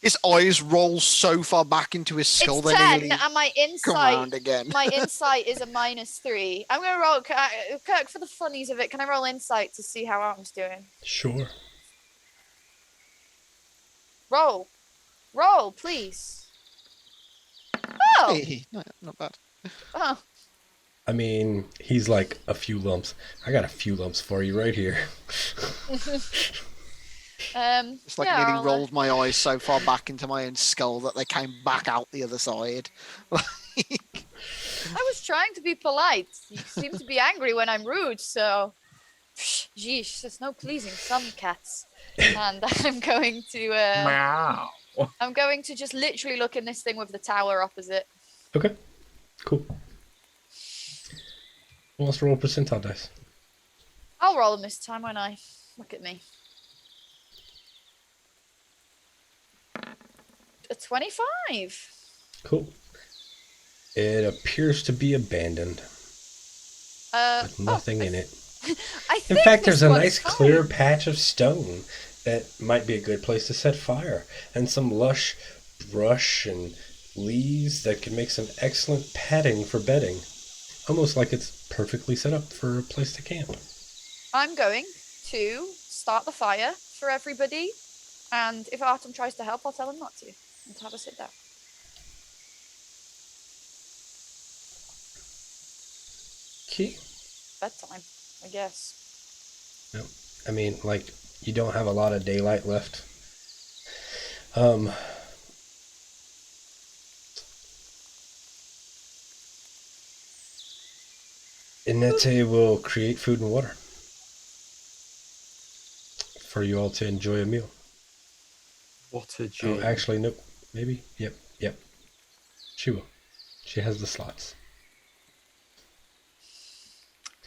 his eyes roll so far back into his skull It's they 10, nearly and my come insight. round again. My insight is a -3. I'm gonna roll Kirk for the funnies of it. Can I roll insight to see how Artem's doing? Sure. Roll, please. Oh, Hey, no, not bad. oh. I mean, he's like a few lumps. I got a few lumps for you right here. It's like yeah, nearly I'll, rolled my eyes so far back into my own skull that they came back out the other side. I was trying to be polite. You seem to be angry when I'm rude, so. Geesh, there's no pleasing some cats. And I'm going to. Meow. I'm going to just literally look in this thing with the tower opposite. Okay, cool. Who wants to roll percentile dice? I'll roll them this time when I look at me. A 25. Cool. It appears to be abandoned, with nothing in it. I In think fact, there's this a one's nice fine. clear patch of stone that might be a good place to set fire, and some lush brush and leaves that can make some excellent padding for bedding. Almost like it's perfectly set up for a place to camp. I'm going to start the fire for everybody, and if Artem tries to help, I'll tell him not to, and to have a sit down. Key? Bedtime, I guess. No. I mean, like, you don't have a lot of daylight left. Inete will create food and water for you all to enjoy a meal. What a Oh, gem. actually, nope. Maybe? Yep. She will. She has the slots.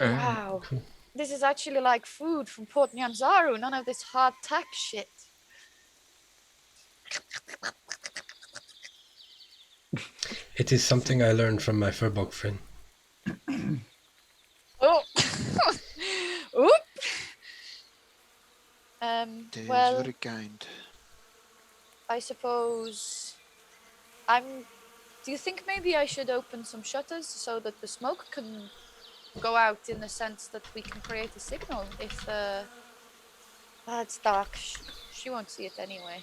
Wow. Cool. This is actually like food from Port Nyanzaru, none of this hard tack shit. It is something I learned from my furbog friend. Oh! Oop! It is Well, very kind. I suppose do you think maybe I should open some shutters so that the smoke can go out in the sense that we can create a signal if it's dark. She won't see it anyway.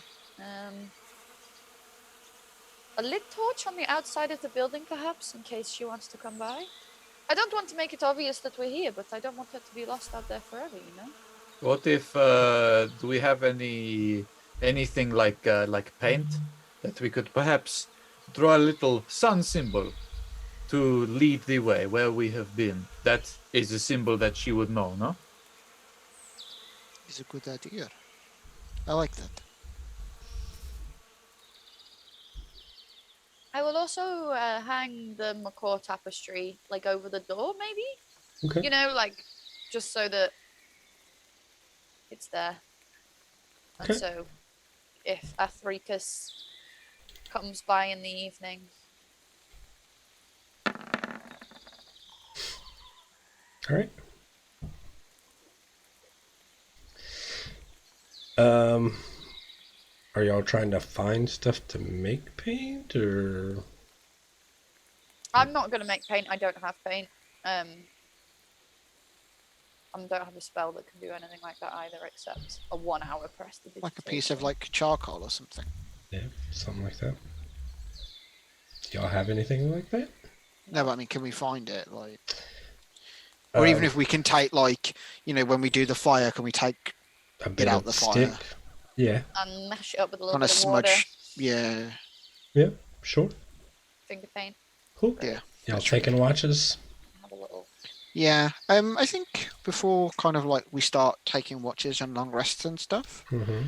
A lit torch on the outside of the building perhaps in case she wants to come by. I don't want to make it obvious that we're here, but I don't want her to be lost out there forever, you know? What if do we have anything like paint that we could perhaps draw a little sun symbol to lead the way where we have been? That is a symbol that she would know, no? It's a good idea. I like that. I will also hang the macaw tapestry like over the door, maybe? Okay. You know, like just so that it's there. And Okay. so if Athricus comes by in the evening. All right. Are y'all trying to find stuff to make paint, or? I'm not gonna make paint, I don't have paint. I don't have a spell that can do anything like that either, except a 1 hour prestidigitation. Like a piece of like charcoal or something. Yeah, something like that. Do y'all have anything like that? No, but I mean, can we find it? Like, or even if we can take like, when we do the fire, can we take a bit out of the stick? fire? Yeah. And mash it up with a little Kind of bit of water. smudge. Yeah. Yeah. Sure. Finger paint. Cool. Yeah. Y'all that's taking watches? Have a little. Yeah. I think before kind of like we start taking watches and long rests and stuff, Mm-hmm.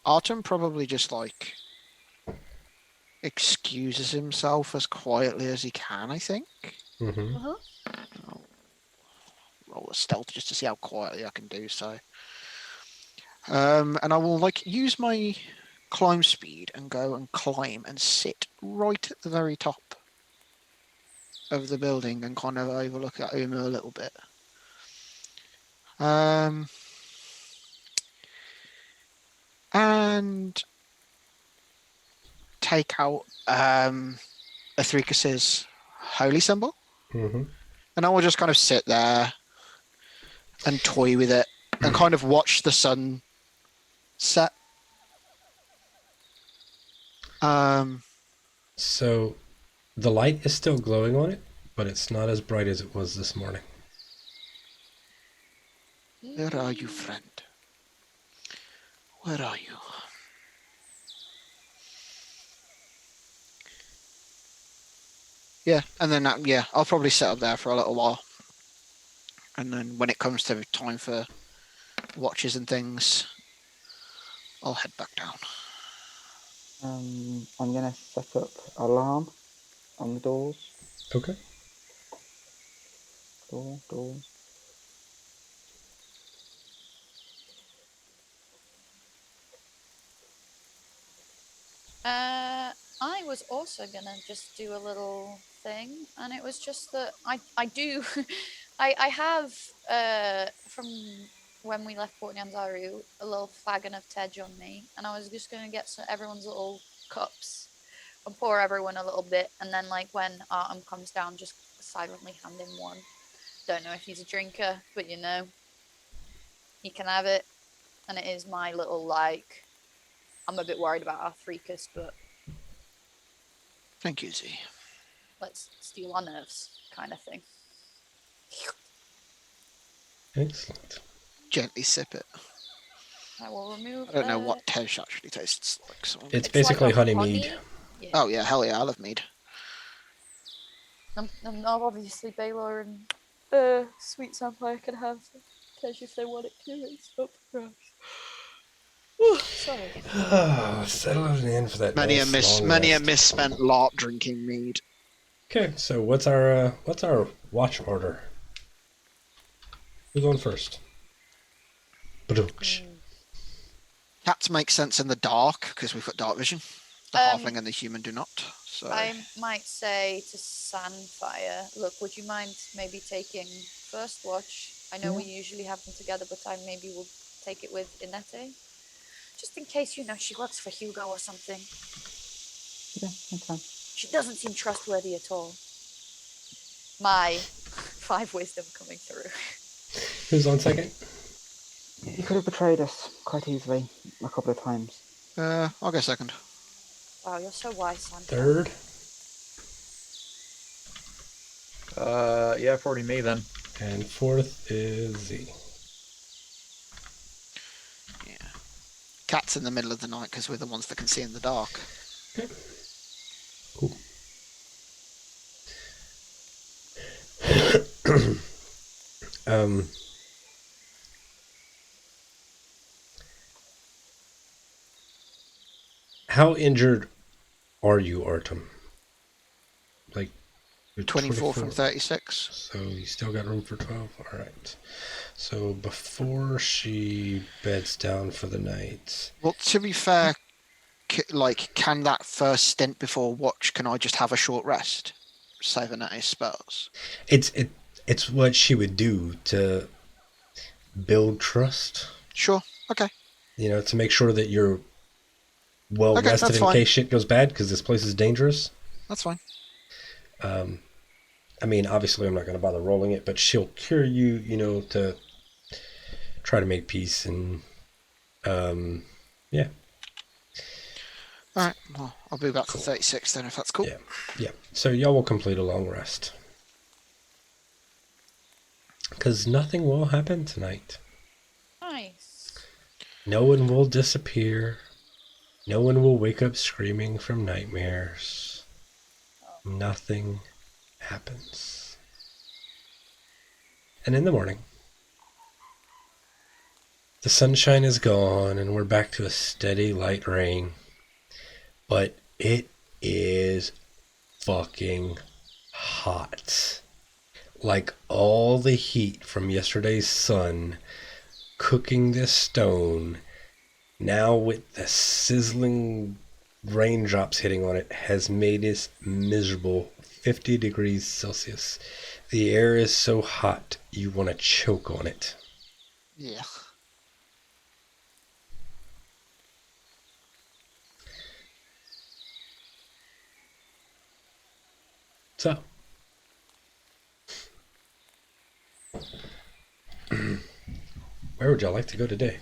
Artem probably just like excuses himself as quietly as he can, I think. Mm-hmm. Uh-huh. I'll roll a stealth just to see how quietly I can do so. And I will like use my climb speed and go and climb and sit right at the very top of the building and kind of overlook at Uma a little bit. And take out Athricus's holy symbol. Mm-hmm. And I will just kind of sit there and toy with it and kind of watch the sun set. So the light is still glowing on it, but it's not as bright as it was this morning. Where are you, friend? Where are you? Yeah, and then yeah, I'll probably sit up there for a little while, and then when it comes to time for watches and things, I'll head back down. I'm gonna set up alarm on the doors. Okay. Door. I was also gonna just do a little thing, and it was just that I do, I have from when we left Port Nyanzaru a little flagon of Tej on me, and I was just gonna get everyone's little cups and pour everyone a little bit, and then like when Artem comes down, just silently hand him one. Don't know if he's a drinker, but you know, he can have it, and it is my little like. I'm a bit worried about our Freakus, but Thank you, Z. let's steal our nerves kind of thing. Excellent. Gently sip it. I will remove. I don't know what Tej actually tastes like. So It's like basically a honey mead. Yeah. oh yeah, hell yeah, I love mead. And obviously Baylor and Sweet Sampire can have Tej if they want it too. It's up for grabs. Sorry. Settling in for that. Many nice a long rest. misspent LARP drinking mead. Okay, so what's our watch order? Who's on first? Badooch. Cats make sense in the dark because we've got dark vision. The halfling and the human do not. So I might say to Sandfire, look, would you mind maybe taking first watch? I know we usually have them together, but I maybe will take it with Inete. Just in case, you know, she works for Hugo or something. Yeah, that's fine. She doesn't seem trustworthy at all. My 5 wisdom coming through. Who's on second? You could have betrayed us quite easily a couple of times. I'll go second. Wow, you're so wise, Sam. Third. Yeah, probably me then. And fourth is Z. Yeah. Cats in the middle of the night because we're the ones that can see in the dark. Okay. Cool. How injured are you, Artem? Like, you're 24 from 36. So you still got room for 12? Alright. So before she beds down for the night... Well, to be fair, can that first stint before watch, can I just have a short rest? Saving out his spells. It's what she would do to build trust. Sure, okay. You know, to make sure that you're well Okay, rested that's in fine. case shit goes bad, because this place is dangerous. That's fine. I mean, obviously I'm not going to bother rolling it, but she'll cure you, you know, to try to make peace and, yeah. Alright, well, I'll be back to 36 then if that's cool. Yeah, yeah. So y'all will complete a long rest. Because nothing will happen tonight. Nice. No one will disappear. No one will wake up screaming from nightmares. Nothing happens. And in the morning, the sunshine is gone and we're back to a steady light rain. But it is fucking hot. Like all the heat from yesterday's sun cooking this stone, now with the sizzling raindrops hitting on it, has made it miserable. 50 degrees Celsius. The air is so hot you want to choke on it. Yeah. So, where would y'all like to go today?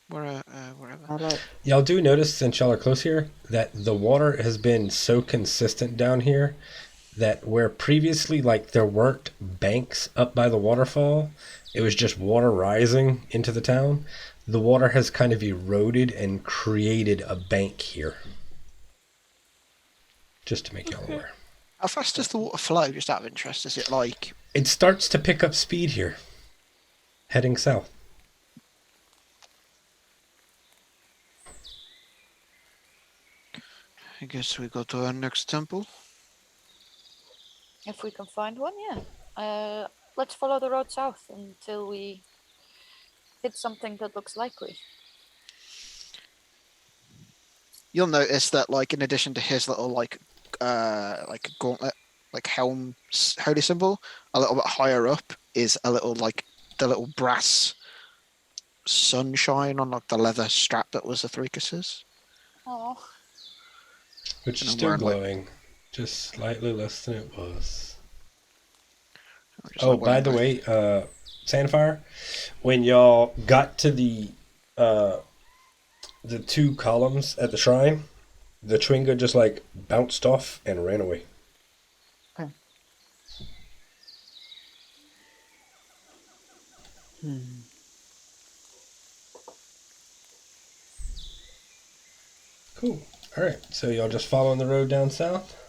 Wherever. Y'all do notice, since y'all are close here, that the water has been so consistent down here that where previously, like, there weren't banks up by the waterfall, it was just water rising into the town. the water has kind of eroded and created a bank here. Just to make y'all aware. How fast does the water flow, just out of interest? Is it like... It starts to pick up speed here, heading south. I guess we go to our next temple. If we can find one, yeah. Let's follow the road south until we hit something that looks likely. You'll notice that, like, in addition to his little, like gauntlet, like helm holy symbol, a little bit higher up is a little, like, the little brass sunshine on, like, the leather strap that was the Thricus's. Oh. Which is And I'm still wearing, like- glowing, just slightly less than it was. Just, Oh, like, by wearing the both. way, Sandfire, when y'all got to the 2 columns at the shrine, the Twinga just like bounced off and ran away. Okay. Cool. All right, so y'all just following the road down south?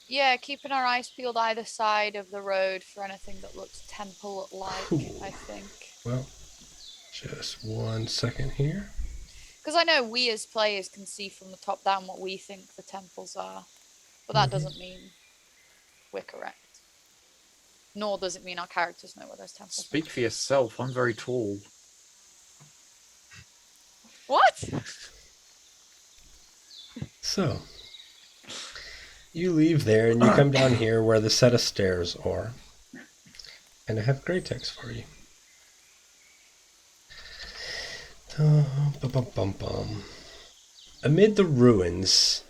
Yeah, keeping our eyes peeled either side of the road for anything that looks temple-like, Cool. I think. Well, just 1 second here. Because I know we as players can see from the top down what we think the temples are. But that doesn't mean we're correct. Nor does it mean our characters know where those temples are. Speak for yourself. I'm very tall. What? So, you leave there and you come down here where the set of stairs are. And I have great text for you. Amid the ruins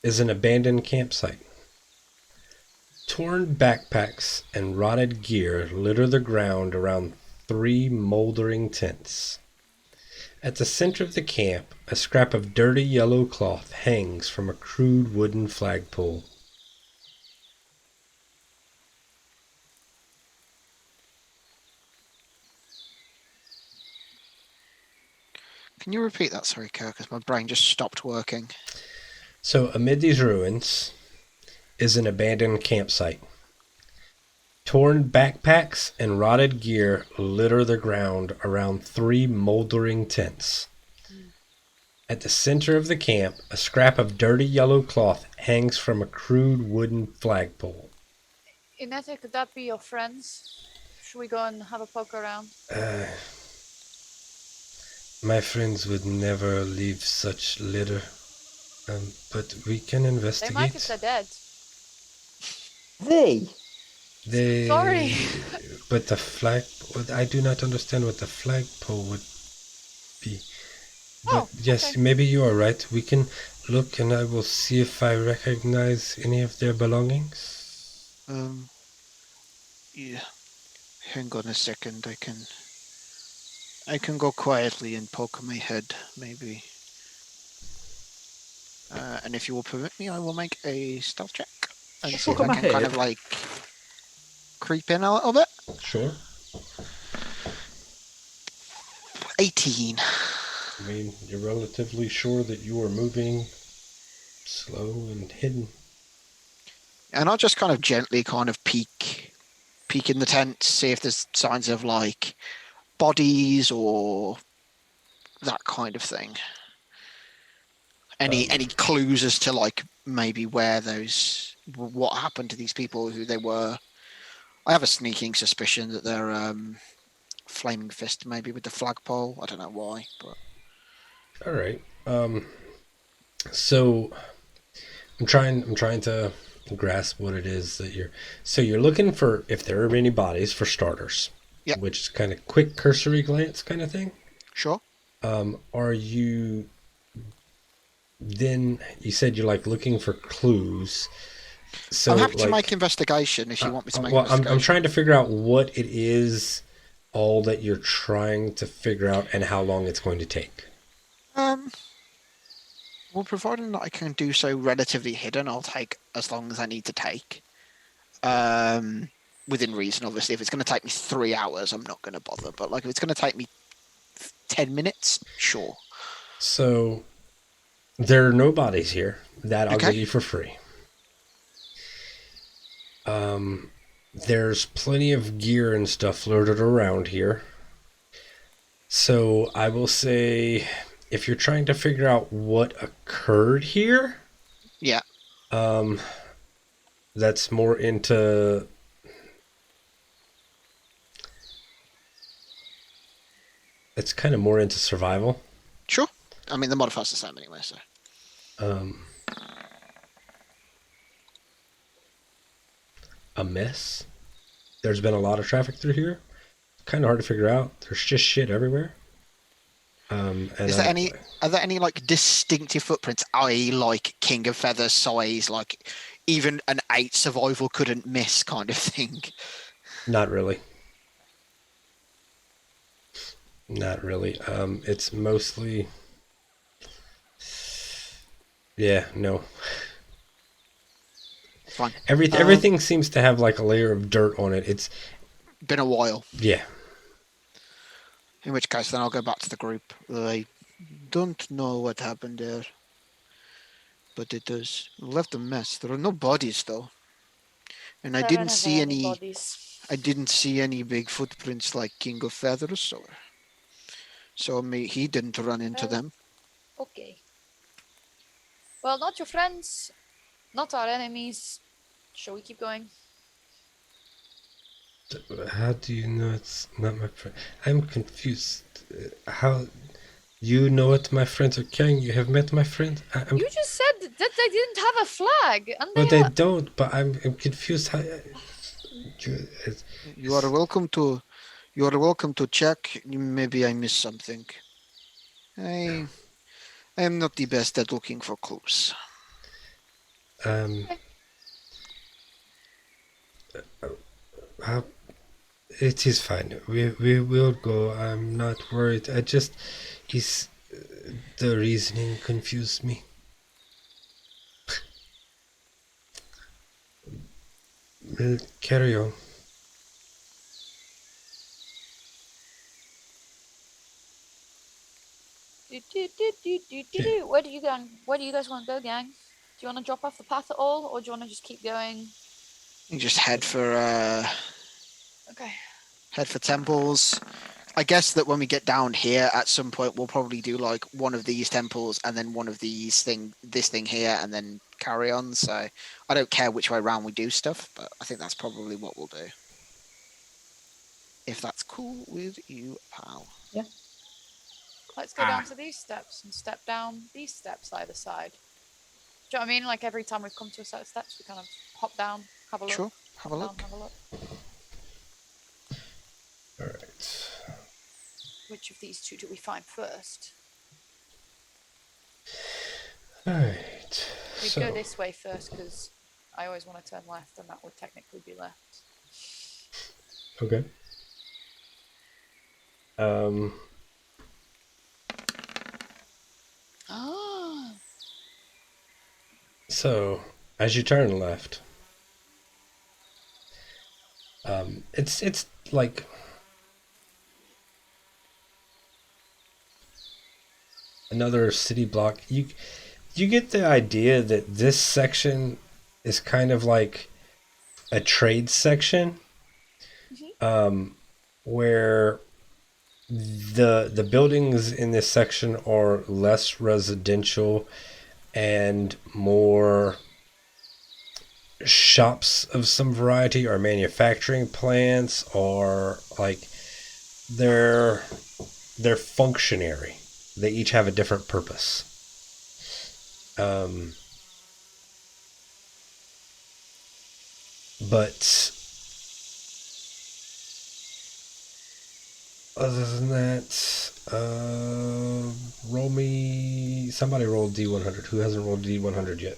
is an abandoned campsite. Torn backpacks and rotted gear litter the ground around 3 moldering tents. At the center of the camp, a scrap of dirty yellow cloth hangs from a crude wooden flagpole. Can you repeat that, sorry, Kirk? Because my brain just stopped working. So, amid these ruins is an abandoned campsite. Torn backpacks and rotted gear litter the ground around 3 moldering tents. At the center of the camp, a scrap of dirty yellow cloth hangs from a crude wooden flagpole. Inete, could that be your friends? Should we go and have a poke around? My friends would never leave such litter. But we can They investigate. might if they're dead. They... Sorry. But the flag... I do not understand what the flagpole would be. But Oh, yes, okay. maybe you are right. We can look and I will see if I recognize any of their belongings. Yeah. Hang on a second. I can go quietly and poke my head, maybe. And if you will permit me, I will make a stealth check and see if Poke I my can kind head? of like creep in a little bit. Sure. 18. I mean, you're relatively sure that you are moving slow and hidden. And I'll just kind of gently kind of peek in the tent, see if there's signs of like bodies or that kind of thing. Any clues as to like maybe where what happened to these people, who they were. I have a sneaking suspicion that they're Flaming Fist, maybe with the flagpole. I don't know why, but All right. So I'm trying to grasp what it is that you're looking for, if there are any bodies, for starters. Yep. Which is kind of quick cursory glance kind of thing. sure. Are you then, you said you're like looking for clues. So I'm happy to like, make investigation if you want me to make well, investigation. I'm trying to figure out what it is, all that you're trying to figure out, and how long it's going to take. Well, providing that I can do so relatively hidden, I'll take as long as I need to take. Within reason, obviously. If it's going to take me 3 hours, I'm not going to bother. But like, if it's going to take me 10 minutes? Sure. So there are no bodies here. That I'll Okay. give you for free. There's plenty of gear and stuff floated around here. So I will say, if you're trying to figure out what occurred here, Yeah. that's more into it's kind of more into survival. Sure. I mean, the modifier's the same anyway, so. A mess. There's been a lot of traffic through here. Kind of hard to figure out. There's just shit everywhere. And Are there any like distinctive footprints, i.e. like King of Feathers size, like even an 8 survival couldn't miss kind of thing? Not really. Not really. It's mostly. Yeah, no. Fine. Everything seems to have like a layer of dirt on it. It's been a while. Yeah. In which case, then I'll go back to the group. I don't know what happened there, but it has left a mess. There are no bodies though, and I didn't see any. Bodies. I didn't see any big footprints like King of Feathers, so he didn't run into them. Okay. Well, not your friends, not our enemies. Shall we keep going? How do you know it's not my friend? I'm confused. How you know what my friends are carrying? You have met my friend? You just said that they didn't have a flag, and But they don't. But I'm confused. How you are welcome to. You are welcome to check. Maybe I missed something. I am not the best at looking for clues. It is fine. We will go. I'm not worried. The reasoning confused me. We'll carry on. Where do you going? Where do you guys want to go, gang? Do you want to drop off the path at all, or do you want to just keep going? You just head for Okay. Head for temples. I guess that when we get down here, at some point, we'll probably do like one of these temples and then one of this thing here, and then carry on. So I don't care which way around we do stuff, but I think that's probably what we'll do. If that's cool with you, pal. Yeah. Let's go down to these steps and step down these steps either side. Do you know what I mean? Like every time we've come to a set of steps, we kind of hop down, have a look. Sure, have a look. Have a look. All right. Which of these two do we find first? All right. We'd go this way first because I always want to turn left, and that would technically be left. Okay. Ah. So, as you turn left, it's like another city block. You get the idea that this section is kind of like a trade section, where the buildings in this section are less residential and more shops of some variety, or manufacturing plants, or like they're functionary. They each have a different purpose. But other than that, somebody roll D100. Who hasn't rolled D100 yet?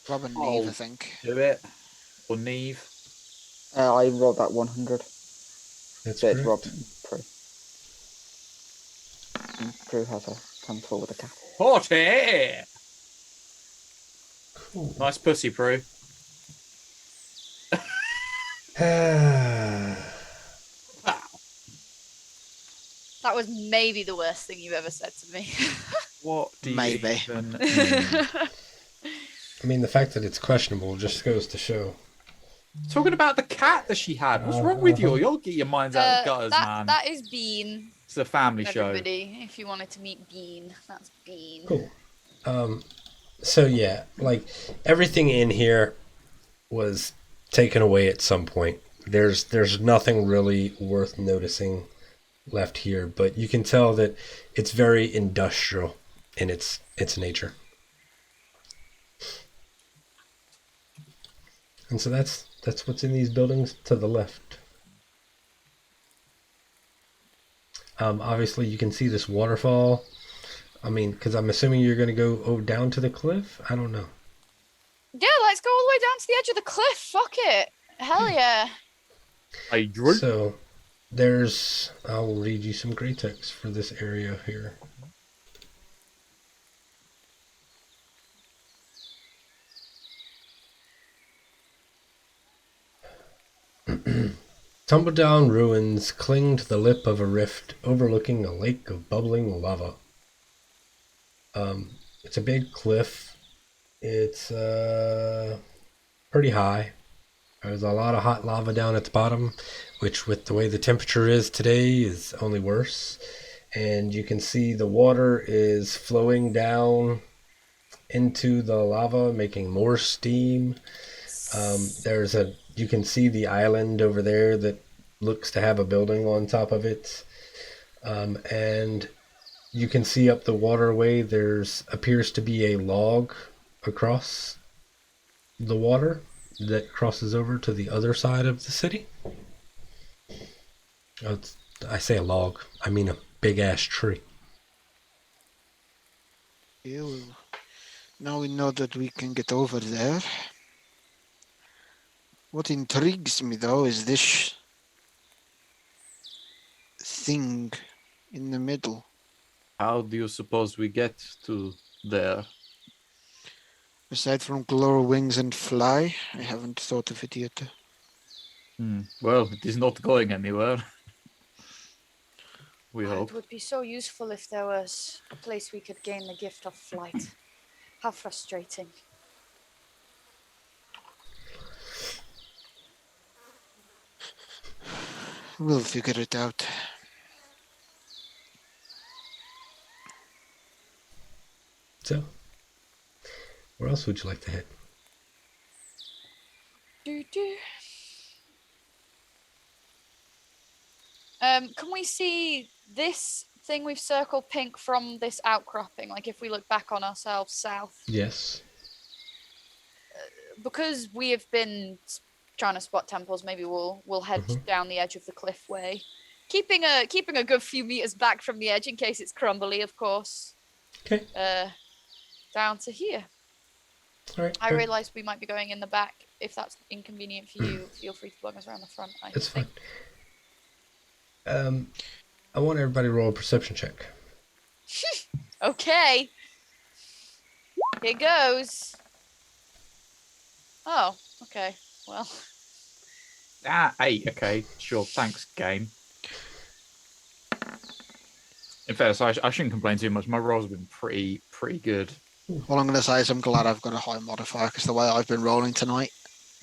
Rob and Neve, I think. Do it. Or Neve. I rolled that 100. That's So it's correct. Rob and Prue. And Prue has a handful with a cat. 40! Cool. Nice pussy, Prue. That was maybe the worst thing you've ever said to me. What do you Maybe. even mean? I mean, the fact that it's questionable just goes to show. Talking about the cat that she had. What's wrong with you? You'll get your minds out of the gutters, man. That is Bean. It's a family show. Everybody, if you wanted to meet Bean, that's Bean. Cool. So yeah, like everything in here was taken away at some point. There's nothing really worth noticing left here, but you can tell that it's very industrial in its nature. And so that's what's in these buildings to the left. Obviously, you can see this waterfall. I mean, because I'm assuming you're going to go down to the cliff? I don't know. Yeah, let's go all the way down to the edge of the cliff. Fuck it. Hell yeah. So, I'll read you some gray text for this area here. Tumbledown ruins cling to the lip of a rift overlooking a lake of bubbling lava. It's a big cliff. It's pretty high. There's a lot of hot lava down at the bottom, which with the way the temperature is today is only worse. And you can see the water is flowing down into the lava, making more steam. You can see the island over there that looks to have a building on top of it. And you can see up the waterway, appears to be a log across the water that crosses over to the other side of the city. I say a log, I mean a big ass tree. Ew. Now we know that we can get over there. What intrigues me though is this thing in the middle. How do you suppose we get to there? Aside from glow wings and fly, I haven't thought of it yet. Well, it is not going anywhere. We hope. It would be so useful if there was a place we could gain the gift of flight. How frustrating. We'll figure it out. So, where else would you like to head? Can we see this thing we've circled pink from this outcropping? Like if we look back on ourselves south? Yes. Because we have been trying to spot temples, maybe we'll head down the edge of the cliff way. Keeping a good few meters back from the edge in case it's crumbly, of course. Okay. Down to here. All right. I realise we might be going in the back. If that's inconvenient for you, feel free to bug us around the front. It's fine. I want everybody to roll a perception check. Okay. Here goes. Oh, okay. Well. 8. Okay, sure. Thanks, game. In fairness, I shouldn't complain too much. My rolls have been pretty good. All I'm going to say is I'm glad I've got a high modifier because the way I've been rolling tonight.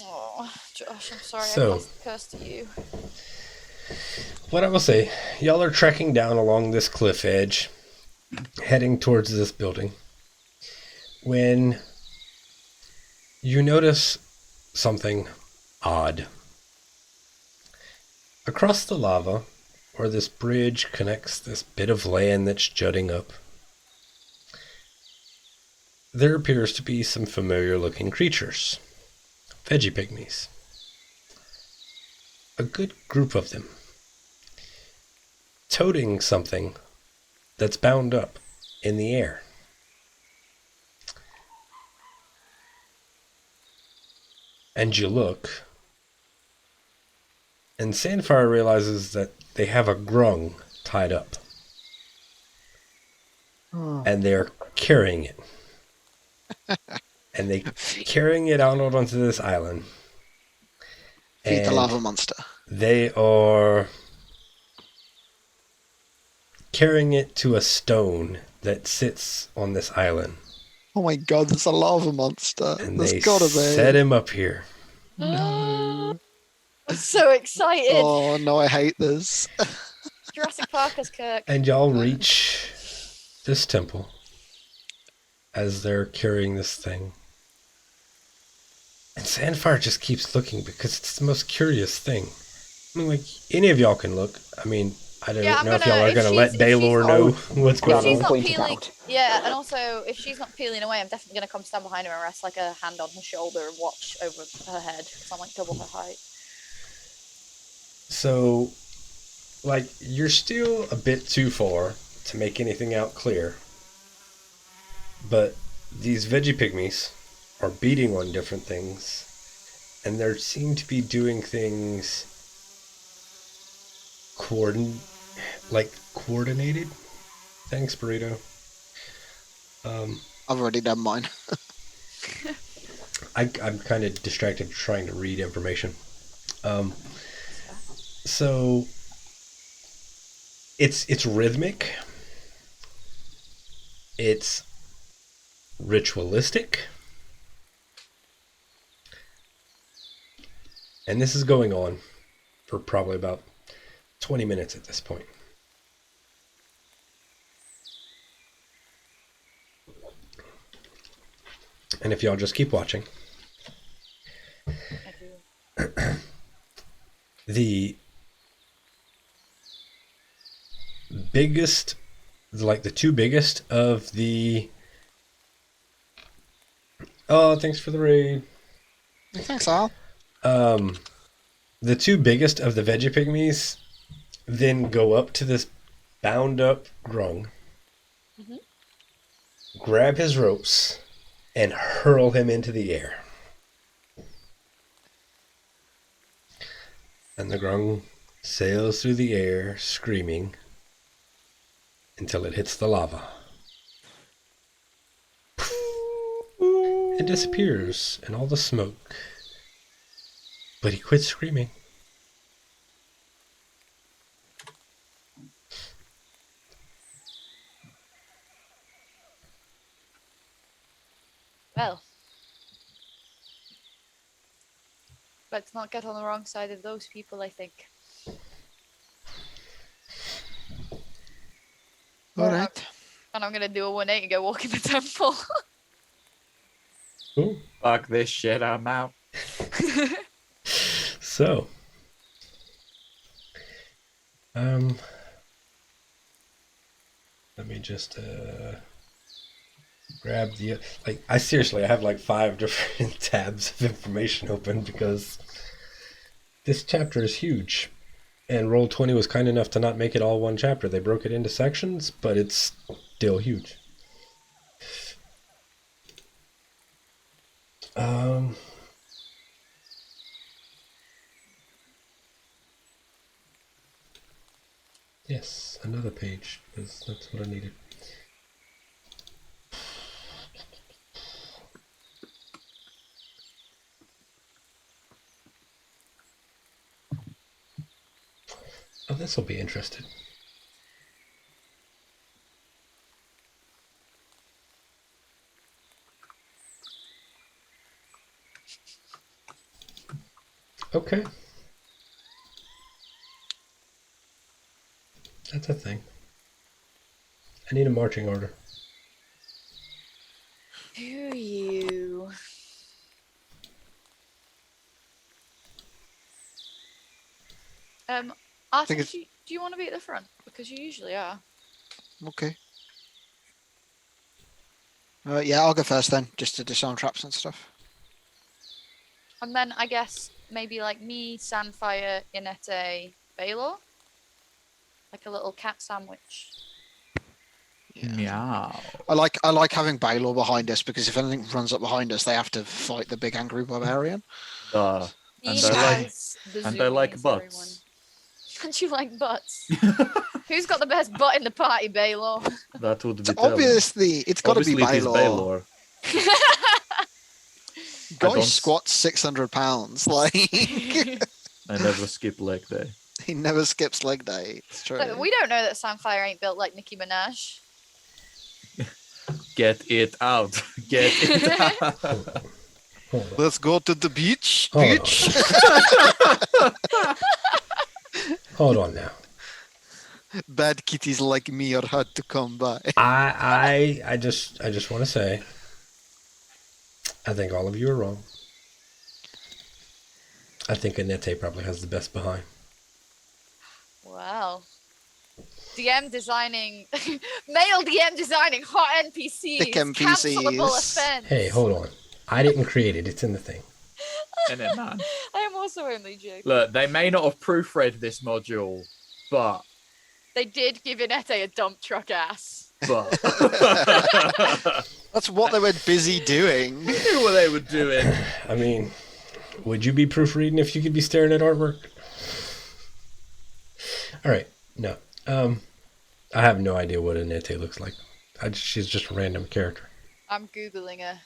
Oh, Josh, I'm sorry So, I cast the curse to you. What I will say, y'all are trekking down along this cliff edge, heading towards this building, when you notice something odd. Across the lava, where this bridge connects this bit of land that's jutting up, there appears to be some familiar looking creatures. Veggie pygmies. A good group of them. Toting something that's bound up in the air. And you look, and Sandfire realizes that they have a grung tied up. And they're carrying it. And they're carrying it out onto this island. Feed the lava monster. They are carrying it to a stone that sits on this island. Oh my god, there's a lava monster. And There's they gotta be. set him up here. No. I'm so excited. Oh no, I hate this. Jurassic Park as Kirk. And y'all reach this temple as they're carrying this thing. And Sandfire just keeps looking because it's the most curious thing. I mean, like, any of y'all can look. I mean, I don't know if y'all are going to let Baylor know what's If going she's on. not Point it peeling, out. yeah, and also if she's not peeling away, I'm definitely gonna come stand behind her and rest like a hand on her shoulder and watch over her head because I'm like double her height. So, like, you're still a bit too far to make anything out clear. But these veggie pygmies are beating on different things. And they seem to be doing things coordinated. Thanks, Burrito. I've already done mine. I'm kind of distracted trying to read information. So it's rhythmic. It's ritualistic. And this is going on for probably about 20 minutes at this point. And if y'all just keep watching, the biggest, like the two biggest of the... Oh, thanks for the raid. Thanks, Al. The two biggest of the veggie pygmies then go up to this bound up grung, grab his ropes, and hurl him into the air. And the grung sails through the air, screaming, until it hits the lava. It disappears in all the smoke. But he quits screaming. Well, let's not get on the wrong side of those people, I think. Alright. And I'm gonna do a 180 and go walk in the temple. Cool. Fuck this shit, I'm out. So, let me just grab the, like, I have like 5 different tabs of information open because this chapter is huge. And Roll20 was kind enough to not make it all one chapter. They broke it into sections, but it's still huge. Yes, another page, because that's what I needed. Oh, this will be interesting. Okay. That's a thing. I need a marching order. Do you? Arthur, it's- do you want to be at the front? Because you usually are. Okay. Yeah, I'll go first then, just to disarm traps and stuff. And then I guess maybe like me, Sandfire, Inete, Baylor? Like a little cat sandwich. Meow. I like having Baylor behind us because if anything runs up behind us, they have to fight the big angry barbarian. And He they're like- has the and they like zoomies, butts. everyone. And you like butts? Who's got the best butt in the party, Baylor? That would be So obviously, it's got to be Obviously, it is Baylor. Baylor. I Guy don't- squats 600 pounds. Like, I never skip leg day. He never skips leg day. It's true. Like, we don't know that Samfire ain't built like Nicki Minaj. Get it out. Get it out. Hold on. Let's go to the beach. Hold on. Beach. Hold on now. Bad kitties like me are hard to come by. I just want to say, I think all of you are wrong. I think Annette probably has the best behind. Wow. DM designing, male DM designing hot NPCs. Thick Cancelable NPCs. offense. Hey, hold on. I didn't create it. It's in the thing. And then, man, I am also only joking. look, they may not have proofread this module, but They did give Inete a dump truck ass. That's what they were busy doing. knew what they were doing. I mean, would you be proofreading if you could be staring at artwork? All right. No. I have no idea what Annette looks like. She's just a random character. I'm Googling a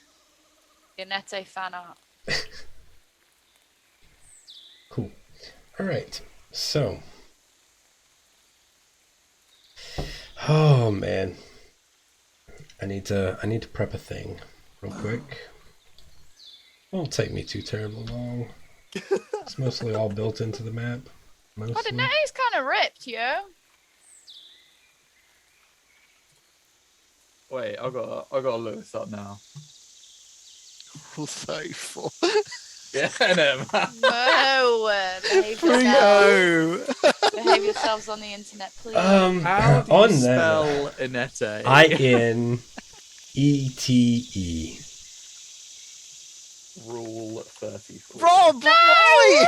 Inete fan art. Cool. All right. So. Oh man. I need to prep a thing real quick. Won't take me too terribly long. It's mostly all built into the map. But Mostly. Inete's kind of ripped, yo. Wait, I gotta look this up now. Rule 34. Yeah, no, man. No, behave yourselves. Behave yourselves on the internet, please. How do you on spell Inete? INETE. Rule 34. Rob, why?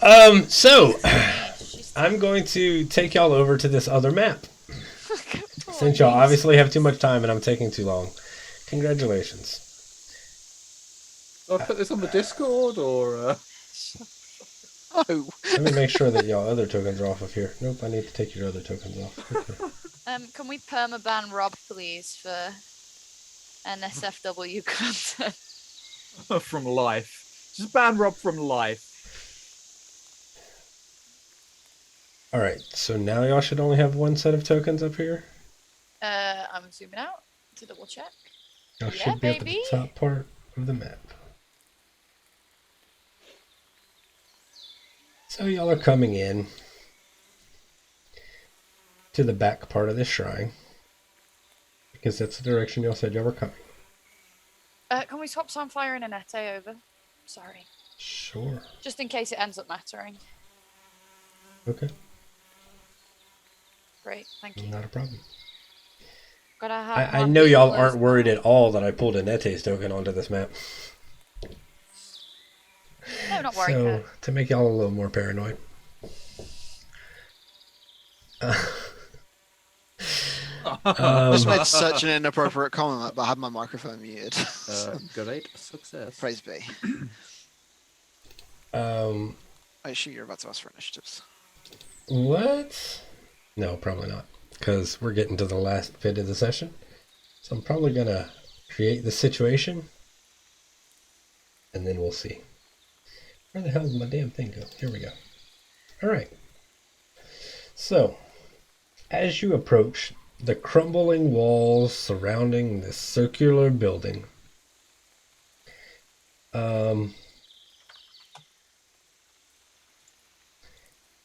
Why? So I'm going to take y'all over to this other map. Since y'all obviously have too much time and I'm taking too long. Congratulations. Do I put this on the Discord or? Oh. Let me make sure that y'all other tokens are off of here. Nope, I need to take your other tokens off. Okay. Can we permaban Rob, please, for NSFW content? From life. Just ban Rob from life. Alright, so now y'all should only have one set of tokens up here. I'm zooming out to double check. Y'all Yeah, should be up at baby. the top part of the map. So y'all are coming in to the back part of this shrine. Because that's the direction y'all said y'all were coming. Can we swap Sunfire and Inete over? Sorry. Sure. Just in case it ends up mattering. Okay, Great, thank you. not a problem. Gotta have I my know y'all healers aren't worried now. at all that I pulled Annette's token onto this map. No, not worried. So, Kurt. to make y'all a little more paranoid. Just made such an inappropriate comment, but I had my microphone muted. Great success. Praise be. Um, I assume you're about to ask for initiatives. what? No, probably not. Because we're getting to the last bit of the session. So I'm probably going to create the situation. And then we'll see. Where the hell did my damn thing go? Here we go. Alright. So, as you approach the crumbling walls surrounding this circular building,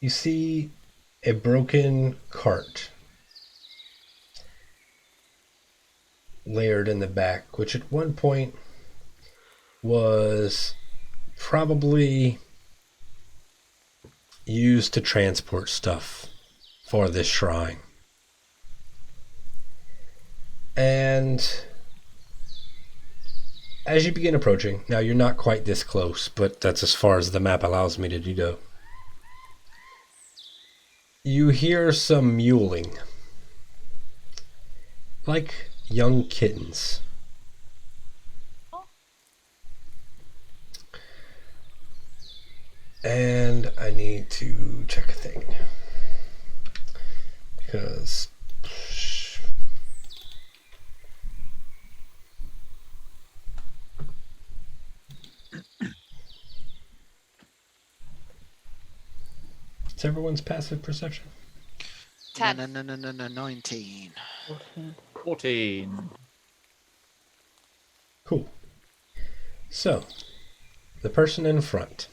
you see a broken cart layered in the back, which at one point was probably used to transport stuff for this shrine. And as you begin approaching, now you're not quite this close, but that's as far as the map allows me to do. You hear some mewling, like young kittens. And I need to check a thing. Because What's everyone's passive perception? 10. No, 19. 14. Cool. So, the person in front.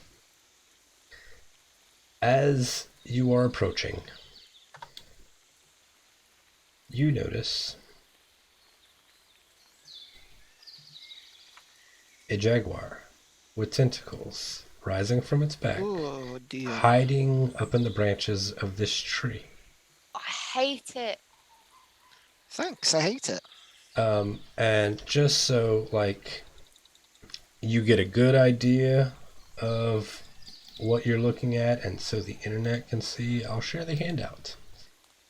As you are approaching, you notice a jaguar with tentacles rising from its back, Oh dear. hiding up in the branches of this tree. I hate it. Thanks, I hate it. And just so, like, you get a good idea of what you're looking at, and so the internet can see, I'll share the handout.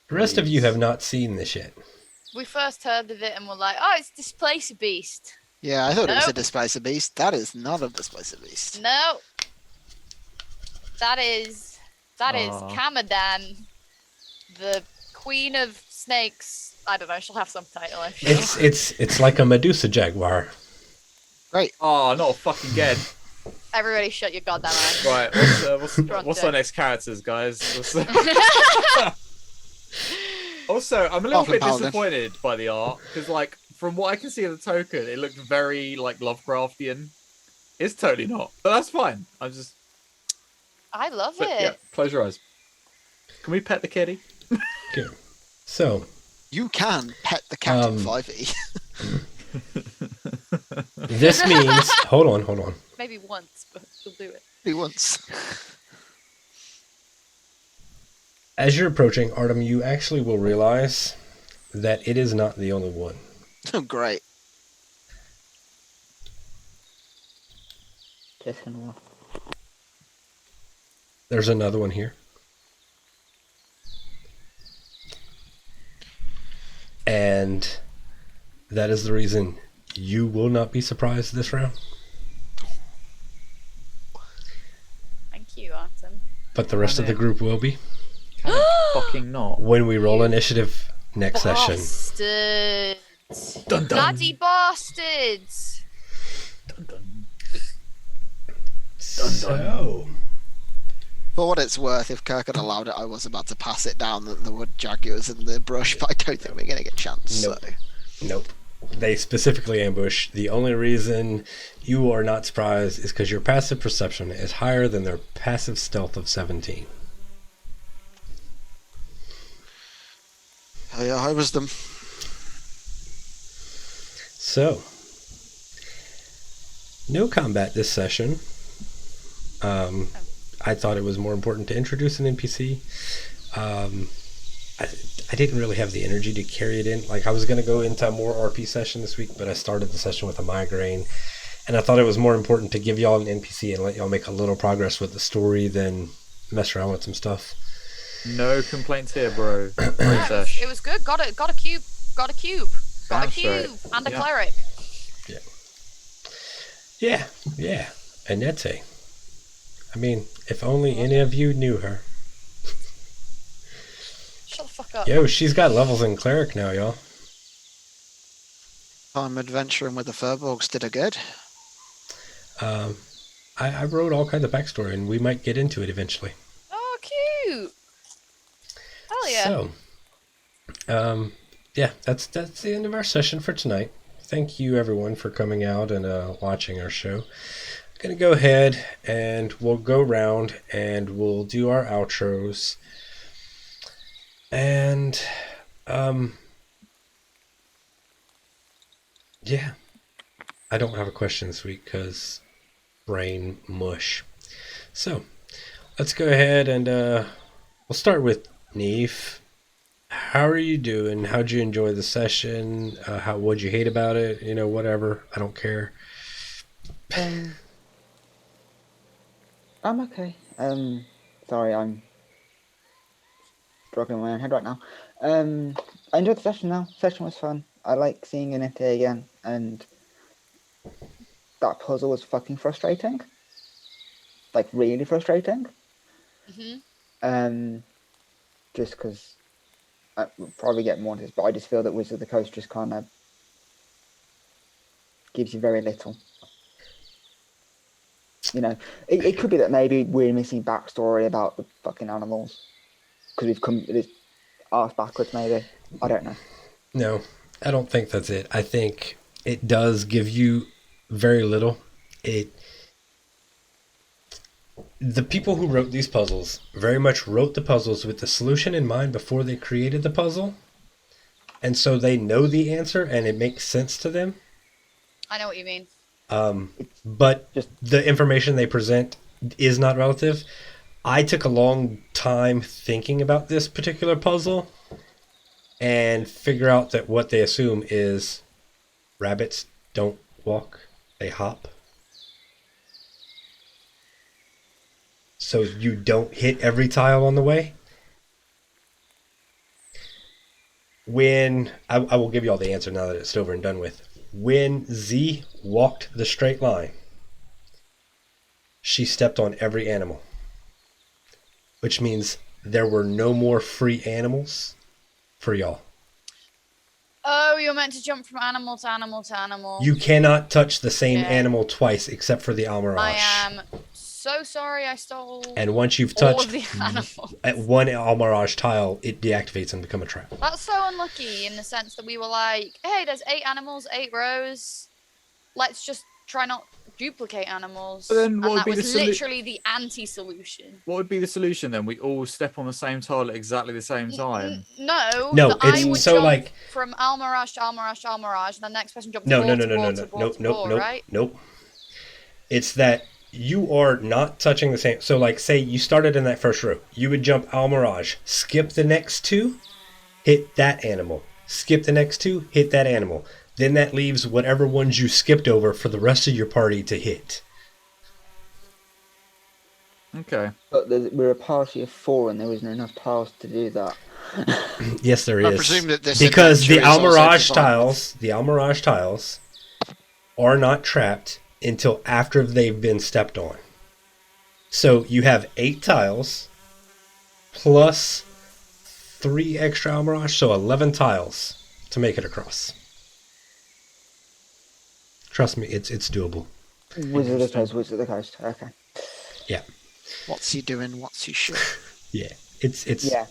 The rest of you have not seen this yet. We first heard of it and were like, oh, it's Displacer Beast. Yeah, I thought it was a Nope. Displacer Beast. That is not a Displacer Beast. No. That is Aw. Kamadan, the queen of snakes. I don't know, she'll have some title, I'm sure. It's like a Medusa jaguar. Great. Oh, not again. Everybody shut your goddamn eyes. Right, what's our next characters, guys? Also, I'm a little bit Paladin. disappointed by the art, because, like, from what I can see of the token, it looked very, like, Lovecraftian. It's totally not, but that's fine. I love But, it. yeah, close your eyes. Can we pet the kitty? Okay. So, You can pet the cat in 5e. this means... Hold on. Maybe once, but she'll do it. He once. As you're approaching, Artem, you actually will realize that it is not the only one. Oh, great. Pissing off. There's another one here. And that is the reason you will not be surprised this round. Thank you, Artem. But the rest of the group will be. Can fucking not. When we roll initiative next session. Bastards. Dun, dun. Bloody bastards. Dun, dun. So, For what it's worth, if Kirk had allowed it, I was about to pass it down that there were jaguars in the brush, but I don't think we're going to get a chance. Nope. So. Nope. They specifically ambush. The only reason you are not surprised is because your passive perception is higher than their passive stealth of 17. Hell yeah, I was them. So, no combat this session. I thought it was more important to introduce an NPC. I didn't really have the energy to carry it in. Like, I was going to go into a more RP session this week, but I started the session with a migraine. And I thought it was more important to give y'all an NPC and let y'all make a little progress with the story than mess around with some stuff. No complaints here, bro. Great It sesh. was good. Got a cube. Got a cube. Got a Damn cube. straight. And a Yeah. cleric. Yeah. Annette. I mean, if only any of you knew her. Shut the fuck up. Yo, she's got levels in cleric now, y'all. I'm adventuring with the Furbolgs did a good. I wrote all kinds of backstory, and we might get into it eventually. Oh, cute. Hell yeah. So, yeah, that's the end of our session for tonight. Thank you, everyone, for coming out and watching our show. I'm going to go ahead, and we'll go around, and we'll do our outros. And, yeah. I don't have a question this week, because brain mush. So, let's go ahead and we'll start with Neef. How are you doing? How'd you enjoy the session? What'd you hate about it? You know, whatever. I don't care. I'm okay. Sorry, I'm struggling with my own head right now. I enjoyed the session now. Session was fun. I like seeing Annette again, and that puzzle was fucking frustrating. Like, really frustrating. Mm-hmm. Just because I will probably get more into this, but I just feel that Wizard of the Coast just kind of gives you very little. You know, it could be that maybe we're missing backstory about the fucking animals because we've come this arse backwards. Maybe, I don't know. No, I don't think that's it. I think it does give you very little. The people who wrote these puzzles very much wrote the puzzles with the solution in mind before they created the puzzle. And so they know the answer and it makes sense to them. I know what you mean. But Just the information they present is not relative. I took a long time thinking about this particular puzzle and figure out that what they assume is rabbits don't walk, they hop. So you don't hit every tile on the way. When I will give you all the answer now that it's over and done with. When Z walked the straight line, she stepped on every animal, which means there were no more free animals for y'all. Oh, you're meant to jump from animal to animal to animal. You cannot touch the same Yeah. animal twice except for the Almirage. I am so sorry I stole And once you've all touched of the animals. at one Almirage tile, it deactivates and become a trap. That's so unlucky in the sense that we were like, hey, there's 8 animals, 8 rows. Let's just try not duplicate animals. But then And what would that be was the literally the anti-solution. What would be the solution then? We all step on the same tile at exactly the same time. No, No, that I it's would so jump like from Almirage to Almirage to Almirage, and the next person jumps no, ball no, no, to no, ball no, to no, ball nope, to nope, ball, nope, right? nope. It's that you are not touching the same. So, like, say you started in that first row, you would jump Almirage, skip the next 2, hit that animal, skip the next 2, hit that animal. Then that leaves whatever ones you skipped over for the rest of your party to hit. Okay. But we're a party of 4, and there isn't enough tiles to do that. Yes, there is. I presume that this because the adventure is also Almirage designed tiles are not trapped until after they've been stepped on. So you have 8 tiles plus 3 extra Almirage, so 11 tiles to make it across. Trust me, it's doable. Wizard of the Coast, Wizard of the Coast. Okay. Yeah, What's he doing? What's he shit? yeah. It's Yeah.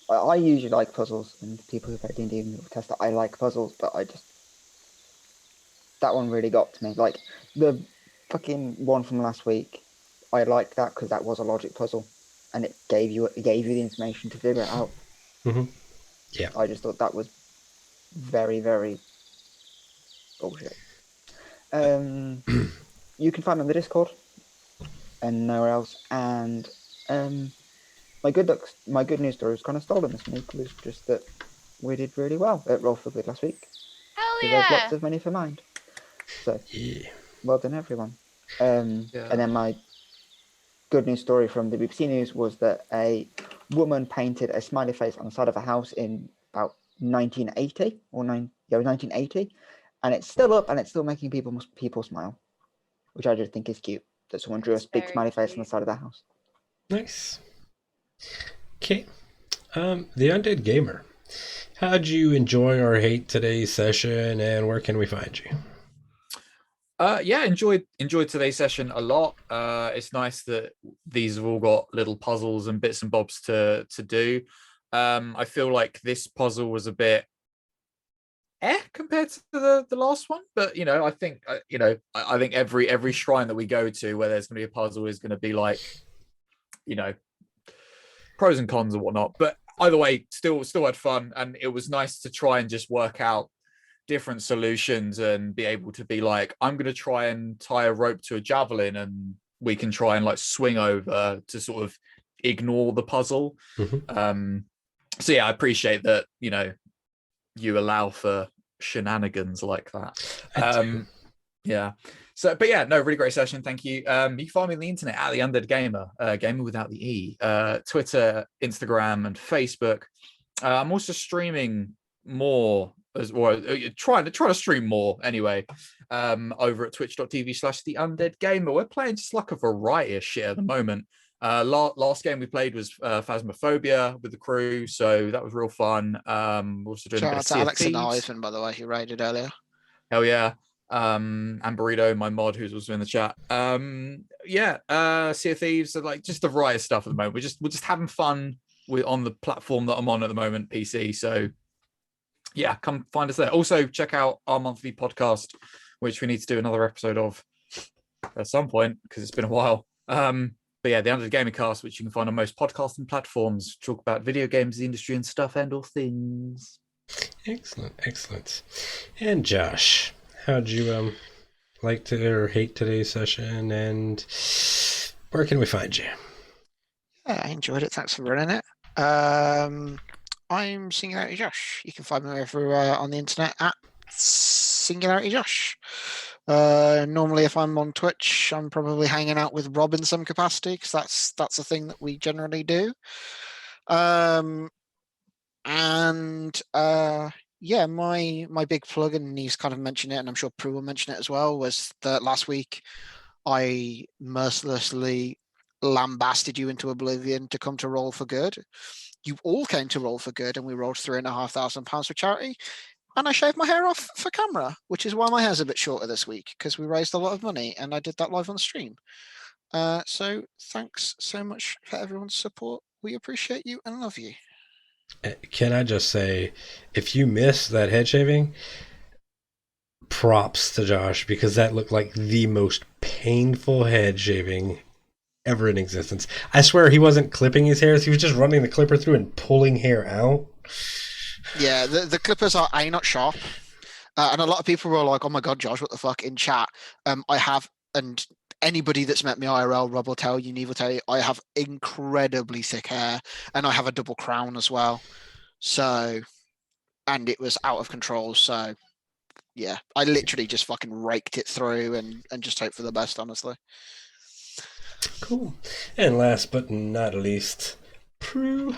I usually like puzzles, and people who play D&D will test that I like puzzles, but that one really got to me. Like the fucking one from last week, I liked that because that was a logic puzzle, and it gave you the information to figure it out. Mm-hmm. Yeah. I just thought that was very, very bullshit. You can find me on the Discord and nowhere else. And my good news story was kind of stolen this week. Was just that we did really well at Roll for Good last week. Hell So yeah! there's lots of money for mind. So Yeah. well done, everyone. And then my good news story from the BBC News was that a woman painted a smiley face on the side of a house in about 1980 or 1980, and it's still up and it's still making people smile, which I just think is cute that someone drew a That's big very smiley face on cute. the side of the house. Nice. Okay. The Undead Gamer. How'd you enjoy or hate today's session, and where can we find you? Yeah, enjoyed today's session a lot. It's nice that these have all got little puzzles and bits and bobs to do. I feel like this puzzle was a bit compared to the last one, but I think I think every shrine that we go to where there's going to be a puzzle is going to be like pros and cons and whatnot. But either way, still had fun, and it was nice to try and just work out different solutions and be able to be like, I'm going to try and tie a rope to a javelin, and we can try and like swing over to sort of ignore the puzzle. Mm-hmm. So yeah, I appreciate that you allow for shenanigans like that. Yeah. So, but yeah, no, really great session. Thank you. You can find me on the internet at the Undead Gamer, gamer without the E, Twitter, Instagram, and Facebook. I'm also streaming more as well, trying to stream more anyway, over at twitch.tv/the Undead Gamer. We're playing just like a variety of shit at the moment. Last game we played was Phasmophobia with the crew, so that was real fun. We're also doing Shout a bit out of to Sea of Alex and Thieves. Ivan, by the way, who raided earlier. Hell yeah. and Burrito, my mod, who's also in the chat. Sea of Thieves, so like just a variety of stuff at the moment. We're just having fun on the platform that I'm on at the moment, PC. So yeah, come find us there. Also, check out our monthly podcast, which we need to do another episode of at some point because it's been a while. But yeah, the Under the Gaming Cast, which you can find on most podcasting platforms, talk about video games, the industry, and stuff and all things. Excellent. And Josh, how'd you like to or hate today's session, and where can we find you? Yeah, I enjoyed it. Thanks for running it. I'm Singularity Josh. You can find me over on the internet at Singularity Josh. Normally, if I'm on Twitch, I'm probably hanging out with Rob in some capacity because that's a thing that we generally do. Yeah, my big plug, and he's kind of mentioned it, and I'm sure Prue will mention it as well, was that last week I mercilessly lambasted you into oblivion to come to Roll for Good. You all came to Roll for Good, and we rolled £3,500 for charity. And I shaved my hair off for camera, which is why my hair's a bit shorter this week, because we raised a lot of money, and I did that live on stream. So thanks so much for everyone's support. We appreciate you and love you. Can I just say, if you missed that head shaving, props to Josh, because that looked like the most painful head shaving ever in existence. I swear he wasn't clipping his hairs, he was just running the clipper through and pulling hair out. Yeah, the clippers are not sharp. And a lot of people were like, oh my God, Josh, what the fuck, in chat. I have, and anybody that's met me IRL, Rob will tell you, Neve will tell you, I have incredibly thick hair, and I have a double crown as well. So, and it was out of control. So, yeah, I literally just fucking raked it through and just hope for the best, honestly. Cool. And last but not least, Prue,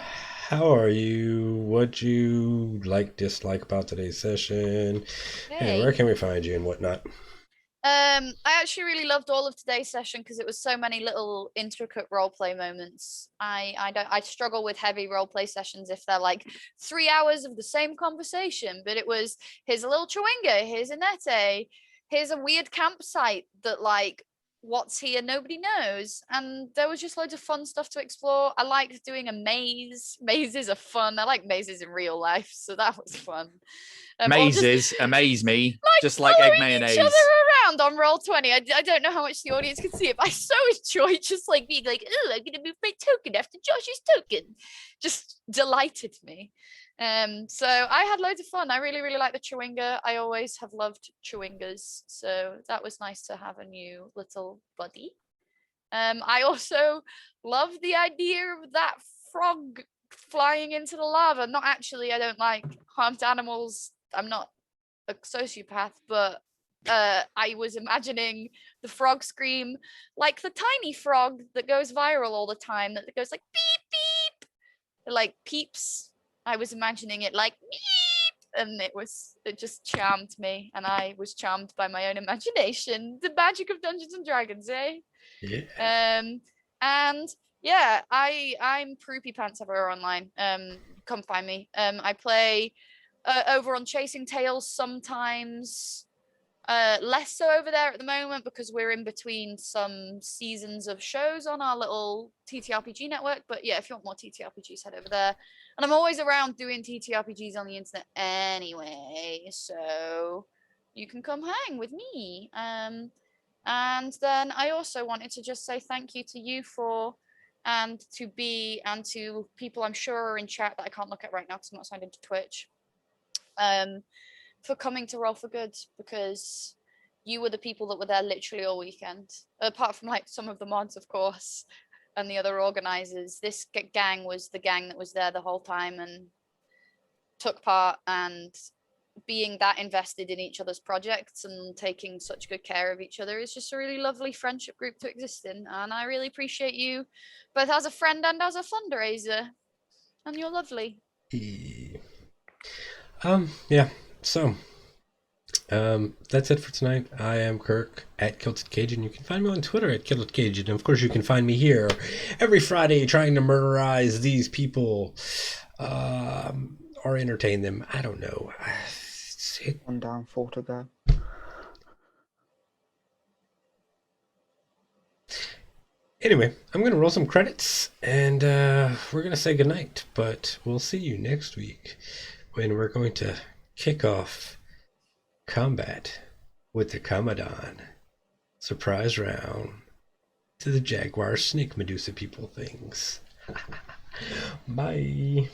how are you? What'd you dislike about today's session? Hey. And where can we find you and whatnot? I actually really loved all of today's session because it was so many little intricate roleplay moments. I struggle with heavy roleplay sessions if they're like 3 hours of the same conversation, but it was, here's a little chewinga, here's a nete, here's a weird campsite that like, what's here nobody knows, and there was just loads of fun stuff to explore. I liked doing a maze. Mazes are fun. I like mazes in real life, so that was fun. Mazes amaze me, just like egg mayonnaise. Each other around on Roll20. I don't know how much the audience can see it, but I so enjoy just like being like, oh, I'm gonna move my token after Josh's token. Just delighted me. So I had loads of fun. I really, really like the chewinga. I always have loved chewingas, so that was nice to have a new little buddy. I also love the idea of that frog flying into the lava. Not actually, I don't like harmed animals. I'm not a sociopath, but I was imagining the frog scream like the tiny frog that goes viral all the time, that goes like beep beep. It like peeps. I was imagining it like beep, and it just charmed me, and I was charmed by my own imagination. The magic of Dungeons and Dragons, eh? Yeah. And yeah, I'm Proopy Pants everywhere online. Come find me. I play over on Chasing Tales sometimes. Less so over there at the moment because we're in between some seasons of shows on our little TTRPG network. But yeah, if you want more TTRPGs, head over there. And I'm always around doing TTRPGs on the internet anyway, so you can come hang with me. And then I also wanted to just say thank you to you and to people I'm sure are in chat that I can't look at right now because I'm not signed into Twitch. For coming to Roll for Good, because you were the people that were there literally all weekend, apart from like some of the mods, of course, and the other organizers. This gang was the gang that was there the whole time and took part, and being that invested in each other's projects and taking such good care of each other is just a really lovely friendship group to exist in. And I really appreciate you both as a friend and as a fundraiser, and you're lovely. Yeah. So, that's it for tonight. I am Kirk at Kilted Cajun. You can find me on Twitter at Kilted Cajun. And of course, you can find me here every Friday trying to murderize these people, or entertain them. I don't know. One down, 4 to go. Anyway, I'm going to roll some credits and we're going to say goodnight. But we'll see you next week when we're going to kick off combat with the Commodon. Surprise round to the Jaguar Snake Medusa people things. Bye.